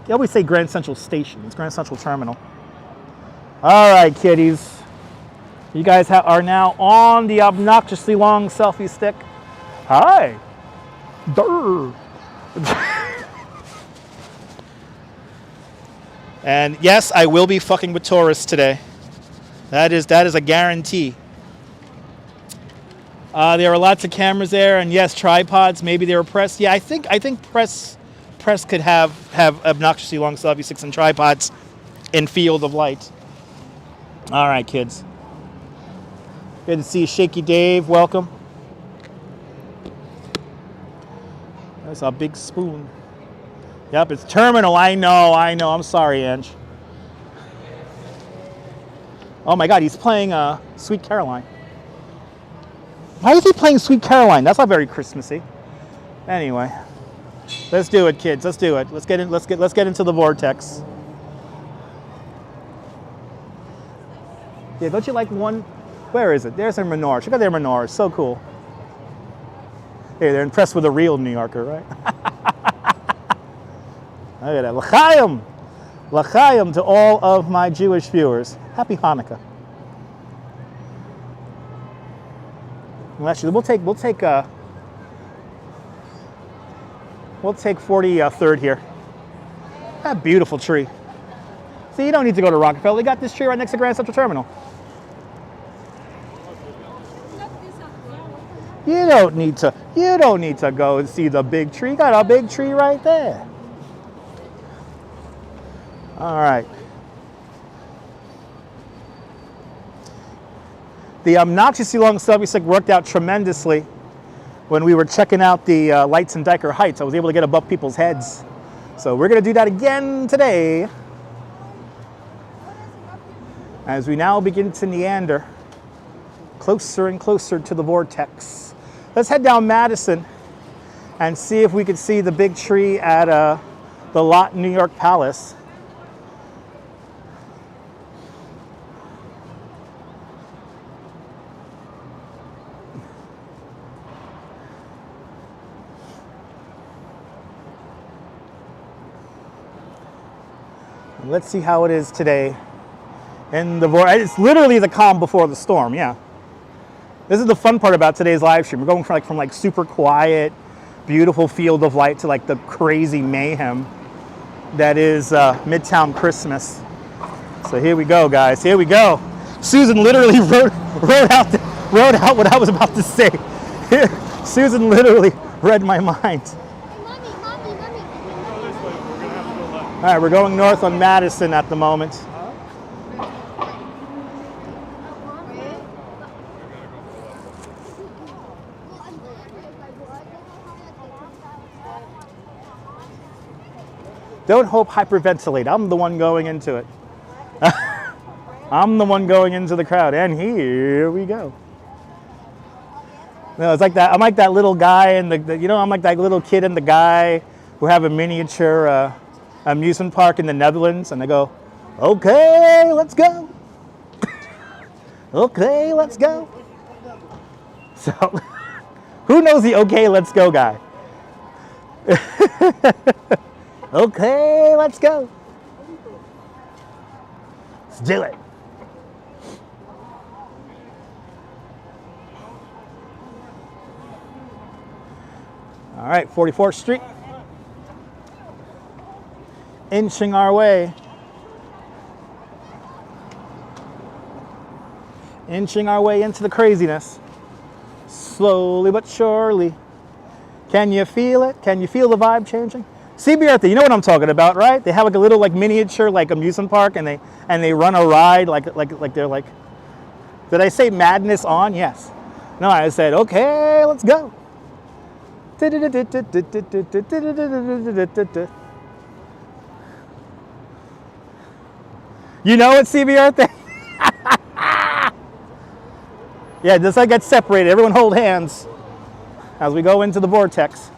You always say Grand Central Station. It's Grand Central Terminal. All right, kiddies. You guys are now on the obnoxiously long selfie stick. Hi. Durr. And yes, I will be fucking with tourists today. That is a guarantee. There are lots of cameras there, and yes, tripods. Maybe they were press. Yeah, I think press could have obnoxiously long selfie sticks and tripods. in field of light. All right, kids. Good to see you, Shaky Dave. Welcome. That's a big spoon. Yep, it's terminal. I know. I'm sorry, Ange. Oh my God, he's playing Sweet Caroline. Why is he playing Sweet Caroline? That's not very Christmassy. Anyway, let's do it, kids. Let's do it. Let's get into the vortex. Yeah, don't you like one? Where is it? There's their menorah. Check out their menorah. So cool. Hey, they're impressed with a real New Yorker, right? Look at that. L'chaim! L'chaim to all of my Jewish viewers. Happy Hanukkah. Well, actually, we'll take 43rd here. That beautiful tree. See, you don't need to go to Rockefeller. They got this tree right next to Grand Central Terminal. You don't need to go and see the big tree. You got a big tree right there. All right. The obnoxiously long selfie stick worked out tremendously when we were checking out the lights in Dyker Heights. I was able to get above people's heads. So we're going to do that again today as we now begin to meander closer and closer to the vortex. Let's head down Madison and see if we can see the big tree at the Lot New York Palace. Let's see how it is today. And it's literally the calm before the storm, yeah. This is the fun part about today's live stream. We're going from super quiet, beautiful field of light to like the crazy mayhem that is Midtown Christmas. So here we go, guys. Here we go. Susan literally wrote out what I was about to say. Susan literally read my mind. All right, we're going north on Madison at the moment. Don't hope hyperventilate. I'm the one going into it. I'm the one going into the crowd. And here we go. No, it's like that. I'm like that little guy and I'm like that little kid and the guy who have a miniature amusement park in the Netherlands, and they go, "Okay, let's go." Okay, let's go. So, who knows the "Okay, let's go" guy? Okay, let's go. Let's do it. All right, 44th Street. Inching our way. Inching our way into the craziness. Slowly but surely. Can you feel it? Can you feel the vibe changing? CBRT, you know what I'm talking about, right? They have like a little miniature amusement park, and they run a ride like they're like. Did I say madness on? Yes. No, I said okay, let's go. You know what, CBRT? Yeah, just like get separated. Everyone hold hands as we go into the vortex.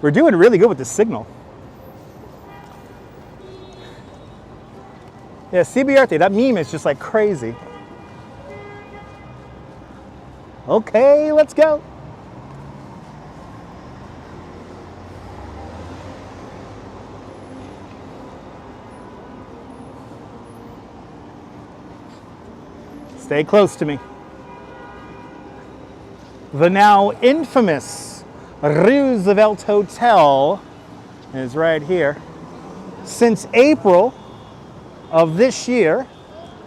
We're doing really good with the signal. Yeah, CBRT, that meme is just like crazy. Okay, let's go. Stay close to me. The now infamous Roosevelt Hotel is right here. Since April of this year,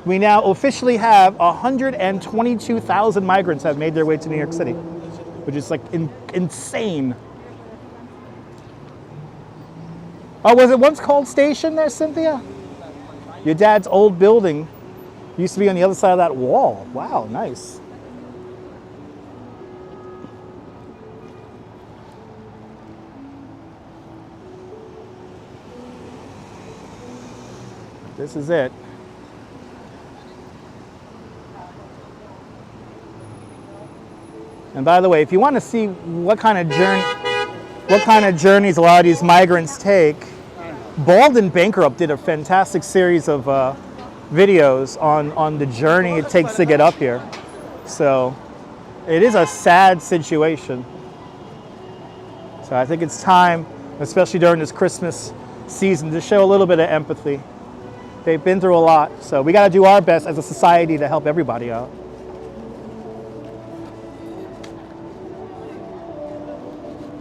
we now officially have 122,000 migrants have made their way to New York City. which is like insane. Oh, was it once called Station there, Cynthia? Your dad's old building used to be on the other side of that wall. Wow, nice. This is it. And by the way, if you want to see what kind of journeys a lot of these migrants take, Bald and Bankrupt did a fantastic series of videos on the journey it takes to get up here. So it is a sad situation. So I think it's time, especially during this Christmas season, to show a little bit of empathy. They've been through a lot, so we got to do our best as a society to help everybody out.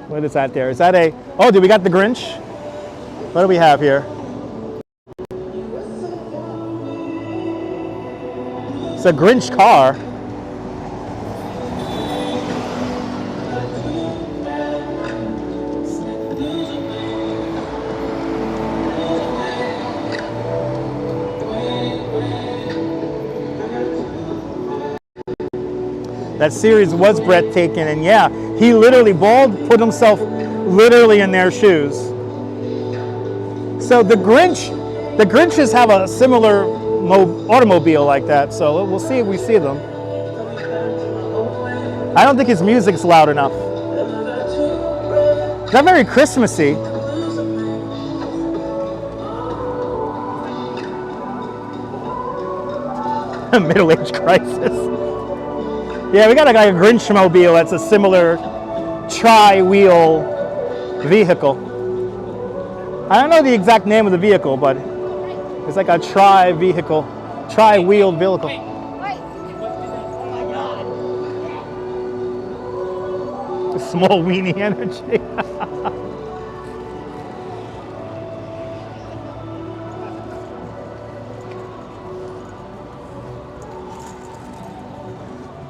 What is that there? Is that a, oh, do we got the Grinch? What do we have here? It's a Grinch car. That series was breathtaking, and yeah, he literally, Bald put himself literally in their shoes. So the Grinches have a similar automobile like that, so we'll see if we see them. I don't think his music's loud enough. It's not very Christmassy. Middle-age crisis. Yeah, we got like a Grinch-mobile that's a similar tri-wheel vehicle. I don't know the exact name of the vehicle, but it's like a tri-wheeled vehicle. Small weenie energy.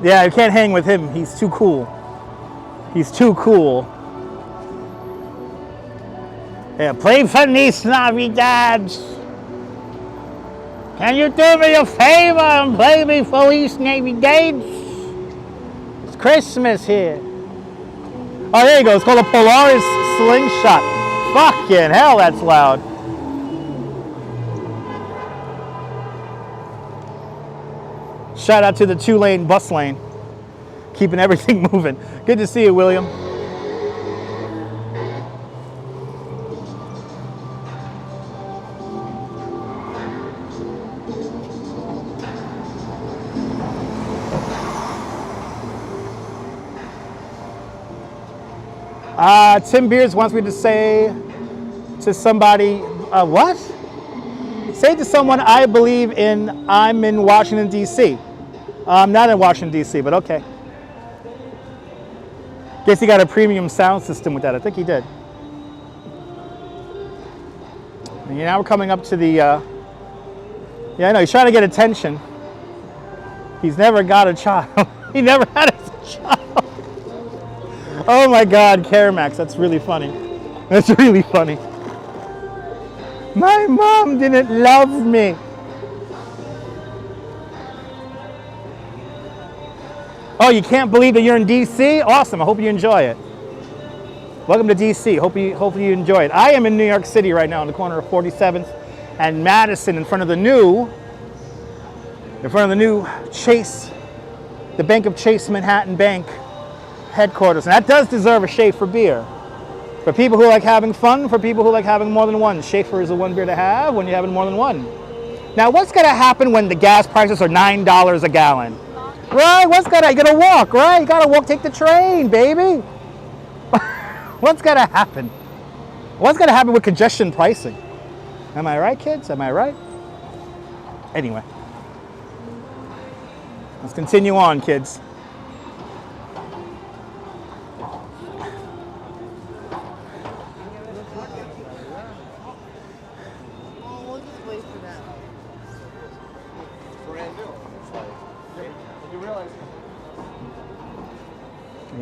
Yeah, you can't hang with him. He's too cool. He's too cool. Yeah, play Feliz Navidad. Can you do me a favor and play me Feliz Navidad? It's Christmas here. Oh, there you go. It's called a Polaris Slingshot. Fucking hell, that's loud. Shout out to the 2-lane bus lane, keeping everything moving. Good to see you, William. Tim Beers wants me to say to somebody, what? Say to someone, I believe in, I'm in Washington, D.C. I'm not in Washington, D.C., but okay. Guess he got a premium sound system with that. I think he did. And now we're coming up to the, yeah, I know, he's trying to get attention. He's never got a child. He never had a child. Oh my God, Caramax, that's really funny. That's really funny. My mom didn't love me. Oh, you can't believe that you're in DC? Awesome, I hope you enjoy it. Welcome to DC, hopefully you enjoy it. I am in New York City right now on the corner of 47th and Madison in front of the new Chase, the Bank of Chase Manhattan Bank headquarters. And that does deserve a Schaefer beer. For people who like having fun, for people who like having more than one, Schaefer is a one beer to have when you're having more than one. Now, what's going to happen when the gas prices are $9 a gallon? Right? You gotta walk, right? You gotta walk, take the train, baby. What's gonna happen? What's gonna happen with congestion pricing? Am I right, kids? Am I right? Anyway, let's continue on, kids.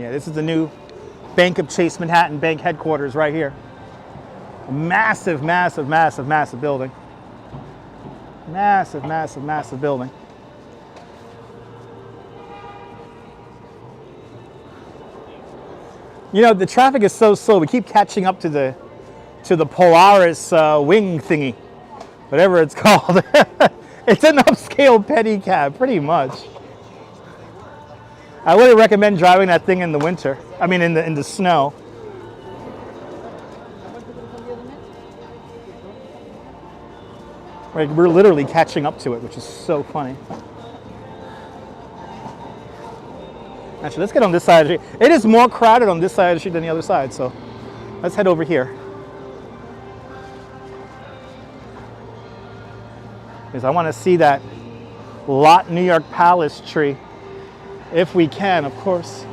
Yeah, this is the new Bank of Chase Manhattan Bank headquarters right here. A massive, massive, massive, massive building. Massive, massive, massive building. You know, the traffic is so slow. We keep catching up to the Polaris wing thingy, whatever it's called. It's an upscale pedicab, pretty much. I wouldn't recommend driving that thing in the winter. I mean, in the snow. Right, we're literally catching up to it, which is so funny. Actually, let's get on this side of the street. It is more crowded on this side of the street than the other side, so let's head over here. Because I want to see that Lot New York Palace tree, if we can, of course.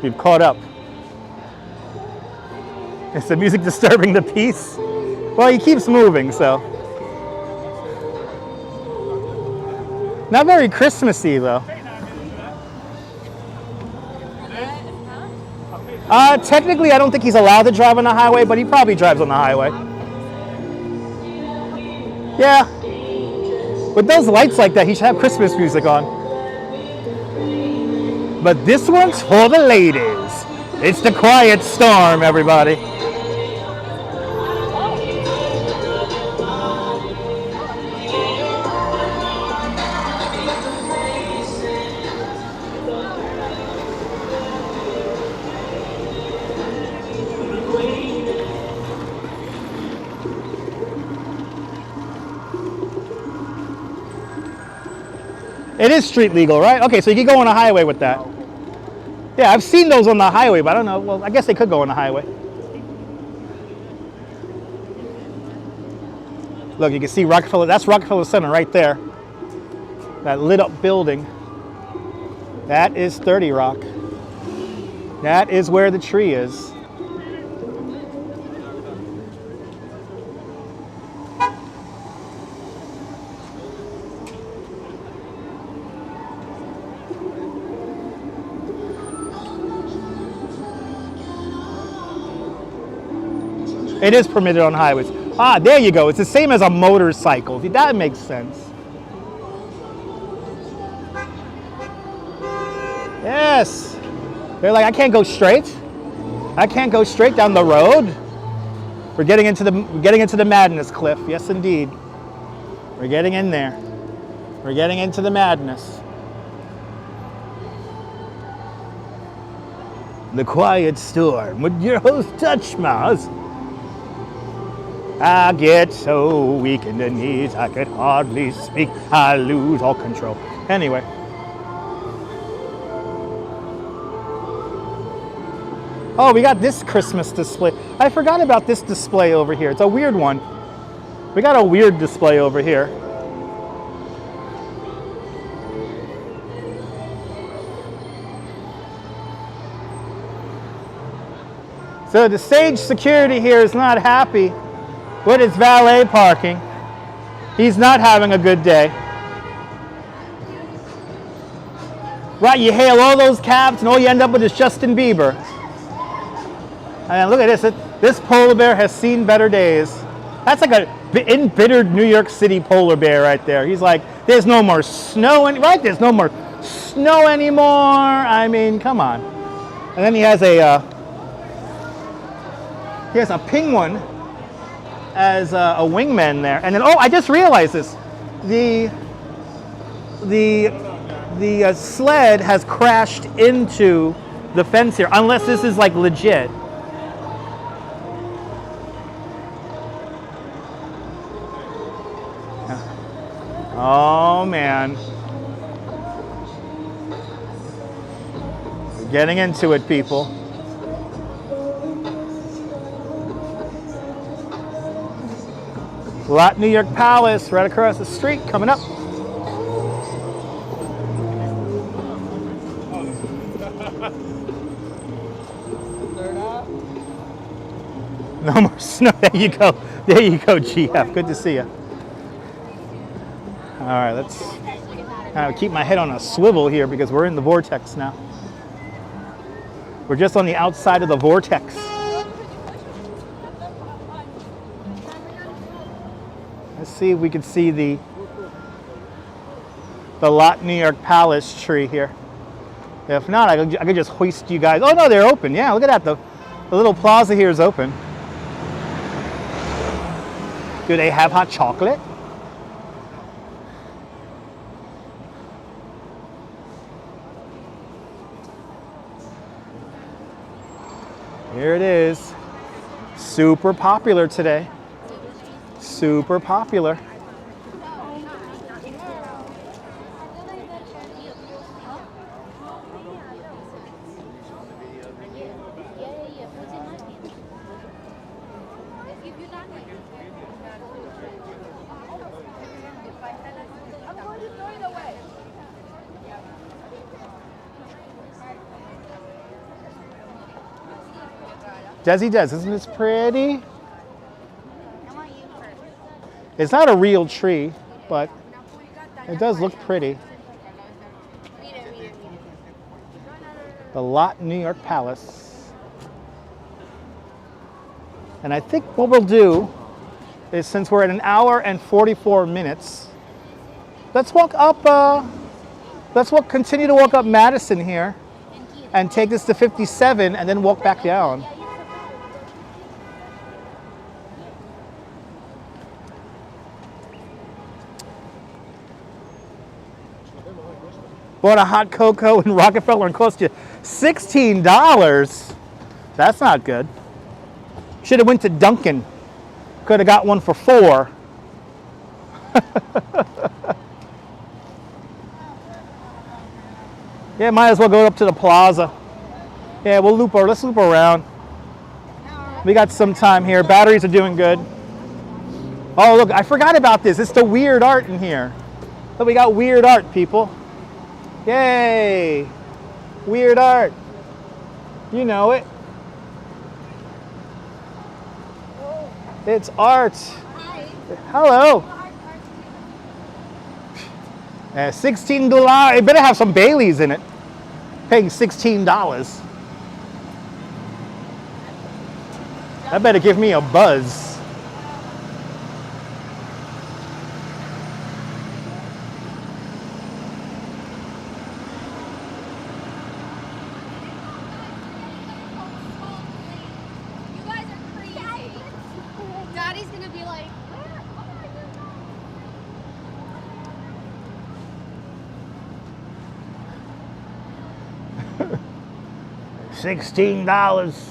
We've caught up. Is the music disturbing the peace? Well, he keeps moving, so. Not very Christmassy, though. Technically, I don't think he's allowed to drive on the highway, but he probably drives on the highway. Yeah. With those lights like that, he should have Christmas music on. But this one's for the ladies. It's the Quiet Storm, everybody. It is street legal, right? Okay, so you can go on a highway with that. Yeah, I've seen those on the highway, but I don't know. Well, I guess they could go on the highway. Look, you can see Rockefeller. That's Rockefeller Center right there. That lit up building. That is 30 Rock. That is where the tree is. It is permitted on highways. Ah, there you go. It's the same as a motorcycle. That makes sense. Yes. They're like, I can't go straight. I can't go straight down the road. We're getting into the madness, Cliff. Yes, indeed. We're getting in there. We're getting into the madness. The Quiet Storm with your host, Touchmouse. I get so weak in the knees, I could hardly speak. I lose all control. Anyway. Oh, we got this Christmas display. I forgot about this display over here. It's a weird one. We got a weird display over here. So the stage security here is not happy with his valet parking. He's not having a good day. Right, you hail all those cabs and all you end up with is Justin Bieber. And look at this. This polar bear has seen better days. That's like an embittered New York City polar bear right there. He's like, there's no more snow, right? There's no more snow anymore. I mean, come on. And then he has a penguin as a wingman there. And then, oh, I just realized this. The sled has crashed into the fence here, unless this is like legit. Oh man. We're getting into it, people. Lot New York Palace right across the street coming up. No more snow. There you go. There you go, GF. Good to see you. All right, let's keep my head on a swivel here because we're in the vortex now. We're just on the outside of the vortex. Let's see if we can see the Lot New York Palace tree here. If not, I could just hoist you guys. Oh no, they're open. Yeah, look at that. The little plaza here is open. Do they have hot chocolate? Here it is. Super popular today. Super popular. Desi Des, isn't this pretty? It's not a real tree, but it does look pretty. The Lot New York Palace. And I think what we'll do is, since we're at 1 hour and 44 minutes, let's walk up, continue to walk up Madison here and take this to 57 and then walk back down. Bought a hot cocoa in Rockefeller and cost you $16. That's not good. Should have went to Dunkin'. Could have got one for $4. Yeah, might as well go up to the Plaza. Yeah, let's loop around. We got some time here. Batteries are doing good. Oh, look, I forgot about this. It's the weird art in here. So we got weird art, people. Yay! Weird art. You know it. It's art. Hi. Hello. $16. It better have some Baileys in it. Paying $16. That better give me a buzz. Daddy's gonna be like, $16.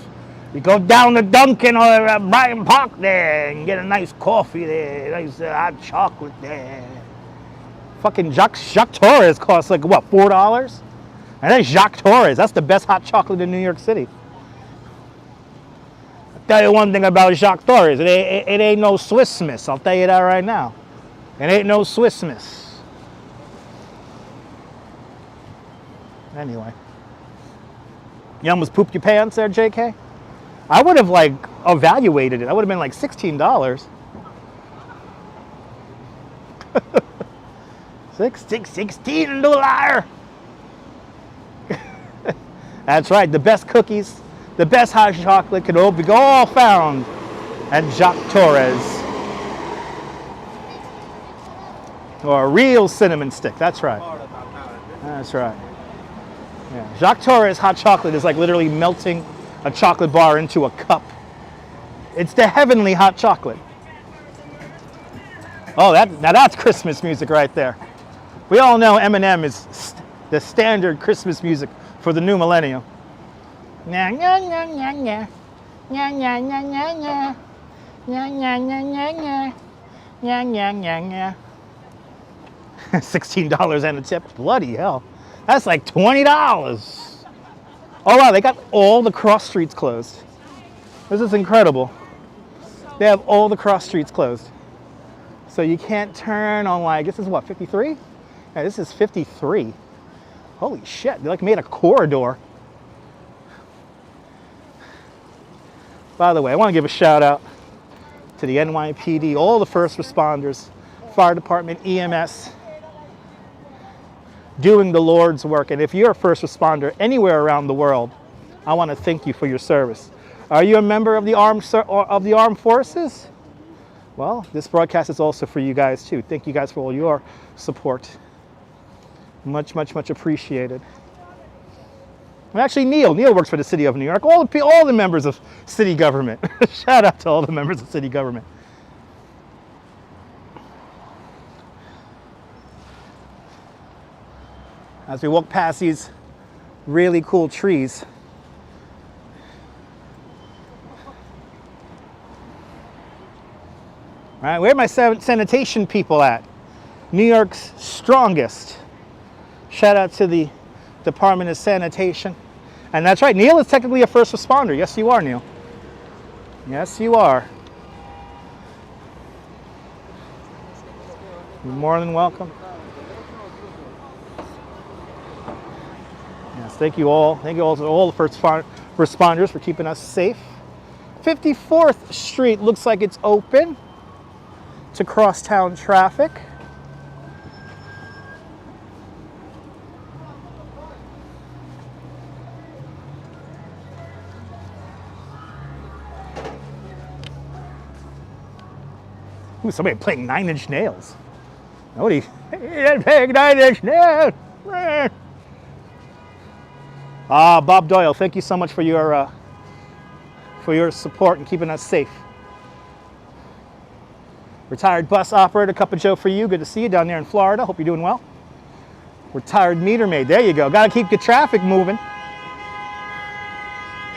You go down to Dunkin' or Bryant Park there and get a nice coffee there, nice hot chocolate there. Fucking Jacques Torres costs like what, $4? And that's Jacques Torres. That's the best hot chocolate in New York City. I'll tell you one thing about Jacques Torres. It ain't no Swiss Miss. I'll tell you that right now. It ain't no Swiss Miss. Anyway. You almost pooped your pants there, JK? I would have like evaluated it. I would have been like $16. $16. That's right. The best cookies, the best hot chocolate can all be all found at Jacques Torres. Or a real cinnamon stick. That's right. That's right. Yeah. Jacques Torres hot chocolate is like literally melting a chocolate bar into a cup. It's the heavenly hot chocolate. Oh, now that's Christmas music right there. We all know Eminem is the standard Christmas music for the new millennium. $16 and a tip. Bloody hell. That's like $20. Oh wow, they got all the cross streets closed. This is incredible. They have all the cross streets closed. So you can't turn on like, this is what, 53? Yeah, this is 53. Holy shit, they like made a corridor. By the way, I want to give a shout out to the NYPD, all the first responders, fire department, EMS, doing the Lord's work. And if you're a first responder anywhere around the world, I want to thank you for your service. Are you a member of the armed forces? Well, this broadcast is also for you guys too. Thank you guys for all your support. Much, much, much appreciated. And actually, Neil works for the city of New York. All the members of city government. Shout out to all the members of city government. As we walk past these really cool trees, all right, where are my sanitation people at? New York's strongest. Shout out to the Department of Sanitation. And that's right, Neil is technically a first responder. Yes, you are, Neil. Yes, you are. You're more than welcome. Yes, thank you all. Thank you all to all the first responders for keeping us safe. 54th Street looks like it's open to crosstown traffic. Ooh, somebody playing 9 Inch Nails. Nobody playing 9 Inch Nails. Bob Doyle, thank you so much for your support and keeping us safe. Retired bus operator, Cup of Joe for you. Good to see you down there in Florida. Hope you're doing well. Retired meter maid. There you go. Got to keep the traffic moving.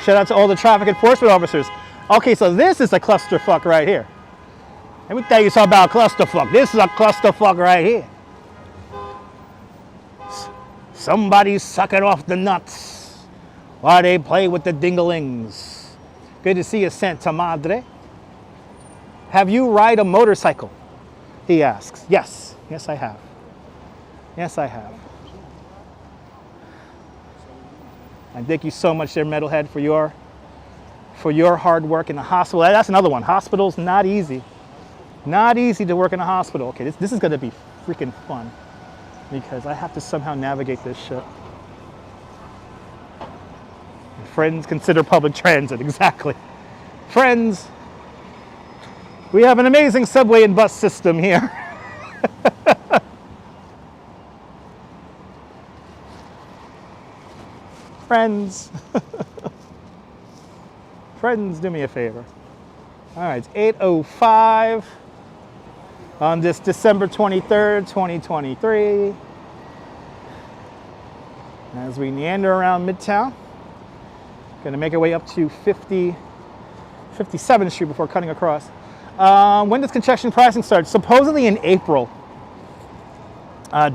Shout out to all the traffic enforcement officers. Okay, so this is a clusterfuck right here. Let me tell you something about clusterfuck. This is a clusterfuck right here. Somebody's sucking off the nuts while they play with the dinglings. Good to see you, Santa Madre. Have you ride a motorcycle? He asks. Yes. Yes, I have. Yes, I have. And thank you so much there, Metalhead, for your hard work in the hospital. That's another one. Hospital's not easy. Not easy to work in a hospital. Okay, this is going to be freaking fun because I have to somehow navigate this shit. Friends, consider public transit. Exactly. Friends, we have an amazing subway and bus system here. Friends. Friends, do me a favor. All right, it's 8:05 on this December 23rd, 2023. As we meander around Midtown, going to make our way up to 57th Street before cutting across. When does congestion pricing start? Supposedly in April.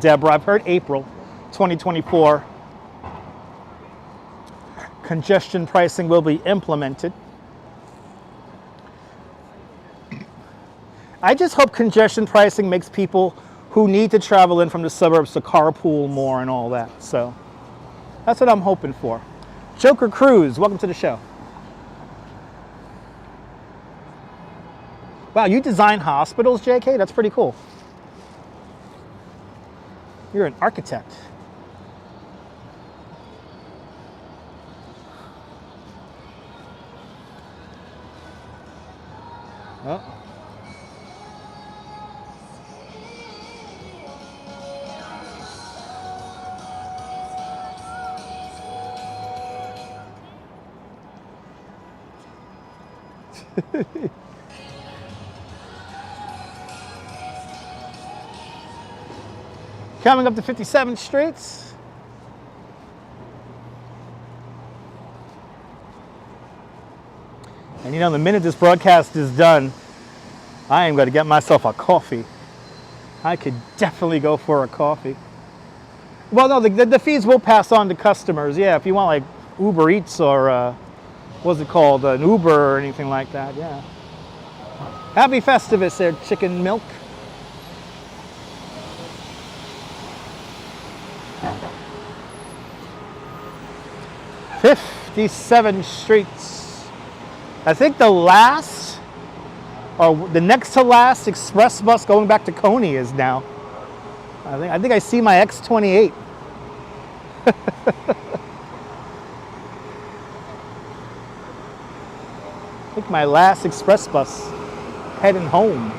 Deborah, I've heard April 2024. Congestion pricing will be implemented. I just hope congestion pricing makes people who need to travel in from the suburbs to carpool more and all that. So that's what I'm hoping for. Joker Cruz, welcome to the show. Wow, you design hospitals, JK? That's pretty cool. You're an architect. Oh. Coming up to 57th Street. And you know, the minute this broadcast is done, I am going to get myself a coffee. I could definitely go for a coffee. Well, no, the fees will pass on to customers. Yeah, if you want like Uber Eats or what's it called, an Uber or anything like that, yeah. Happy Festivus there, Chicken Milk. '57th Street I think the last, or the next to last express bus going back to Coney is now. I think I see my X28. I think my last express bus heading home.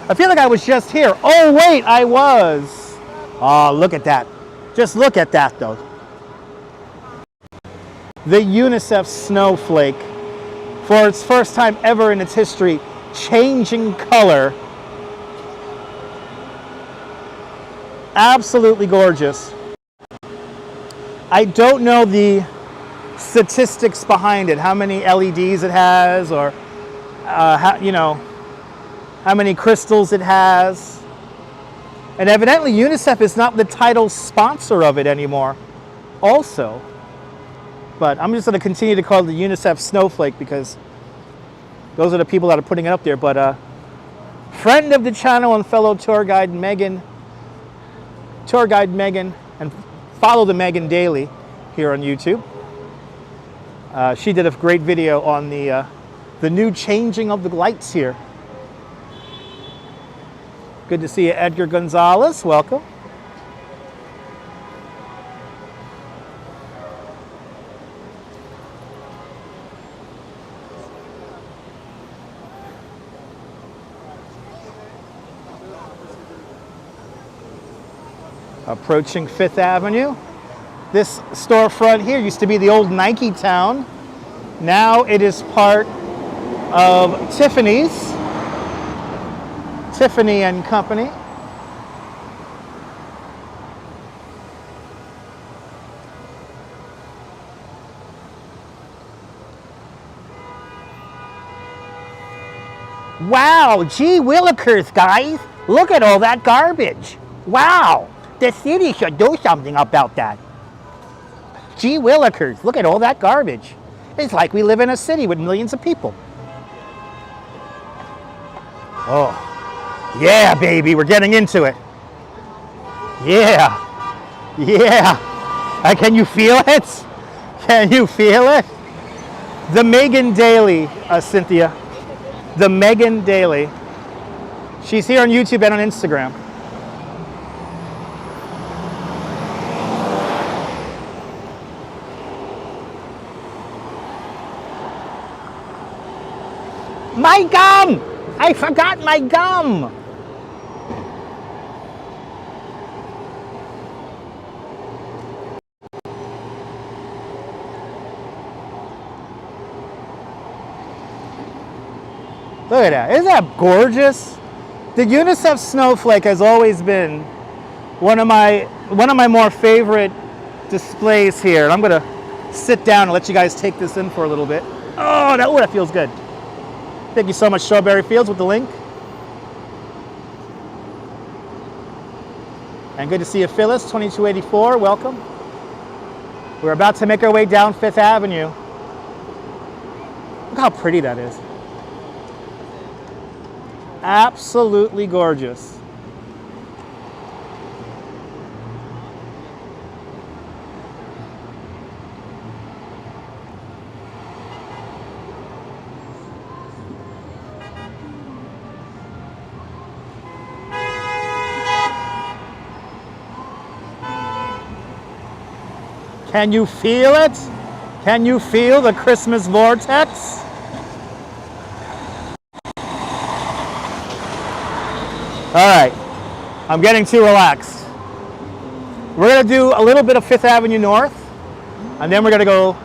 I feel like I was just here. Oh wait, I was. Oh, look at that. Just look at that though. The UNICEF Snowflake, for its first time ever in its history, changing color. Absolutely gorgeous. I don't know the statistics behind it, how many LEDs it has, or how many crystals it has. And evidently UNICEF is not the title sponsor of it anymore also. But I'm just going to continue to call it the UNICEF Snowflake because those are the people that are putting it up there. But friend of the channel and fellow tour guide Megan, and follow the Megan daily here on YouTube. She did a great video on the new changing of the lights here. Good to see you, Edgar Gonzalez. Welcome. Approaching Fifth Avenue. This storefront here used to be the old Nike town. Now it is part of Tiffany and Company. Wow, gee willikers, guys. Look at all that garbage. Wow. The city should do something about that. Gee willikers, look at all that garbage. It's like we live in a city with millions of people. Oh, yeah, baby, we're getting into it. Yeah, yeah. Can you feel it? Can you feel it? The Megan Daily, Cynthia. The Megan Daily. She's here on YouTube and on Instagram. My gum! I forgot my gum! Look at that. Isn't that gorgeous? The UNICEF Snowflake has always been one of my more favorite displays here. And I'm going to sit down and let you guys take this in for a little bit. Oh, that feels good. Thank you so much, Strawberry Fields, with the link. And good to see you, Phyllis, 2284. Welcome. We're about to make our way down Fifth Avenue. Look how pretty that is. Absolutely gorgeous. Can you feel it? Can you feel the Christmas vortex? All right, I'm getting too relaxed. We're gonna do a little bit of Fifth Avenue North, and then we're gonna go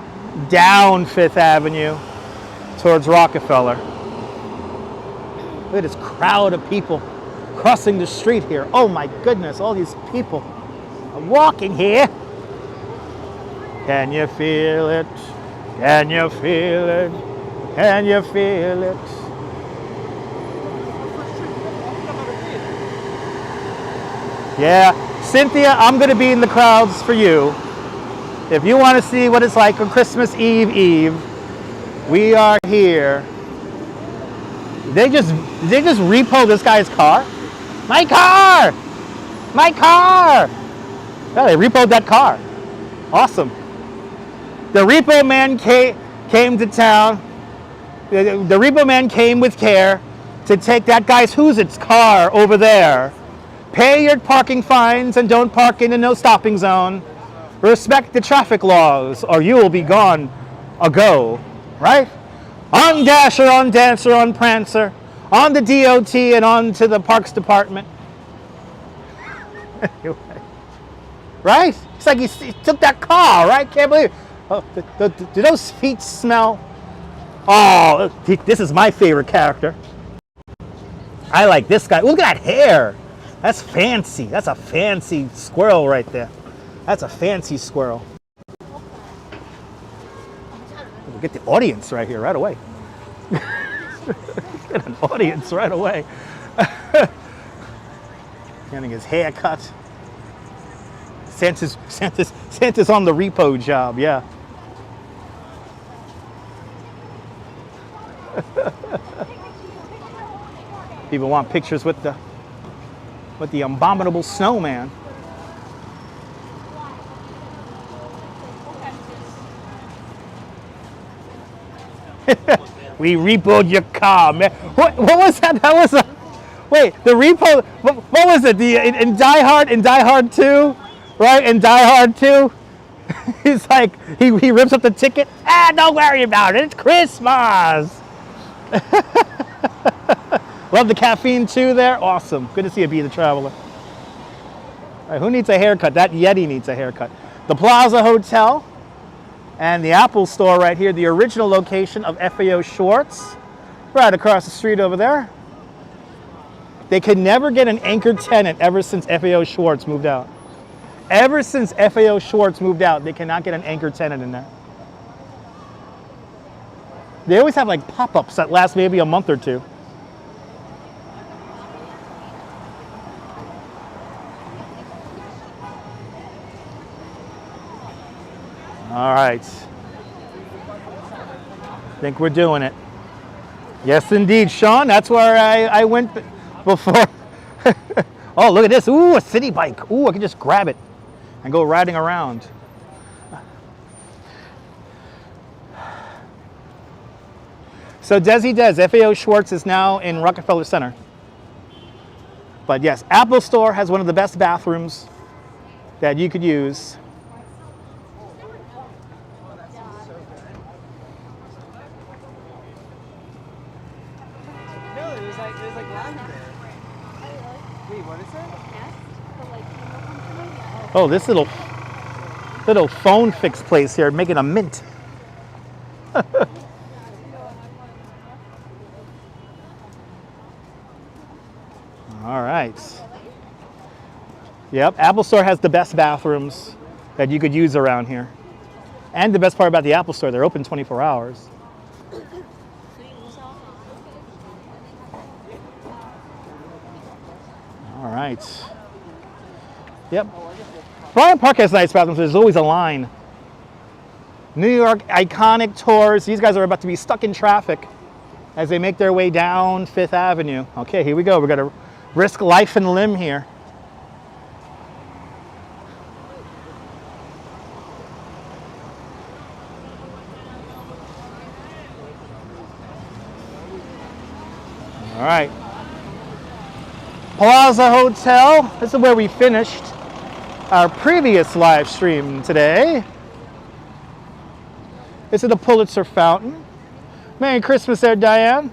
down Fifth Avenue towards Rockefeller. Look at this crowd of people crossing the street here. Oh my goodness, all these people are walking here. Can you feel it? Can you feel it? Can you feel it? Yeah, Cynthia, I'm going to be in the crowds for you. If you want to see what it's like on Christmas Eve, we are here. They just repoed this guy's car. My car! My car! Yeah, they repoed that car. Awesome. The repo man came to town. The repo man came with care to take that guy's who's its car over there. Pay your parking fines and don't park in the no stopping zone. Respect the traffic laws or you will be gone ago, right? On Dasher, on Dancer, on Prancer, on the DOT and on to the Parks Department. Anyway. Right? It's like he took that car, right? Can't believe it. Oh, do those feet smell? Oh, this is my favorite character. I like this guy. Look at that hair. That's fancy. That's a fancy squirrel right there. That's a fancy squirrel. We'll get the audience right here right away. Get an audience right away. Getting his hair cut. Santa's on the repo job, yeah. People want pictures with the abominable snowman. We repoed your car, man. What was that? That was a wait. The repo. What was it? In Die Hard 2, right? In Die Hard 2, he's like he rips up the ticket. Ah, don't worry about it. It's Christmas. Love the caffeine too there. Awesome. Good to see you, Be the Traveler. All right, who needs a haircut? That Yeti needs a haircut. The Plaza Hotel and the Apple Store right here, the original location of FAO Schwartz, right across the street over there. They could never get an anchor tenant ever since FAO Schwartz moved out. Ever since FAO Schwartz moved out, they cannot get an anchor tenant in there. They always have like pop-ups that last maybe a month or two. All right. Think we're doing it. Yes, indeed, Sean. That's where I went before. Oh, look at this. Ooh, a city bike. Ooh, I can just grab it and go riding around. So Desi Des, FAO Schwartz is now in Rockefeller Center. But yes, Apple Store has one of the best bathrooms that you could use. Oh, this little phone fix place here, making a mint. All right. Yep, Apple Store has the best bathrooms that you could use around here. And the best part about the Apple Store, they're open 24 hours. All right. Yep. Bryant Park has nice bathrooms. There's always a line. New York iconic tours. These guys are about to be stuck in traffic as they make their way down Fifth Avenue. Okay, here we go. We're going to risk life and limb here. All right. Plaza Hotel. This is where we finished our previous live stream today. This is the Pulitzer Fountain. Merry Christmas there, Diane.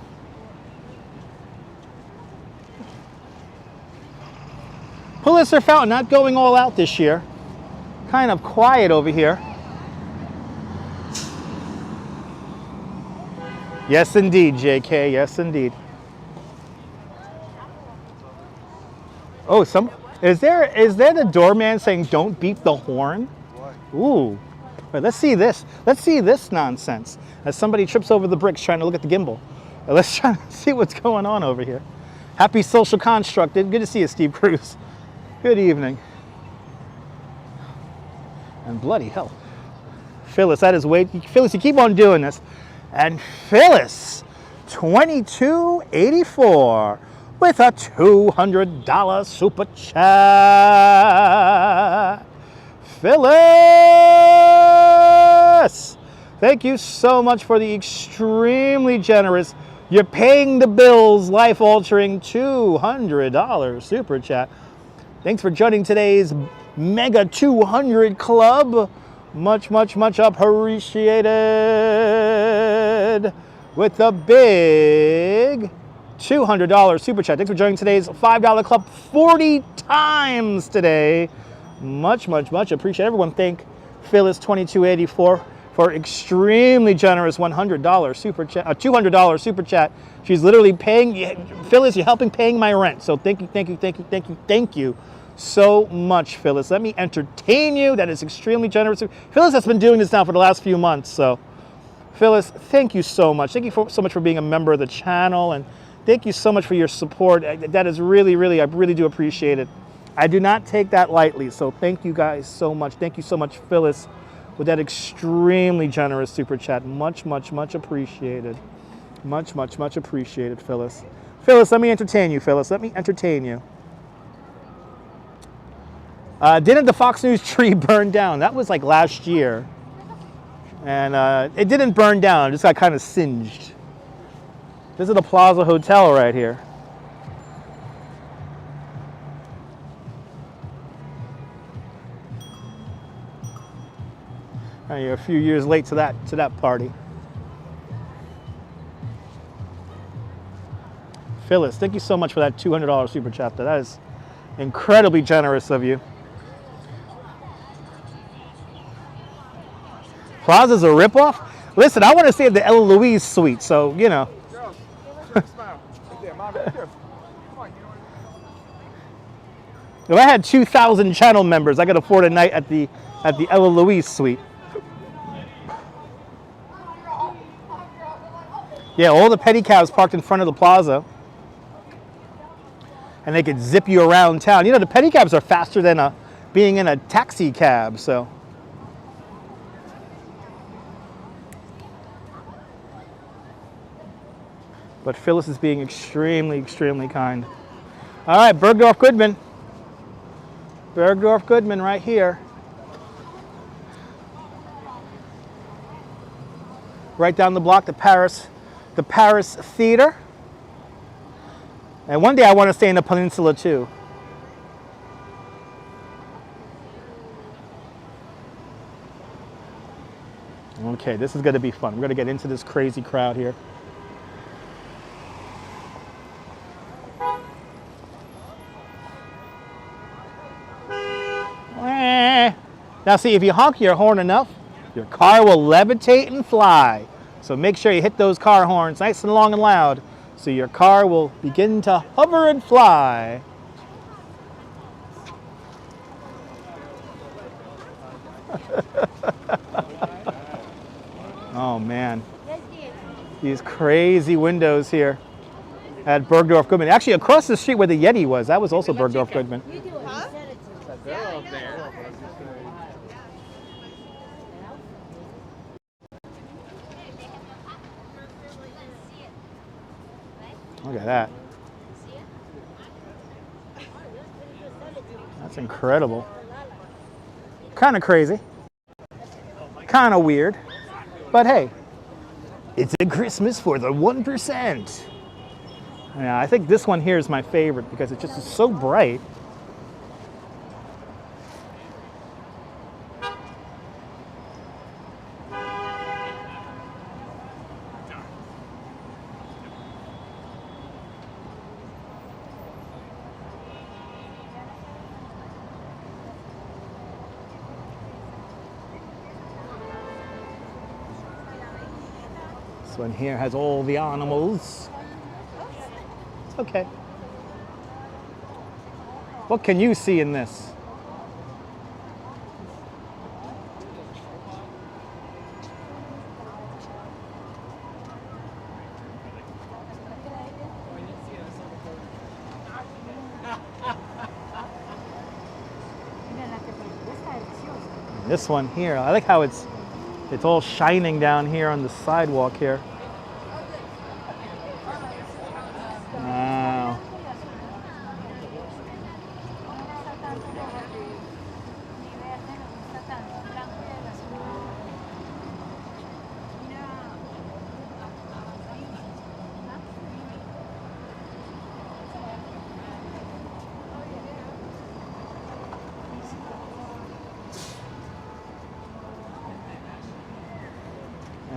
Pulitzer Fountain not going all out this year. Kind of quiet over here. Yes, indeed, JK. Yes, indeed. Oh, is there the doorman saying don't beep the horn? Ooh. Wait, let's see this. Let's see this nonsense. As somebody trips over the bricks trying to look at the gimbal. Let's try to see what's going on over here. Happy social construct. Good to see you, Steve Cruz. Good evening. And bloody hell. Phyllis, that is way. Phyllis, you keep on doing this. And Phyllis, 2284 with a $200 super chat. Phyllis! Phyllis, thank you so much for the extremely generous, you're paying the bills, life-altering $200 super chat. Thanks for joining today's Mega 200 Club. Much, much, much appreciated. With the big $200 super chat. Thanks for joining today's $5 club 40 times today. Much, much, much appreciated. Everyone thank Phyllis 2284 for extremely generous $100 super chat, $200 super chat. She's literally paying, Phyllis, you're helping paying my rent. So thank you, thank you, thank you, thank you, thank you so much, Phyllis. Let me entertain you. That is extremely generous. Phyllis has been doing this now for the last few months. So Phyllis, thank you so much. Thank you so much for being a member of the channel, and thank you so much for your support. That is really, really, I really do appreciate it. I do not take that lightly. So thank you guys so much. Thank you so much, Phyllis, with that extremely generous super chat. Much, much, much appreciated. Much, much, much appreciated, Phyllis. Phyllis, let me entertain you, Phyllis. Let me entertain you. Didn't the Fox News tree burn down? That was like last year. And it didn't burn down, it just got kind of singed. This is the Plaza Hotel right here. You're a few years late to that party. Phyllis, thank you so much for that $200 super chat. That is incredibly generous of you. Plaza's a ripoff? Listen, I want to stay at the Ella Louise suite, so, you know. If I had 2,000 channel members, I could afford a night at the Ella Louise suite. Yeah, all the pedicabs parked in front of the Plaza. And they could zip you around town. You know, the pedicabs are faster than being in a taxi cab, so. But Phyllis is being extremely, extremely kind. All right, Bergdorf Goodman. Bergdorf Goodman right here. Right down the block, the Paris Theater. And one day I want to stay in the Peninsula too. Okay, this is going to be fun. We're going to get into this crazy crowd here. Now see, if you honk your horn enough, your car will levitate and fly. So make sure you hit those car horns nice and long and loud so your car will begin to hover and fly. Oh man, these crazy windows here at Bergdorf Goodman. Actually, across the street where the Yeti was, that was also Bergdorf Goodman. Look at that. That's incredible. Kind of crazy. Kind of weird. But hey, it's a Christmas for the 1%. Yeah, I think this one here is my favorite because it's just so bright. This one here has all the animals. It's okay. What can you see in this? This one here, I like how it's all shining down here on the sidewalk here. Wow.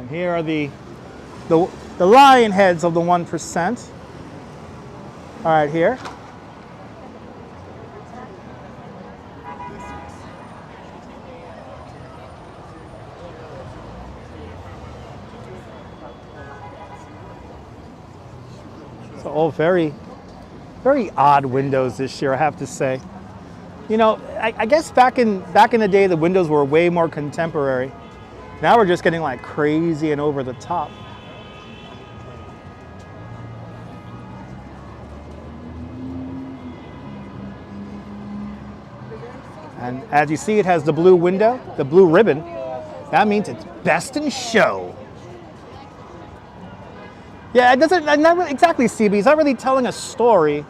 And here are the lion heads of the 1%. All right, here. So all very, very odd windows this year, I have to say. You know, I guess back in the day, the windows were way more contemporary. Now we're just getting like crazy and over the top. And as you see, it has the blue window, the blue ribbon. That means it's best in show. Yeah, it doesn't, not really, exactly, CB. It's not really telling a story.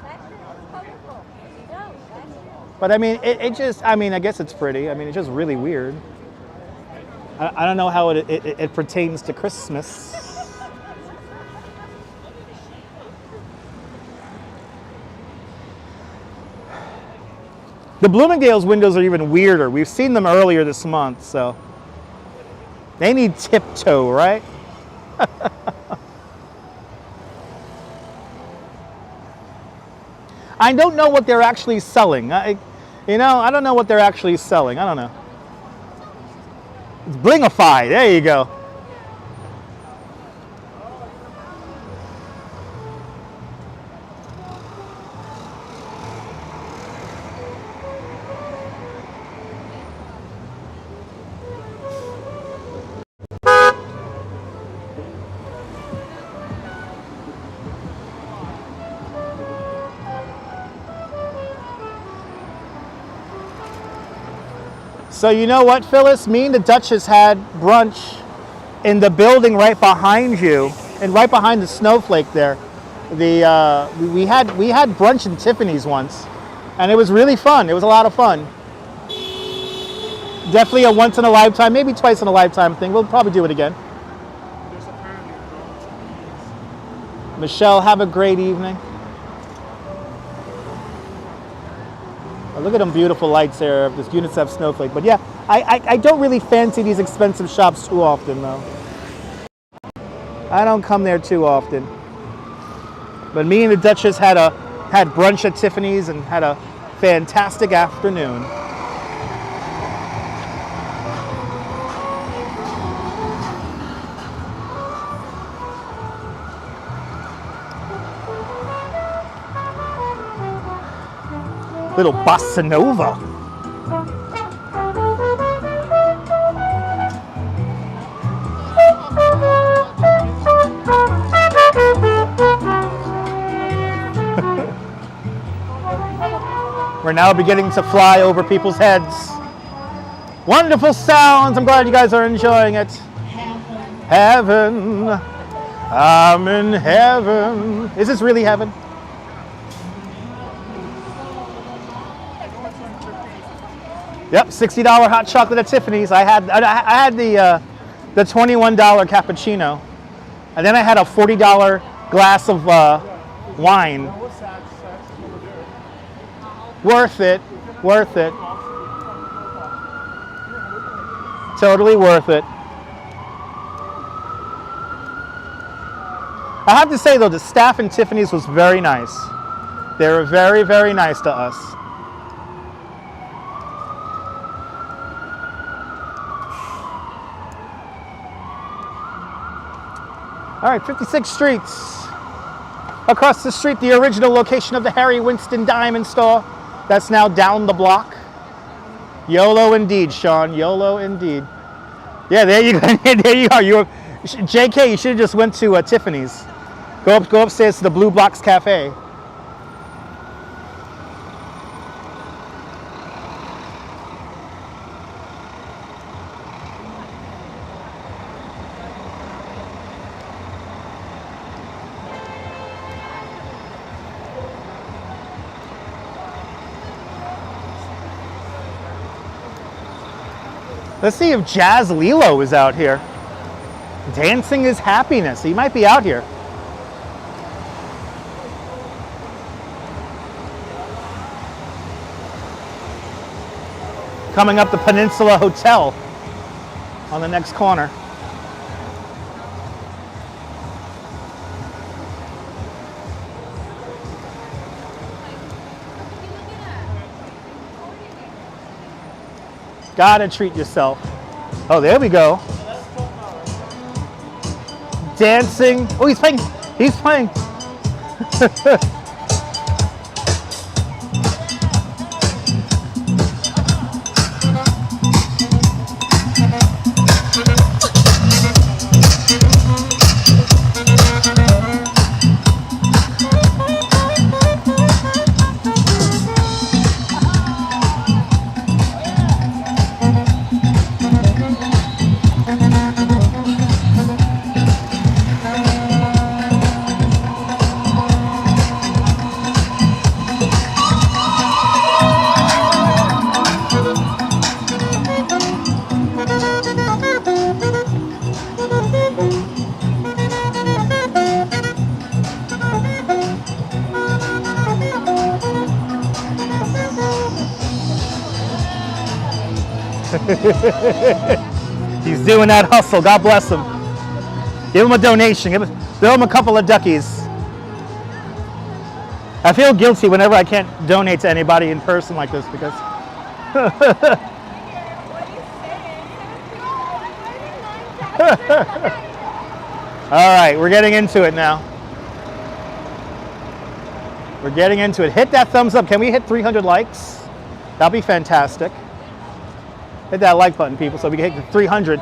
But I mean, it just, I mean, I guess it's pretty. I mean, it's just really weird. I don't know how it pertains to Christmas. The Bloomingdale's windows are even weirder. We've seen them earlier this month, so they need tiptoe, right? I don't know what they're actually selling. I don't know what they're actually selling. I don't know. It's Blingify. There you go. So you know what, Phyllis? Me and the Duchess had brunch in the building right behind you, and right behind the Snowflake there. We had brunch in Tiffany's once, and it was really fun. It was a lot of fun. Definitely a once in a lifetime, maybe twice in a lifetime thing. We'll probably do it again. Michelle, have a great evening. Oh, look at them beautiful lights there, this UNICEF Snowflake. But yeah, I don't really fancy these expensive shops too often, though. I don't come there too often. But me and the Duchess had brunch at Tiffany's and had a fantastic afternoon. Little bossa nova. We're now beginning to fly over people's heads. Wonderful sounds. I'm glad you guys are enjoying it. Heaven. I'm in heaven. Is this really heaven? Yep, $60 hot chocolate at Tiffany's. I had the $21 cappuccino, and then I had a $40 glass of wine. Worth it, worth it. Totally worth it. I have to say though, the staff in Tiffany's was very nice. They were very, very nice to us. All right, 56th Street. Across the street, the original location of the Harry Winston Diamond Store. That's now down the block. YOLO indeed, Sean. YOLO indeed. Yeah, there you go. There you are. JK, you should have just went to Tiffany's. Go upstairs to the Blue Box Cafe. Let's see if Jazz Lilo is out here. Dancing is happiness. He might be out here. Coming up the Peninsula Hotel on the next corner. Gotta treat yourself. Oh, there we go. Dancing. Oh, he's playing. He's playing. He's doing that hustle. God bless him. Give him a donation. Throw him a couple of duckies. I feel guilty whenever I can't donate to anybody in person like this because. All right, we're getting into it now. We're getting into it. Hit that thumbs up. Can we hit 300 likes? That'll be fantastic. Hit that like button, people, so we can hit 300.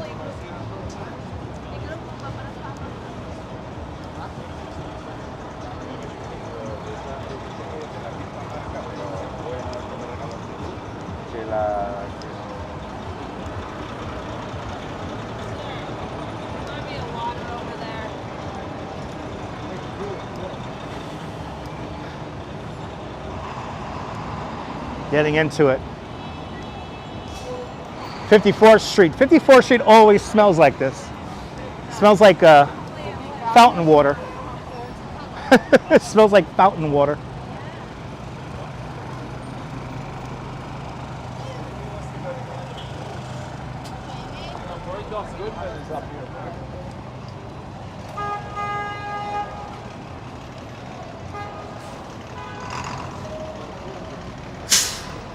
Getting into it. 54th Street. 54th Street always smells like this. It smells like fountain water. It smells like fountain water.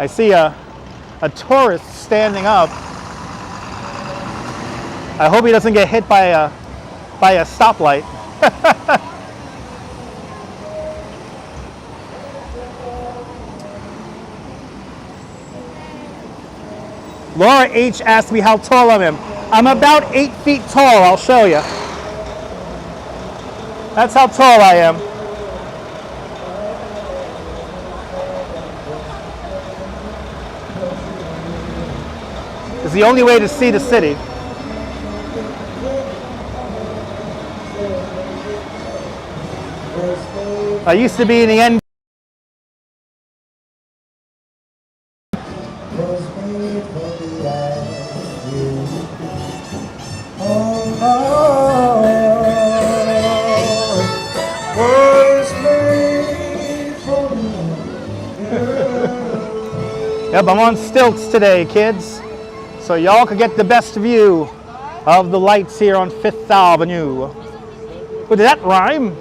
I see a tourist standing up. I hope he doesn't get hit by a stoplight. Laura H asked me how tall I am. I'm about 8 feet tall, I'll show you. That's how tall I am. It's the only way to see the city. I used to be in the end. Yep, I'm on stilts today, kids. So y'all could get the best view of the lights here on 5th Avenue. Oh, did that rhyme?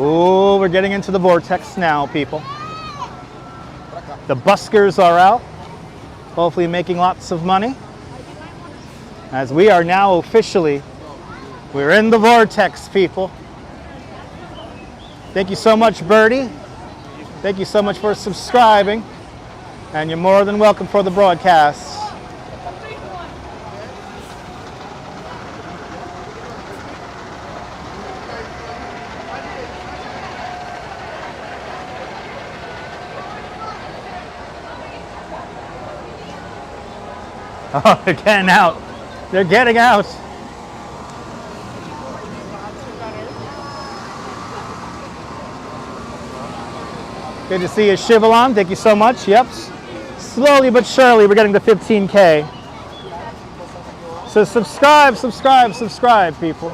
Oh, we're getting into the vortex now, people. The buskers are out, hopefully making lots of money. As we are now officially, we're in the vortex, people. Thank you so much, Birdie. Thank you so much for subscribing. And you're more than welcome for the broadcast. Oh, they're getting out. They're getting out. Good to see you, Shivalon. Thank you so much. Yep. Slowly but surely, we're getting to 15K. So subscribe, subscribe, subscribe, people.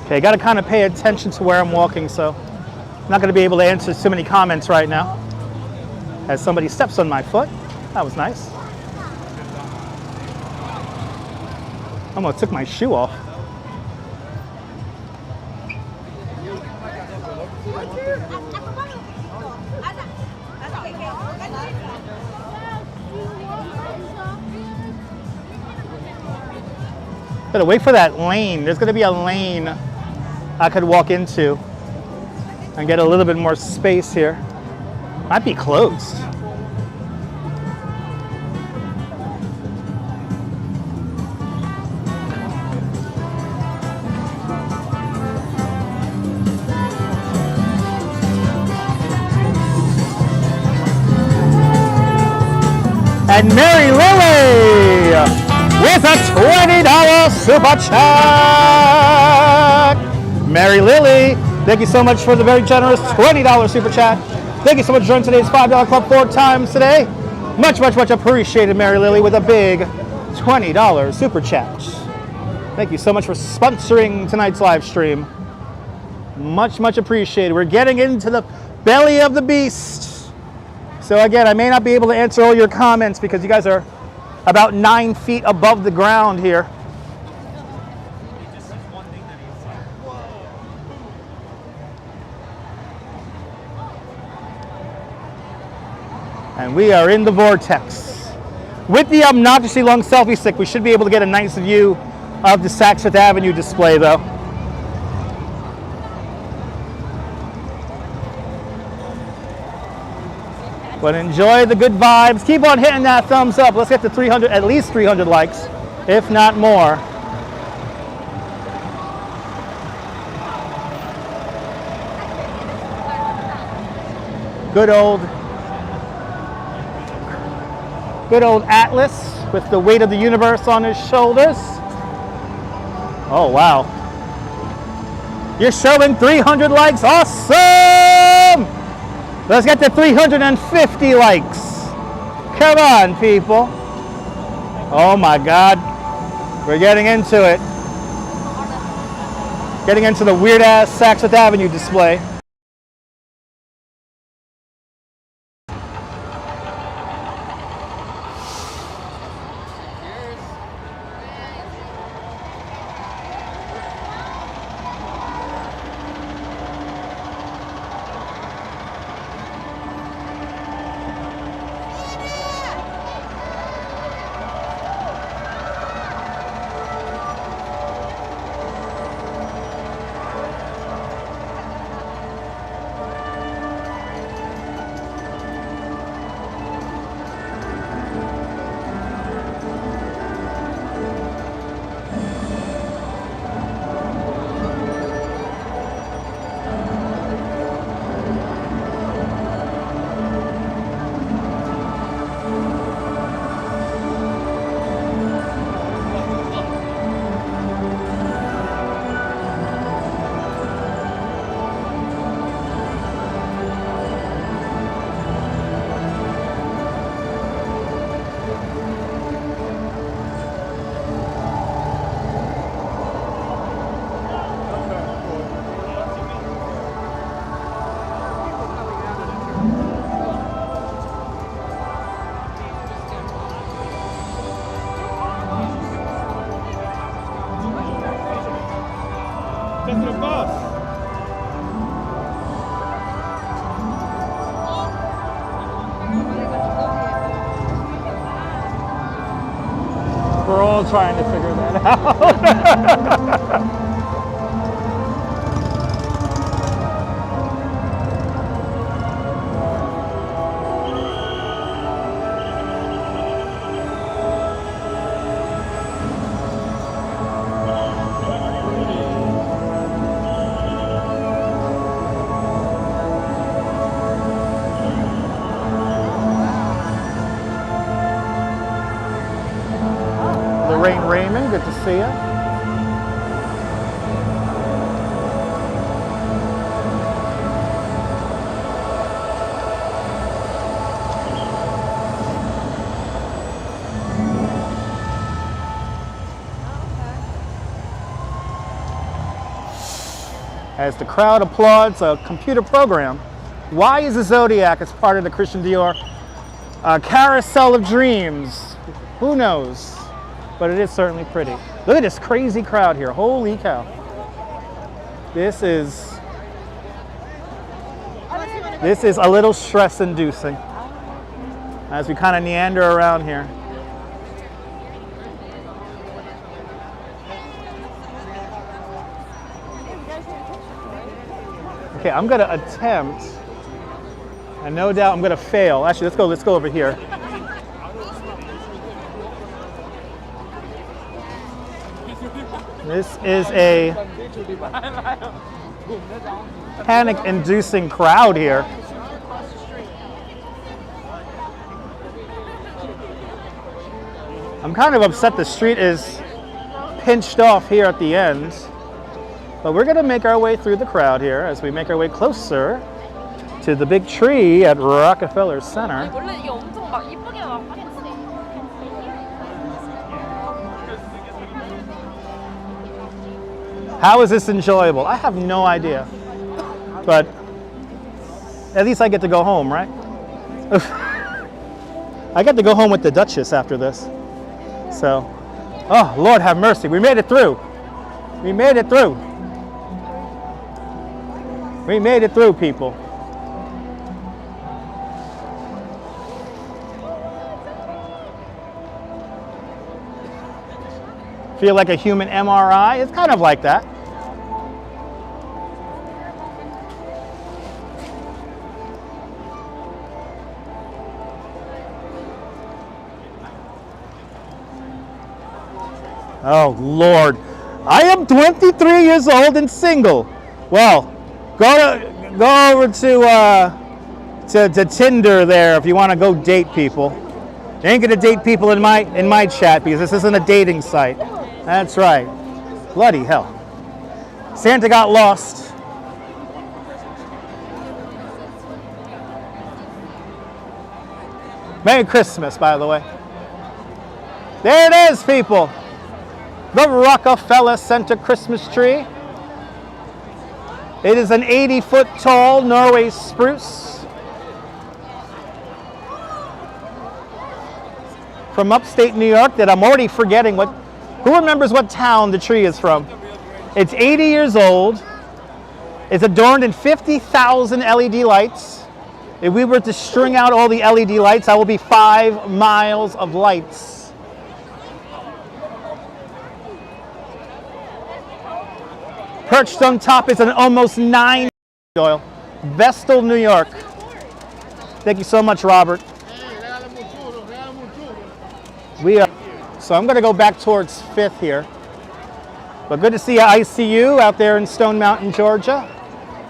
Okay, got to kind of pay attention to where I'm walking, so I'm not going to be able to answer too many comments right now. As somebody steps on my foot. That was nice. Almost took my shoe off. Gotta wait for that lane. There's gonna be a lane I could walk into and get a little bit more space here. Might be closed. And Mary Lily with a $20 super chat. Mary Lily, thank you so much for the very generous $20 super chat. Thank you so much for joining today's $5 Club 4 times today. Much, much, much appreciated, Mary Lily, with a big $20 super chat. Thank you so much for sponsoring tonight's live stream. Much, much appreciated. We're getting into the belly of the beast. So again, I may not be able to answer all your comments because you guys are about 9 feet above the ground here. And we are in the vortex. With the obnoxiously long selfie stick, we should be able to get a nice view of the Saks Fifth Avenue display though. But enjoy the good vibes. Keep on hitting that thumbs up. Let's get to 300, at least 300 likes, if not more. Good old Atlas with the weight of the universe on his shoulders. Oh, wow. You're showing 300 likes. Awesome! Let's get to 350 likes. Come on, people. Oh my God. We're getting into it. Getting into the weird ass Saks Fifth Avenue display. We're all trying to figure that out. Raymond, good to see you. as the crowd applauds a computer program. Why is the Zodiac as part of the Christian Dior carousel of dreams? Who knows? But it is certainly pretty. Look at this crazy crowd here. Holy cow. This is a little stress-inducing as we kind of meander around here. Okay, I'm gonna attempt, and no doubt I'm gonna fail. Actually, let's go over here. This is a panic-inducing crowd here. I'm kind of upset the street is pinched off here at the end. But we're going to make our way through the crowd here as we make our way closer to the big tree at Rockefeller Center. How is this enjoyable? I have no idea. But at least I get to go home, right? I get to go home with the Duchess after this. So, oh, Lord have mercy. We made it through. We made it through. We made it through, people. Feel like a human MRI? It's kind of like that. Oh, Lord. I am 23 years old and single. Well, go over to Tinder there if you want to go date people. You ain't gonna date people in my chat because this isn't a dating site. That's right. Bloody hell. Santa got lost. Merry Christmas, by the way. There it is, people. The Rockefeller Center Christmas tree. It is an 80-foot tall Norway spruce from upstate New York that I'm already forgetting what. Who remembers what town the tree is from? It's 80 years old. It's adorned in 50,000 LED lights. If we were to string out all the LED lights, that will be 5 miles of lights. Perched on top is an almost 9 oil. Vestal, New York. Thank you so much, Robert. So I'm going to go back towards 5th here. But good to see ICU out there in Stone Mountain, Georgia.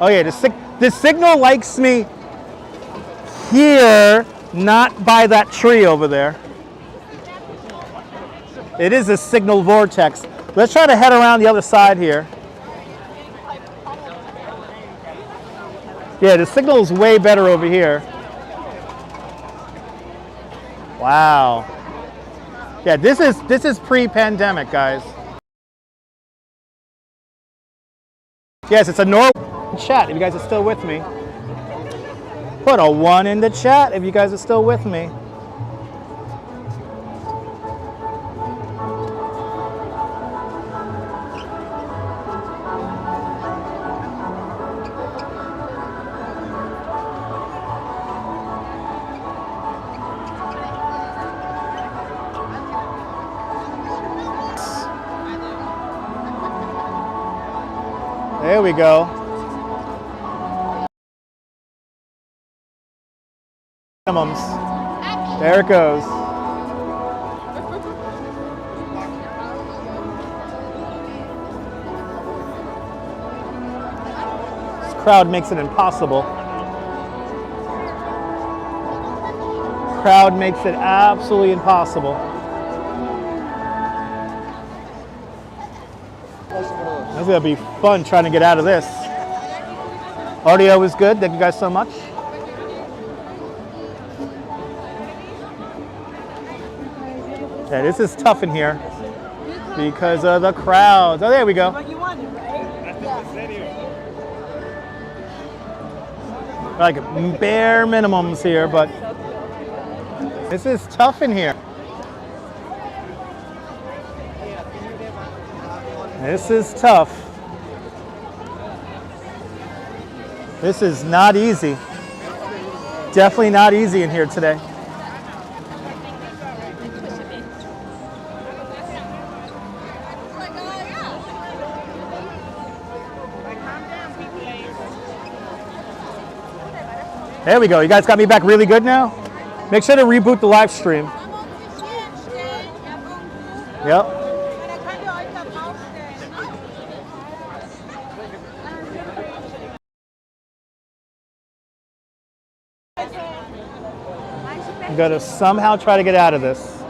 Oh yeah, the signal likes me here, not by that tree over there. It is a signal vortex. Let's try to head around the other side here. Yeah, the signal is way better over here. Wow. Yeah, this is pre-pandemic, guys. Yes, it's a Norway chat if you guys are still with me. Put a 1 in the chat if you guys are still with me. There we go. Minimums. There it goes. This crowd makes it impossible. Crowd makes it absolutely impossible. It's gonna be fun trying to get out of this. Audio is good. Thank you guys so much. Yeah, this is tough in here because of the crowds. Oh, there we go. Like bare minimums here, but this is tough in here. This is tough. This is not easy. Definitely not easy in here today. There we go. You guys got me back really good now? Make sure to reboot the live stream. Yep. I'm going to somehow try to get out of this.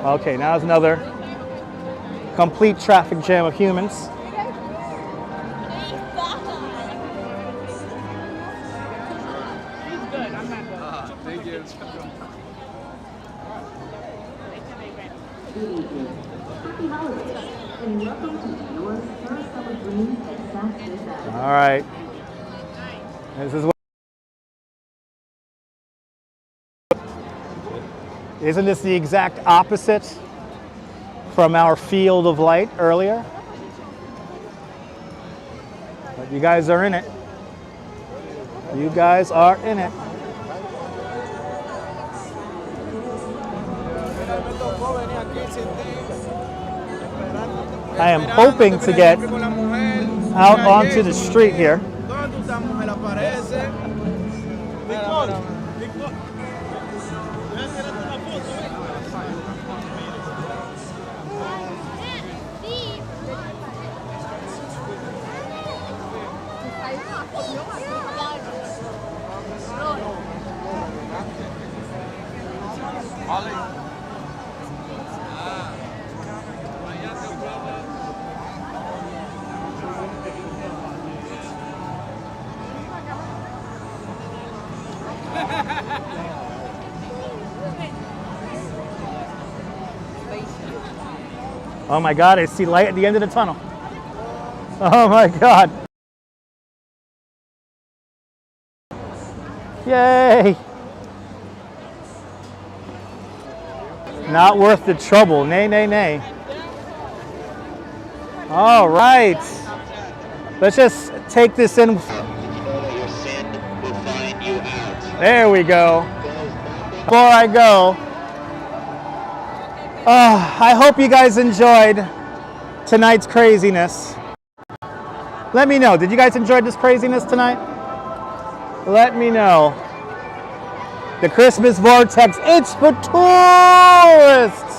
Okay, now there's another complete traffic jam of humans. All right. This is what. Isn't this the exact opposite from our field of light earlier? But you guys are in it. You guys are in it. I am hoping to get out onto the street here. Oh my God, I see light at the end of the tunnel. Oh my God. Yay. Not worth the trouble. Nay, nay, nay. All right. Let's just take this in. There we go. Before I go, I hope you guys enjoyed tonight's craziness. Let me know. Did you guys enjoy this craziness tonight? Let me know. The Christmas Vortex, it's for tourists.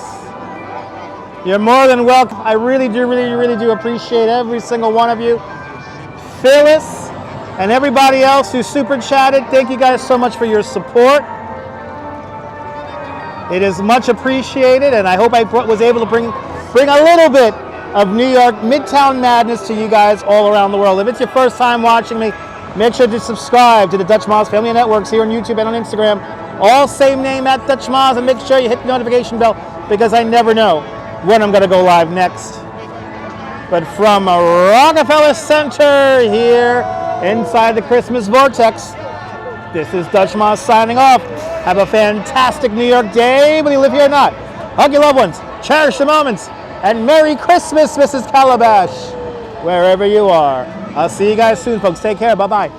You're more than welcome. I really do appreciate every single one of you. Phyllis and everybody else who super chatted, thank you guys so much for your support. It is much appreciated, and I hope I was able to bring a little bit of New York Midtown madness to you guys all around the world. If it's your first time watching me, make sure to subscribe to the Dutch Moz Family Networks here on YouTube and on Instagram. All same name at Dutch Moz, and make sure you hit the notification bell because I never know when I'm going to go live next. But from Rockefeller Center here inside the Christmas Vortex, this is Dutch Moz signing off. Have a fantastic New York day, whether you live here or not. Hug your loved ones, cherish the moments, and Merry Christmas, Mrs. Calabash, wherever you are. I'll see you guys soon, folks. Take care. Bye-bye.